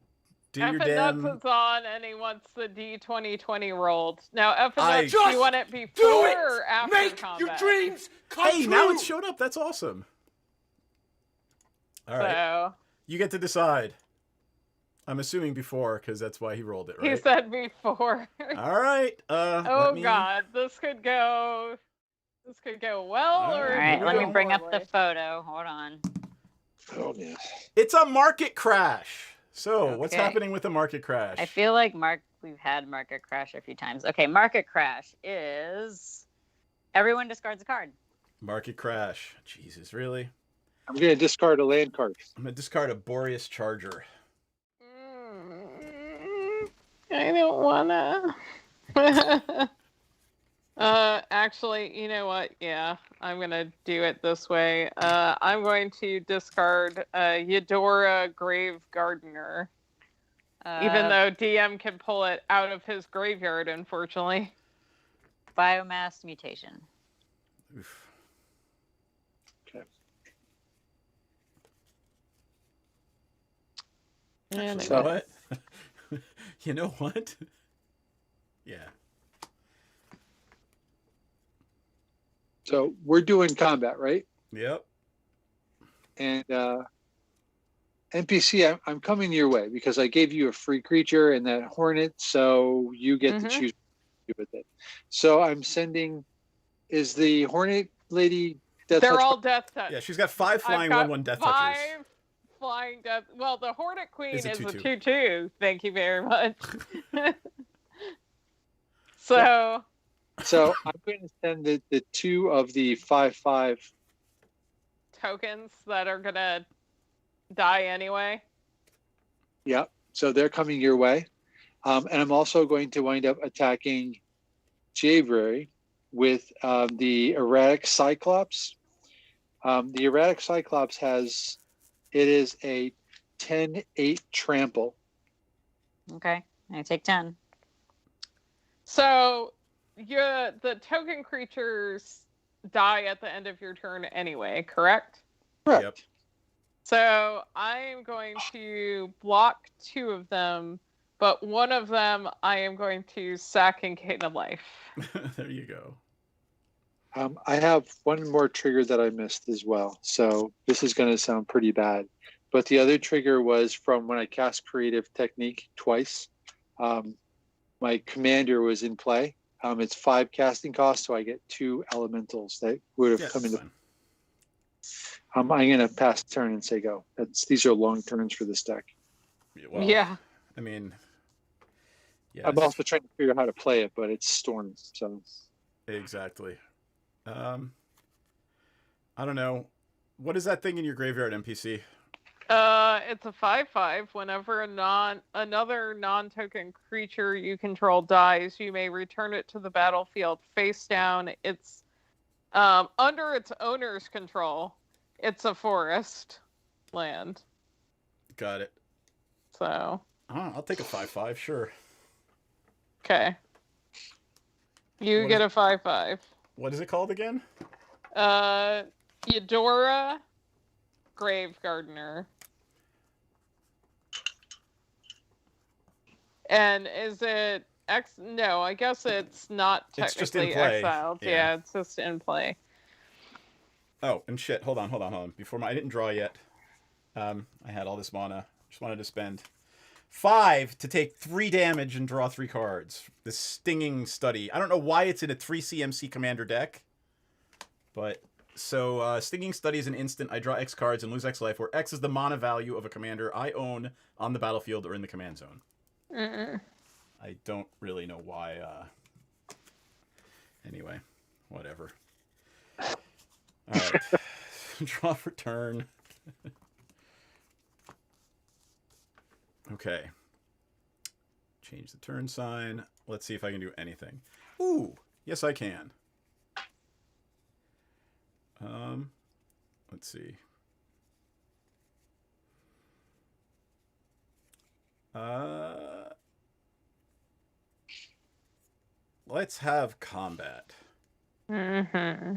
damn. Nuts is on, and he wants the D2020 rolled. Now, Nuts, do you want it before or after Make combat? your dreams come true. Now it showed up. That's awesome. All right. So, you get to decide. I'm assuming before, because that's why he rolled it, right? He said before. All right. Oh God, this could go well, or all right. Let me bring up the photo. Hold on. Oh man, it's a market crash. So, what's Okay. happening with the market crash? I feel like we've had market crash a few times. Okay, market crash is everyone discards a card. Market crash. Jesus, really? I'm going to discard a land card. I'm going to discard a Boreas Charger. I don't wanna. Actually, you know what? Yeah, I'm gonna do it this way. I'm going to discard Eudora Grave Gardener, even though DM can pull it out of his graveyard, unfortunately. Biomass mutation. Oof. Okay. Yeah, Actually, So- you know what? You know what? Yeah. So we're doing combat, right? Yep. And NPC, I'm coming your way because I gave you a free creature and that hornet, so you get to Mhm. choose what to do with it. So I'm sending. Is the hornet lady death They're touch? all death touch. Yeah, she's got 5 I've flying, got 1/1 death five touchers. flying death. Well, the Hornet Queen Is is a a 2/2. 2/2. Thank you very much. So So I'm going to send the 2 of the 5/5. tokens that are gonna die anyway. Yep. So they're coming your way. And I'm also going to wind up attacking Javery with the Erratic Cyclops. The Erratic Cyclops is a 10/8 trample. Okay, I take 10. So the token creatures die at the end of your turn anyway, correct? Correct. Yep. So I am going to block 2 of them, but one of them I am going to sack and gain a life. There you go. I have one more trigger that I missed as well. So this is going to sound pretty bad. But the other trigger was from when I cast Creative Technique twice. My commander was in play. It's 5 casting costs, so I get 2 elementals that would have Yeah, come that's into. fine. I'm going to pass turn and say go. These are long turns for this deck. Well, Yeah. I mean, yeah. I'm also trying to figure out how to play it, but it's Storm, so. Exactly. I don't know. What is that thing in your graveyard, NPC? It's a 5/5. Whenever another non-token creature you control dies, you may return it to the battlefield face down. It's under its owner's control. It's a forest land. Got it. So I'll take a 5/5, sure. okay. You What get is- a 5/5. What is it called again? Eudora Grave Gardener. And is it no, I guess it's not It's just in technically play. exiled. Yeah. Yeah, it's just in play. Oh, and shit. Hold on. Before I didn't draw yet. I had all this mana. Just wanted to spend 5 to take 3 damage and draw 3 cards. This Stinging Study. I don't know why it's in a 3 CMC commander deck. But, so, Stinging Study is an instant. I draw X cards and lose X life, where X is the mana value of a commander I own on the battlefield or in the command zone. I don't really know why. Anyway, whatever. All right. Draw for turn. Okay. Change the turn sign. Let's see if I can do anything. Ooh, yes I can. Let's see. Let's have combat. Mm-hmm.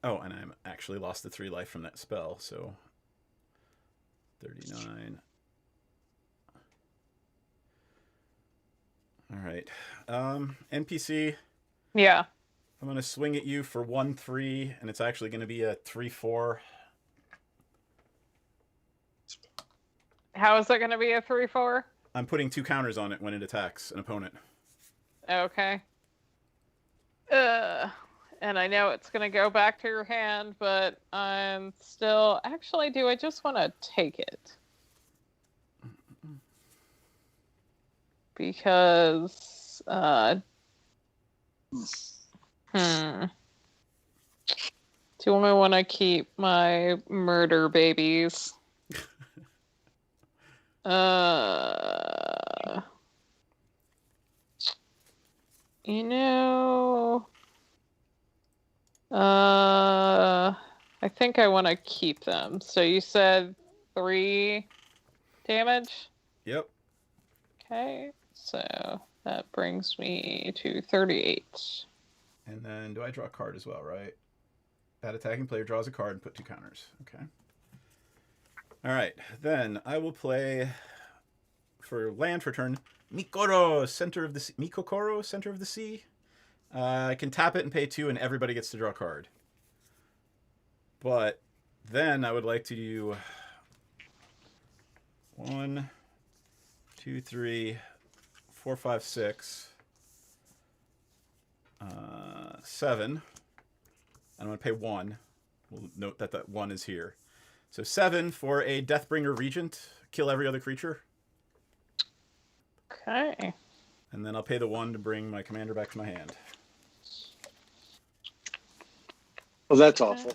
Oh, and I'm actually lost the 3 life from that spell, so 39. All right. NPC, Yeah. I'm going to swing at you for 1/3, and it's actually going to be a 3/4. How is that going to be a 3/4? I'm putting 2 counters on it when it attacks an opponent. Okay. And I know it's going to go back to your hand, but I'm still... Actually, do I just want to take it? Because... Do I want to keep my murder babies? You know... I think I want to keep them. So you said 3 damage? Yep. Okay, so that brings me to 38. And then do I draw a card as well, right? That attacking player draws a card and put 2 counters. Okay. All right, then I will play for land for turn. Mikoro, Center of the Sea. Mikokoro, Center of the Sea. I can tap it and pay 2, and everybody gets to draw a card. But then I would like to do 1, 2, 3, 4, 5, 6, 7. And I'm going to pay 1. We'll note that that 1 is here. So 7 for a Deathbringer Regent. Kill every other creature. Okay. And then I'll pay the 1 to bring my commander back to my hand. Well, that's awful.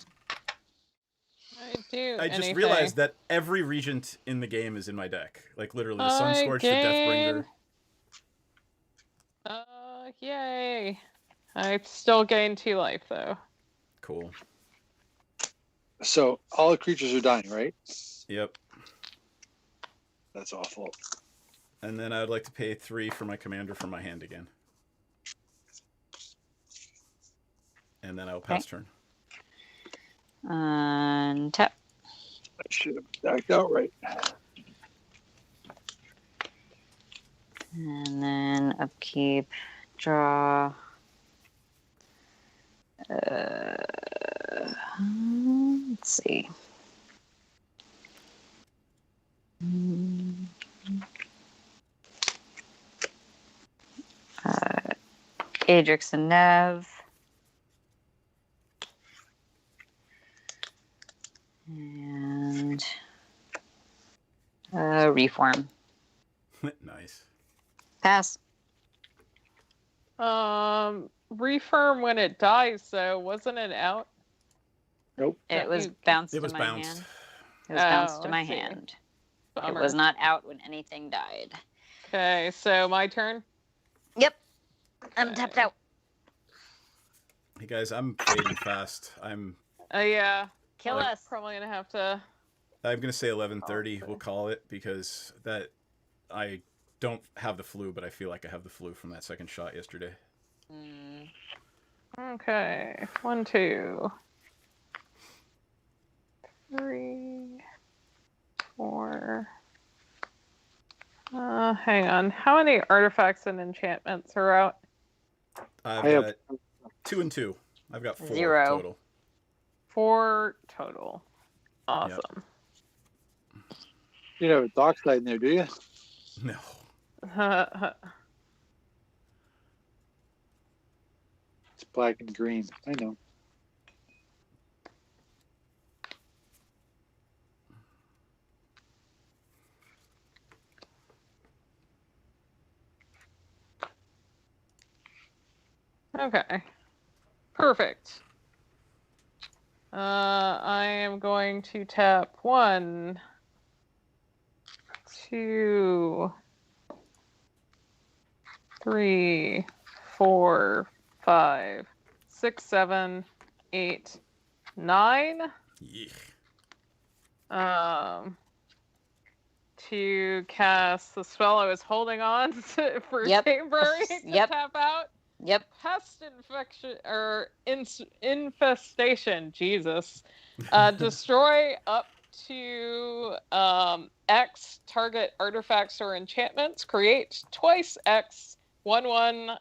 I just realized that every Regent in the game is in my deck. Like, literally, the Sunscorched, the Deathbringer. Yay. I still gain 2 life, though. Cool. So all the creatures are dying, right? Yep. That's awful. And then I would like to pay 3 for my commander from my hand again. And then I will pass turn. Tap. I should have backed out right. And then upkeep, draw. Let's see. Adrix and Nev. And reform. Nice. Pass. Refirm when it dies, though. Wasn't it out? Nope. It was bounced It was to my bounced. hand. It was bounced to I my see. hand. Bummer. It was not out when anything died. Okay, so my turn? Yep. I'm tapped out. Hey guys, I'm fading fast. Yeah. Kill I'm us. probably gonna have to... I'm gonna say 11:30. Oh, We'll call it, because that I don't have the flu, but I feel like I have the flu from that second shot yesterday. Okay. 1, 2, 3, 4. Hang on. How many artifacts and enchantments are out? I've I have- got 2 and 2. I've got 4 0. total. 4 total. Awesome. You have a dockside in there, do you? No. It's black and green. I know. Okay. Perfect. I am going to tap 1, 2, 3, 4, 5, 6, 7, 8, 9. Yeah. To cast the spell I was holding on to for Yep. Chambery to Yep. tap out. Yep. Pest infection or infestation. Jesus. Destroy up to X target artifacts or enchantments. Create twice X 1/1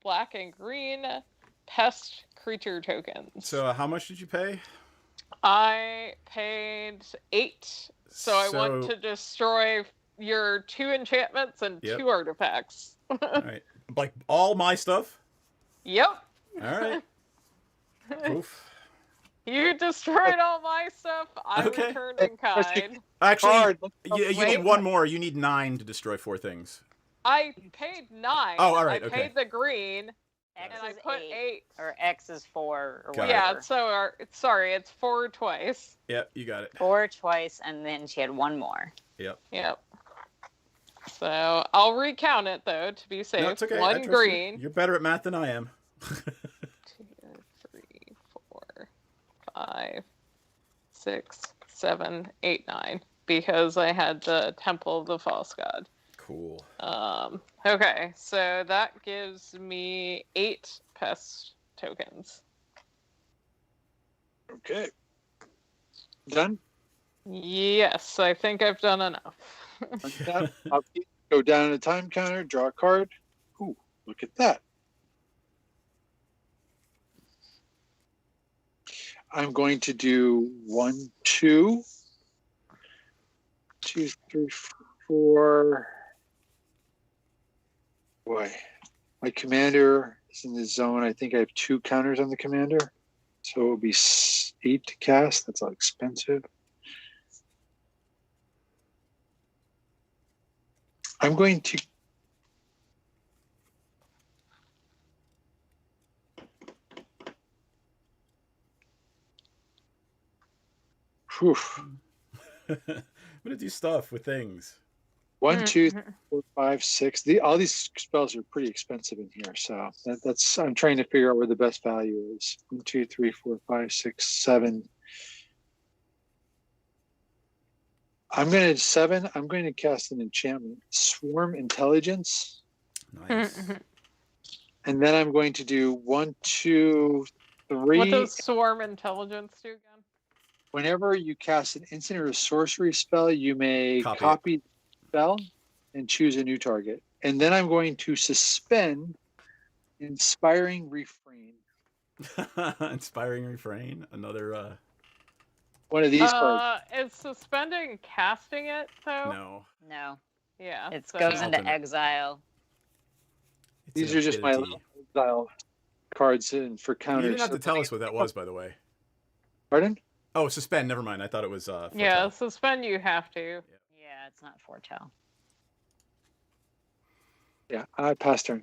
black and green pest creature tokens. So how much did you pay? I paid 8. So I want to destroy your 2 enchantments and Yep. 2 artifacts. All right. Like all my stuff? Yep. All right. Oof. You destroyed all my stuff. I Okay. returned in kind. Actually, Card. you Wait. need one more. You need 9 to destroy 4 things. I paid 9. Oh, all right, I okay. paid the green, X and I is put 8, 8. or X is 4, or Got it. whatever. Yeah, so sorry, it's 4 twice. Yep, you got it. 4 twice, and then she had 1 more. Yep. Yep. So I'll recount it though to be safe. No, it's okay. I 1 trust green. You. You're better at math than I am. 2, 3, 4, 5, 6, 7, 8, 9. Because I had the Temple of the False God. Cool. Okay, so that gives me 8 pest tokens. Okay. Done? Yes, I think I've done enough. Untap, upkeep, go down a time counter, draw a card. Ooh, look at that. I'm going to do 1, 2, 2, 3, 4. Boy, my commander is in the zone. I think I have 2 counters on the commander. So it will be 8 to cast. That's all expensive. I'm going to Whew. I'm gonna do stuff with things. 1, 2, 3, 4, 5, 6. All these spells are pretty expensive in here, so that's I'm trying to figure out where the best value is. 1, 2, 3, 4, 5, 6, 7. I'm going to cast an enchantment, Swarm Intelligence, Nice. and then I'm going to do 1, 2, 3. What does Swarm Intelligence do again? Whenever you cast an instant or a sorcery spell, you may Copy copy the spell and choose a new target. And then I'm going to suspend Inspiring Refrain. Inspiring refrain. Another. One of these cards. Is suspending casting it though? No. No, Yeah. it so- goes Alternate. into exile. It's These an are just my ability. little exile cards and for You counters. didn't have to tell us what that was, by the way. Pardon? Oh, suspend. Never mind. I thought it was. Yeah, foretell. suspend you have to. Yeah, it's not foretell. Yeah, I pass turn.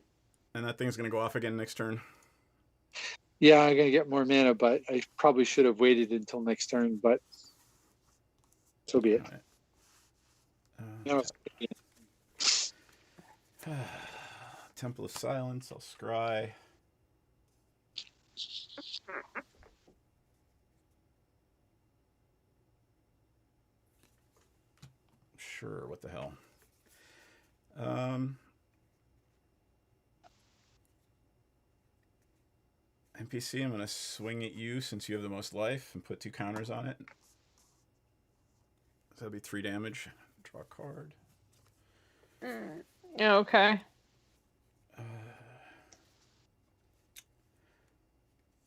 And that thing's gonna go off again next turn. Yeah, I'm going to get more mana, but I probably should have waited until next turn, but so be it. All No, Temple of Silence. I'll scry. Sure. What the hell? NPC, I'm gonna swing at you since you have the most life and put 2 counters on it. So that'll be 3 damage. Draw a card. Okay.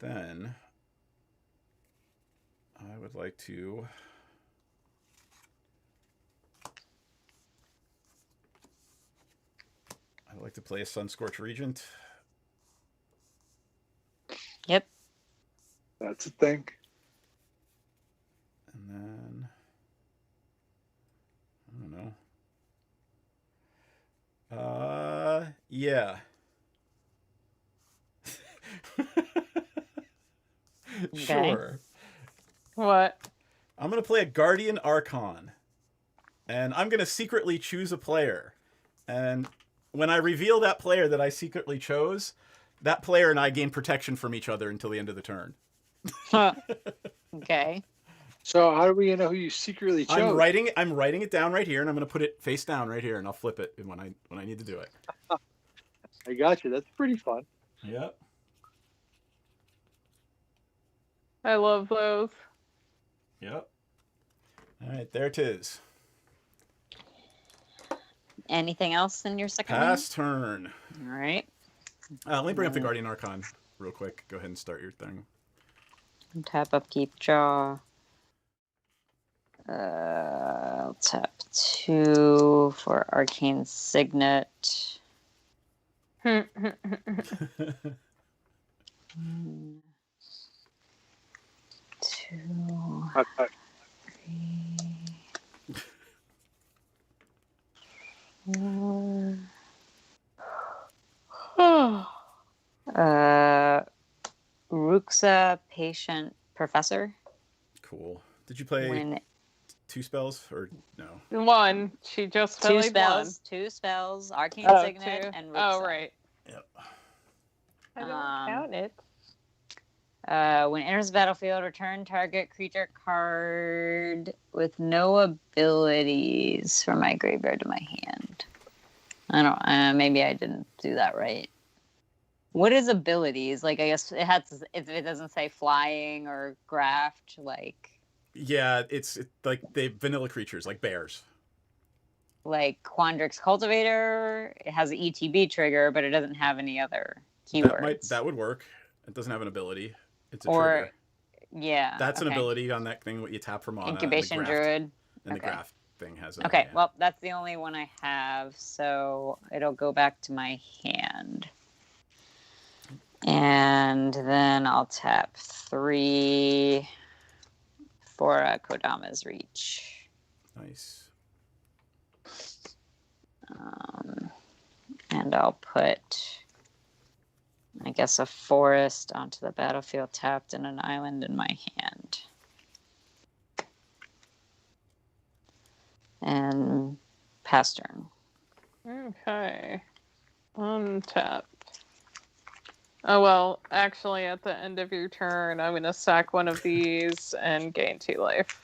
Then I would like to play a Sunscorch Regent. Yep. that's a thing. And then I don't know. Yeah. Sure. What? I'm gonna play a Guardian Archon, and I'm gonna secretly choose a player. And when I reveal that player that I secretly chose, that player and I gain protection from each other until the end of the turn. Okay. So how do we know who you secretly chose? I'm writing it down right here, and I'm gonna put it face down right here, and I'll flip it when I need to do it. I got you. That's pretty fun. Yep. I love those. Yep. All right, there it is. Anything else in your second Pass turn. one? All right. Let me bring up the Guardian Archon real quick. Go ahead and start your thing. Tap, upkeep, draw. I'll tap 2 for Arcane Signet. 2, High five. 3, 4. Oh. Ruxa, patient professor. Cool. Did you play When 2 spells or no? One. She just two played one. spells, Arcane Oh, Signet, two. and Ruxa. Oh, right. Yep. I don't count it. When enters the battlefield, return target creature card with no abilities from my graveyard to my hand. I don't. Maybe I didn't do that right. What is abilities? Like, I guess it has. If it doesn't say flying or graft, like. Yeah, it's like they vanilla creatures like bears. Like Quandrix Cultivator, it has an ETB trigger, but it doesn't have any other keywords. That would work. It doesn't have an ability. It's a or, trigger. Yeah. That's an okay. ability on that thing. What you tap for mana. Incubation and the graft, Druid. And Okay. the graft thing has an. Okay, yeah. well, that's the only one I have, so it'll go back to my hand. And then I'll tap 3 for Kodama's Reach. Nice. And I'll put, I guess, a forest onto the battlefield tapped and an island in my hand. And pass turn. Okay. Untapped. Oh, well, actually, at the end of your turn, I'm going to sack one of these and gain 2 life.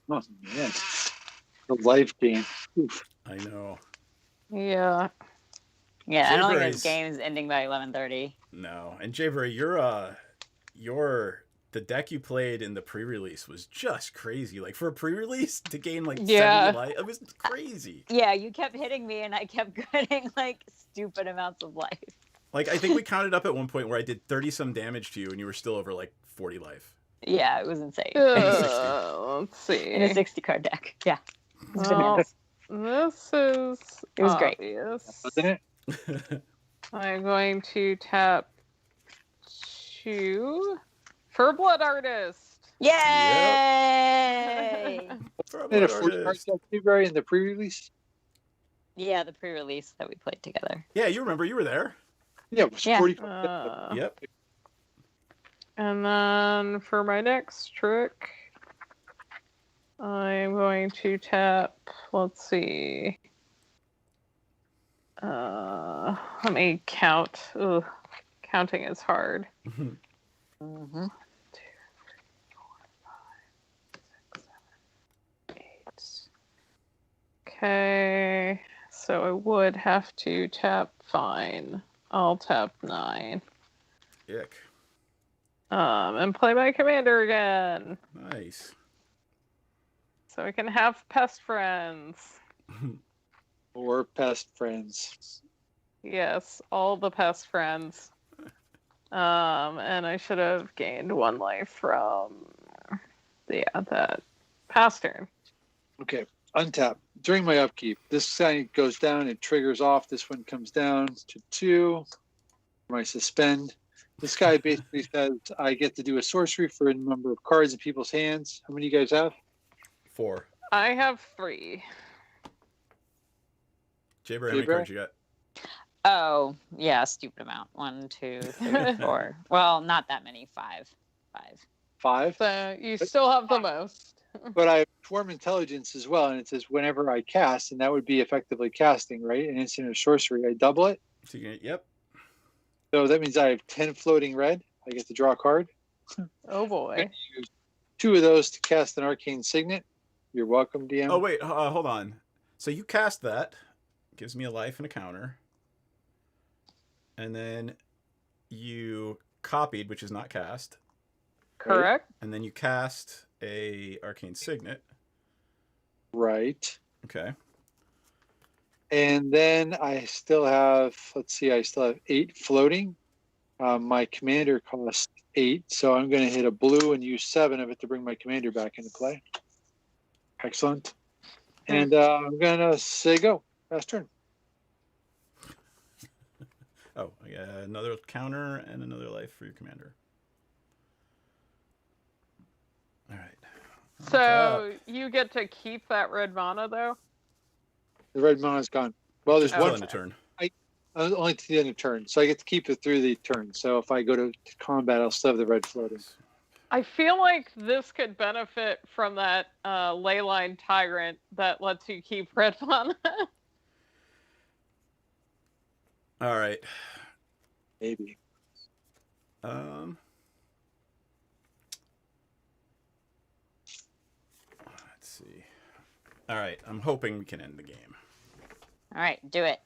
Oh, man. The life game. Oof. I know. Yeah. Yeah, I don't think Jayberry's- this game's ending by 11:30. No, and Jayberry, the deck you played in the pre-release was just crazy. Like for a pre-release to gain like 70 life, it was crazy. Yeah, you kept hitting me, and I kept getting like stupid amounts of life. Like I think we counted up at one point where I did 30 some damage to you, and you were still over like 40 life. Yeah, it was insane. Let's see. In a 60 card deck. Yeah. It's Well, bananas. this is It was great. obvious. Wasn't it? I'm going to tap 2 for Blood Artist. Yay! They had a 40 card deck too, Barry, in the pre-release. Yeah, the pre-release that we played together. Yeah, you remember you were there. Yeah, it was Yeah. 40 card deck. Yep. And then for my next trick, I'm going to tap, let's see. Let me count. Ugh, counting is hard. Mm-hmm. 2, 3, 4, 5, 6, 7, 8. Okay, so I would have to tap fine. I'll tap 9. Ick. And play my commander again. Nice. So I can have pest friends. Or pest friends. Yes, all the pest friends. And I should have gained 1 life from that past turn. Okay, untap. During my upkeep, this guy goes down, it triggers off. This one comes down to 2. My suspend. This guy basically says I get to do a sorcery for a number of cards in people's hands. How many do you guys have? 4. I have 3. Jayberry, how many cards you got? Oh, yeah, stupid amount. 1, 2, 3, 4. Well, not that many. 5. 5. So you still have the most. But I have Swarm Intelligence as well, and it says whenever I cast, and that would be effectively casting, right? An instant of sorcery. I double it. So you get, yep. So that means I have 10 floating red. I get to draw a card. Oh boy. Use 2 of those to cast an Arcane Signet. You're welcome, DM. Oh wait, hold on. So you cast that, gives me a life and a counter, and then you copied, which is not cast, Correct. and then you cast a Arcane Signet. Right. Okay. And then I still have, let's see, I still have 8 floating. My commander costs 8, so I'm going to hit a blue and use 7 of it to bring my commander back into play. Excellent. And I'm going to say go. Last turn. Oh, I got another counter and another life for your commander. All right. So you get to keep that red mana though? The red mana's gone. Well, there's Just one. till end of turn. Only to the end of turn, so I get to keep it through the turn. So if I go to combat, I'll still have the red floating. I feel like this could benefit from that Leyline Tyrant that lets you keep red mana. All right. Maybe. Let's see. All right. I'm hoping we can end the game. All right, do it.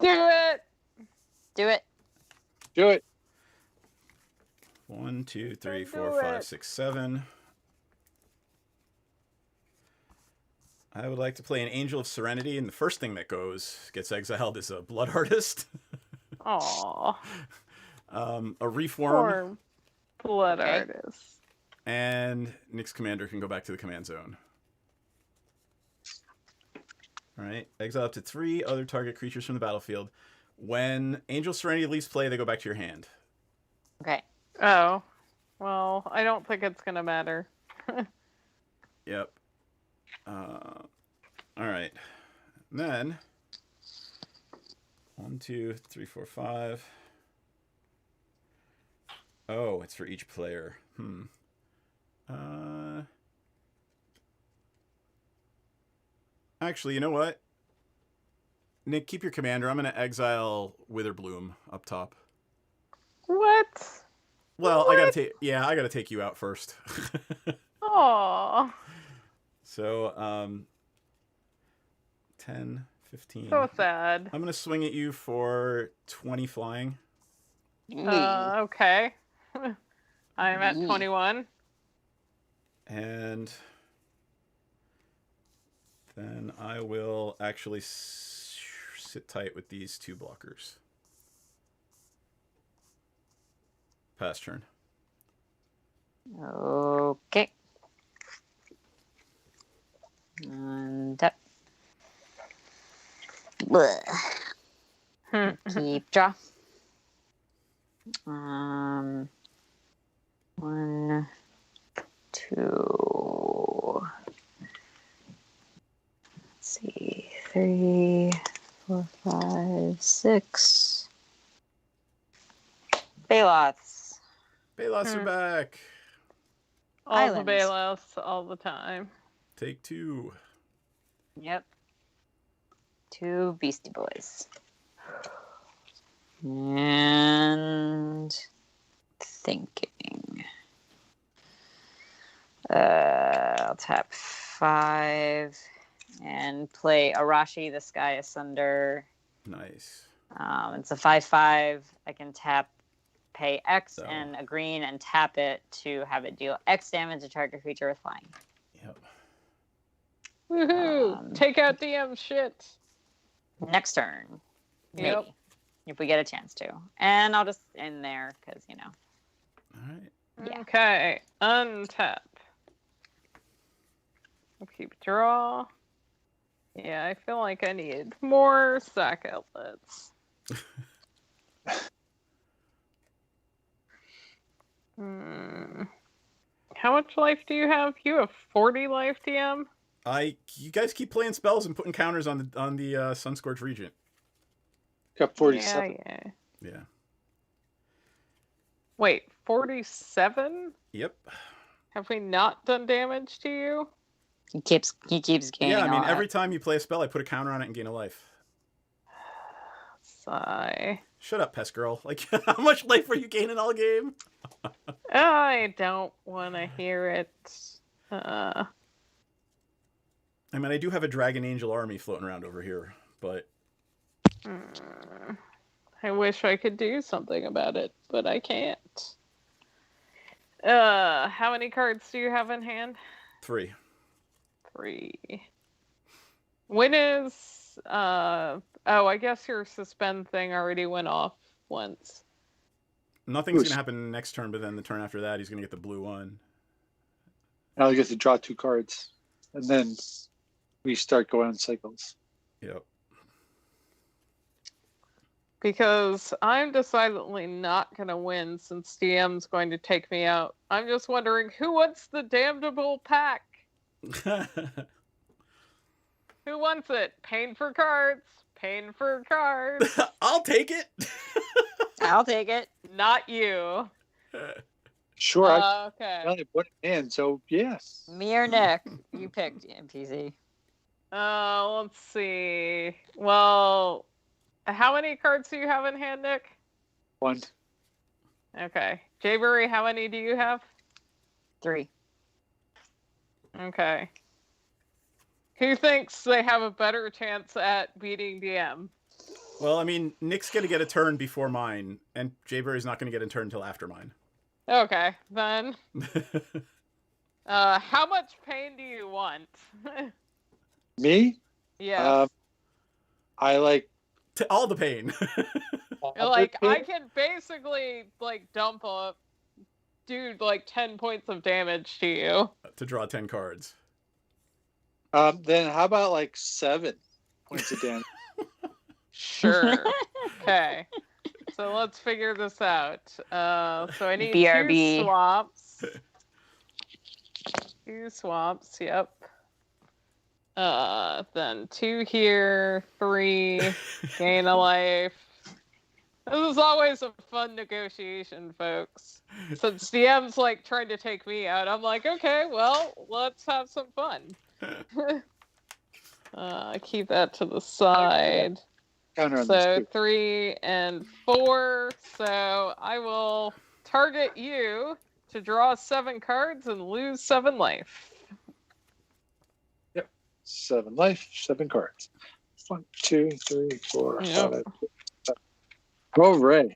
Do it! Do it. Do it. 1, 2, 3, Do 4, 5, it. 6, 7. I would like to play an Angel of Serenity, and the first thing that gets exiled is a Blood Artist. Aww. A Reform. Poor Blood Okay. Artist. And Nick's commander can go back to the command zone. All right. Exile up to 3 other target creatures from the battlefield. When Angel Serenity leaves play, they go back to your hand. Okay. Oh. Well, I don't think it's gonna matter. Yep. All right. And then 1, 2, 3, 4, 5. Oh, it's for each player. Actually, you know what? Nick, keep your commander. I'm going to exile Witherbloom up top. What? Well, I got to take you out first. Aww. So, 10, 15. So sad. I'm going to swing at you for 20 flying. Okay. I'm at Yee. 21. And then I will actually sit tight with these 2 blockers. Pass turn. Okay. And tap. Keep draw. 1, 2. Let's see. 3, 4, 5, 6. Baloths. Baloths are back. All Islands. the Baloths all the time. Take 2. Yep. 2 Beastie Boys. And thinking. I'll tap 5 and play Arashi, the Sky Asunder. Nice. It's a 5/5. I can tap, pay X So- and a green, and tap it to have it deal X damage to target creature with flying. Yep. Woohoo! Take out DM shit. Next turn, maybe, Yep. if we get a chance to. And I'll just end there because All right. Yeah. Okay. Untap. We'll keep draw. Yeah, I feel like I need more sack outlets. How much life do you have? You have 40 life, DM? You guys keep playing spells and putting counters on the Sunscorch Regent. Got 47. Yeah. Yeah. Wait, 47? Yep. Have we not done damage to you? he keeps gaining. Yeah, I mean, on every it. time you play a spell, I put a counter on it and gain a life. Sigh. Shut up, pest girl. Like, how much life were you gaining all game? I don't want to hear it. I mean, I do have a Dragon Angel army floating around over here, but I wish I could do something about it, but I can't. How many cards do you have in hand? 3. 3. When is I guess your suspend thing already went off once. Nothing's going to happen next turn, but then the turn after that, he's going to get the blue one. I'll get to draw 2 cards. And then we start going on cycles. Yep. because I'm decidedly not going to win since DM's going to take me out. I'm just wondering who wants the damnable pack? Who wants it? Pain for cards. Pain for cards. I'll take it. I'll take it. Not you. Sure, I Okay. only put it in, so yes. Me or Nick? You picked MTG. Let's see. Well, how many cards do you have in hand, Nick? 1. Okay. Jayberry, how many do you have? 3. Okay. Who thinks they have a better chance at beating DM? Well, I mean, Nick's going to get a turn before mine, and Jayberry's not going to get a turn until after mine. Okay, then. How much pain do you want? Me? Yes. I like All the pain. Like, I can basically, like, dump a dude, like, 10 points of damage to you. To draw 10 cards. Then how about like 7 points of damage? Sure. Okay. So let's figure this out. So I need BRB. 2 swaps. 2 swaps, yep. Then 2 here, 3, gain a life. This is always a fun negotiation, folks. Since DM's like trying to take me out, I'm like, okay, well, let's have some fun. Keep that to the side. Counter on So this too. 3 and 4. So I will target you to draw 7 cards and lose 7 life. 7 life, 7 cards. 1, 2, 3, 4, Yep. 5, 6, 7. Hooray.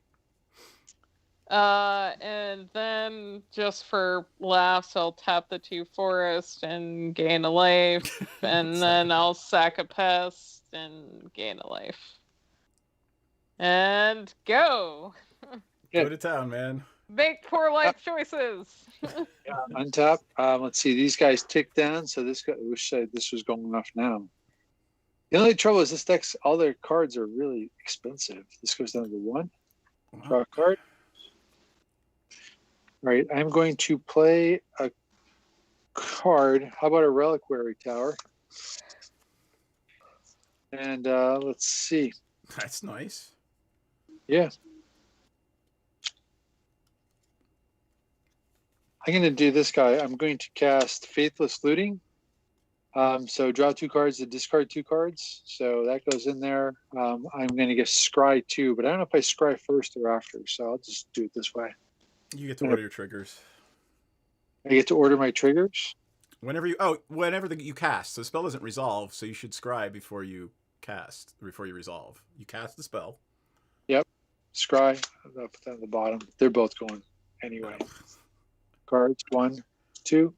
And then just for laughs, I'll tap the 2 forest and gain a life, and then I'll sack a pest and gain a life. And go! Go to town, man. Make poor life choices! Yeah, untap. Let's see. These guys tick down, so this guy. I wish this was going off now. The only trouble is this deck's all their cards are really expensive. This goes down to 1. Draw a card. All right, I'm going to play a card. How about a Reliquary Tower? And let's see. That's nice. Yeah. I'm going to do this guy. I'm going to cast Faithless Looting. So draw 2 cards and discard 2 cards. So that goes in there. I'm going to get Scry 2, but I don't know if I Scry first or after. So I'll just do it this way. You get to order your triggers. I get to order my triggers. Whenever you cast. So the spell doesn't resolve, so you should scry before you cast, before you resolve. You cast the spell. Yep. Scry. I'll put that at the bottom. They're both going anyway. Cards. 1, 2.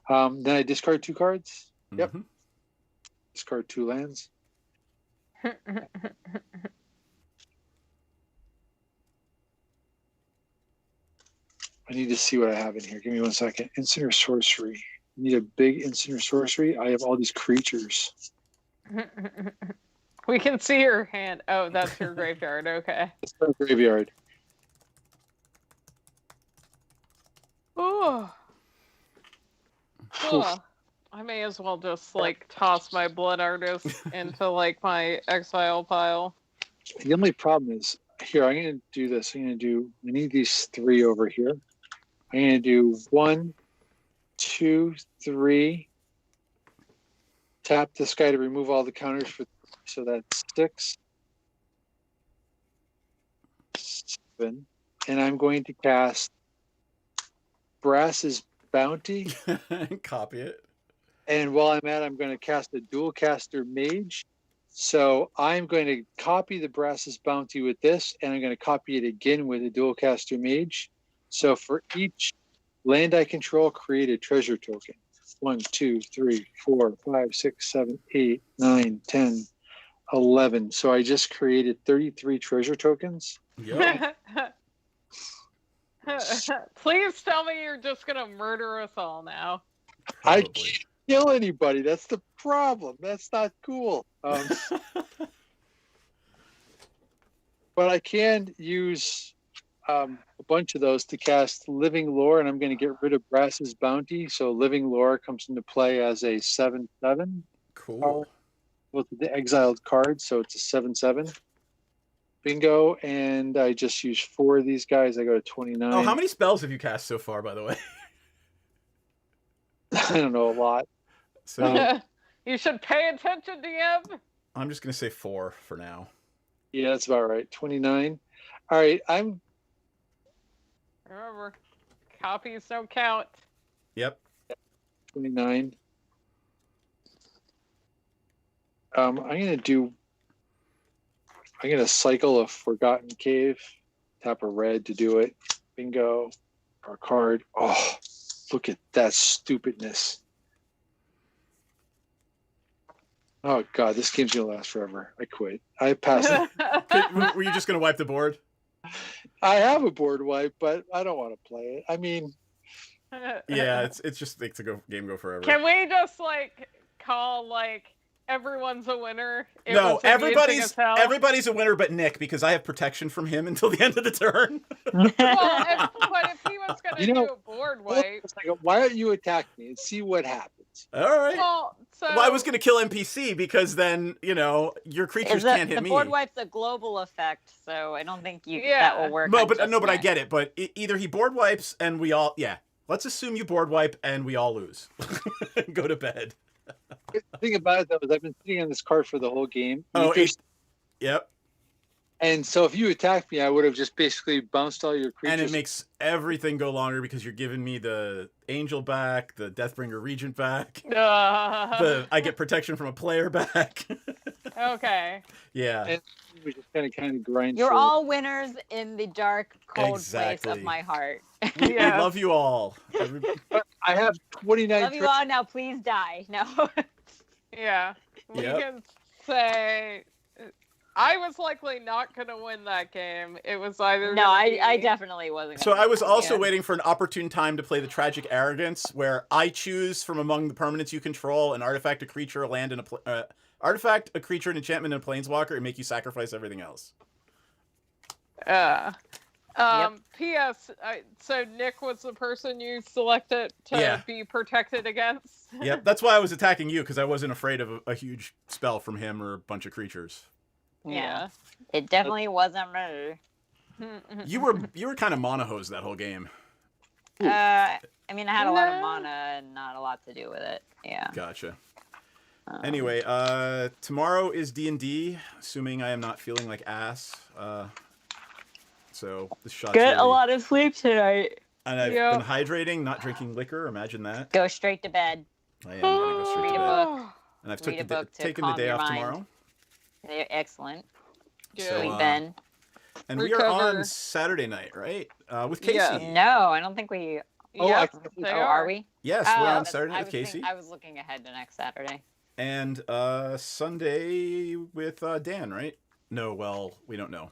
Then I discard 2 cards. Yep. Mm-hmm. Discard 2 lands. I need to see what I have in here. Give me 1 second. Instant or sorcery? I need a big instant or sorcery. I have all these creatures. We can see your hand. Oh, that's your graveyard. Okay. It's my graveyard. Ooh. Oh, I may as well just like toss my blood artist into like my exile pile. The only problem is here. I'm going to do this. I need these 3 over here. I'm going to do 1, 2, 3. Tap this guy to remove all the counters for. So that's 6, 7, and I'm going to cast Brass's Bounty. Copy it. And while I'm at it, I'm going to cast a Dual Caster Mage. So I'm going to copy the Brass's Bounty with this, and I'm going to copy it again with a Dual Caster Mage. So for each land I control, create a treasure token. 1, 2, 3, 4, 5, 6, 7, 8, 9, 10, 11. So I just created 33 treasure tokens. Yep. Please tell me you're just gonna murder us all now. I Probably. can't kill anybody. That's the problem. That's not cool. But I can use a bunch of those to cast Living Lore, and I'm going to get rid of Brass's Bounty. So Living Lore comes into play as a 7/7 Cool. with the exiled card, so it's a 7/7. Bingo, and I just use 4 of these guys. I go to 29. Oh, how many spells have you cast so far, by the way? I don't know, a lot. So You should pay attention, DM. I'm just gonna say 4 for now. Yeah, that's about right. 29. All right, I'm Remember, copies don't count. Yep. 29. I'm gonna cycle a Forgotten Cave, tap a red to do it. Bingo. Our card. Oh, look at that stupidness. Oh god, this game's gonna last forever. I quit. I pass it. Were you just gonna wipe the board? I have a board wipe, but I don't want to play it. I mean, Yeah, it's just makes the game go forever. Can we just like call like everyone's a winner? It No, was amusing as hell. everybody's a winner but Nick, because I have protection from him until the end of the turn. Well, but if he was gonna You know, do a board wipe, it's like, why don't you attack me and see what happens? All right. well, so Well, I was going to kill NPC because then, your creatures can't hit the me. board wipe's a global effect, so I don't think Yeah. that will work. No, on but just I Nick. get it. But either he board wipes and we all, let's assume you board wipe and we all lose. Go to bed. The thing about it though is I've been sitting on this card for the whole game. Oh, yep. And so if you attacked me, I would have just basically bounced all your creatures. And it makes everything go longer because you're giving me the Angel back, the Deathbringer Regent back. I get protection from a player back. okay. Yeah. And we just kind of grind. You're through. all winners in the dark, cold place Exactly. of my heart. We Yeah. love you all. I have 29. Love you all. Now please die. No. Yeah. We Yep. can say I was likely not going to win that game. It was either No, gonna I be- definitely wasn't. So gonna I was win. also Yeah. waiting for an opportune time to play the Tragic Arrogance, where I choose from among the permanents you control an artifact, a creature, a land, and artifact, a creature, an enchantment, and a planeswalker, and make you sacrifice everything else. P.S. So Nick was the person you selected to Yeah. be protected against. Yep, that's why I was attacking you, because I wasn't afraid of a huge spell from him or a bunch of creatures. Yeah. It definitely wasn't me. You were kind of monohose that whole game. I mean, I had a lot of No. mana and not a lot to do with it. Yeah. Gotcha. Um, Anyway, tomorrow is D&D, assuming I am not feeling like ass. So this shot's Get a really- lot of sleep tonight. And I've Yep. been hydrating, not drinking liquor. Imagine that. Go straight to bed. I am gonna go straight Read to a bed. book. And I've Read a book to taken the calm day your off mind. tomorrow. Excellent. Good. So, Sleep in. And we are on Recover. Saturday night, right? With Casey. Yeah. No, I don't think we. Oh, Yep, I- they Oh, are we? Yes, Oh, we're on that's- Saturday I night with was Casey. I was looking ahead to next Saturday. And Sunday with Dan, right? No, well, we don't know.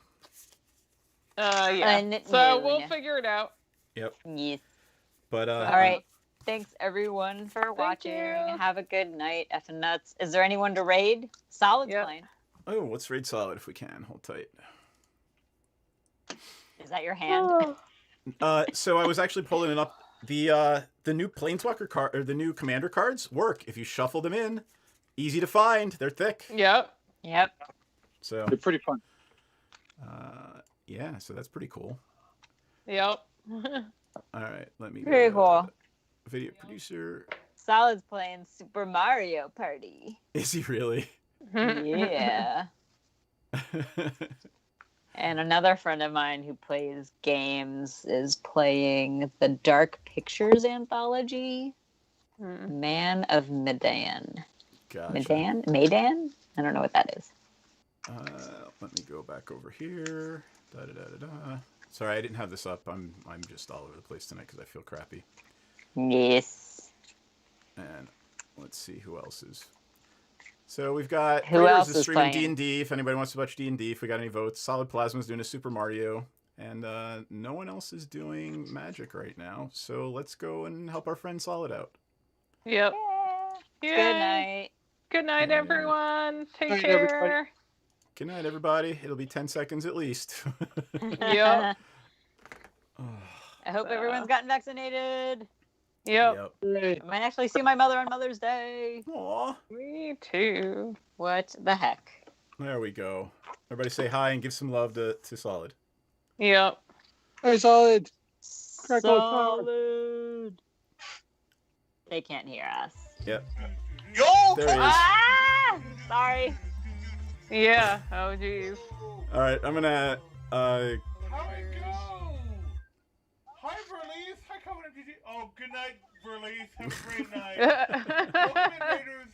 Yeah. Unknown. So we'll figure it out. Yep. Yes. But All right. Thanks everyone for watching. you. Have a good night. Effing nuts. Is there anyone to raid? Solid's Yep. playing. Oh, let's raid Solid if we can. Hold tight. Is that your hand? So I was actually pulling it up. The new Planeswalker card or the new Commander cards work if you shuffle them in. Easy to find. They're thick. Yep. Yep. So They're pretty fun. yeah, so that's pretty cool. Yep. All right, let me. Very cool. Video producer. Solid's playing Super Mario Party. Is he really? Yeah. And another friend of mine who plays games is playing the Dark Pictures anthology, Man of Medan. Gotcha. Medan? I don't know what that is. Let me go back over here. Da, da, da, da, da. Sorry, I didn't have this up. I'm just all over the place tonight because I feel crappy. Yes. And let's see who else is. So we've got Who Raiders else is is streaming playing? D&D. If anybody wants to watch D&D, if we got any votes. Solid Plasma's doing a Super Mario, and no one else is doing Magic right now. So let's go and help our friend Solid out. Yep. Good Yay. night. Good night, Yeah. everyone. Take Night, care. everybody. Good night, everybody. It'll be 10 seconds at least. Yep. I hope everyone's gotten vaccinated. Yep. I might actually see my mother on Mother's Day. Aw. Me too. What the heck? There we go. Everybody say hi and give some love to Solid. Yep. Hey, Solid. Solid. They can't hear us. Yep. Yo! There he is. Ah! Sorry. Yeah. Oh, geez. All right, I'm gonna. How'd it go? Hi, Verleaf. Hi, CovenMTG. Oh, good night, Verleaf. Have a great night. Welcome, invaders.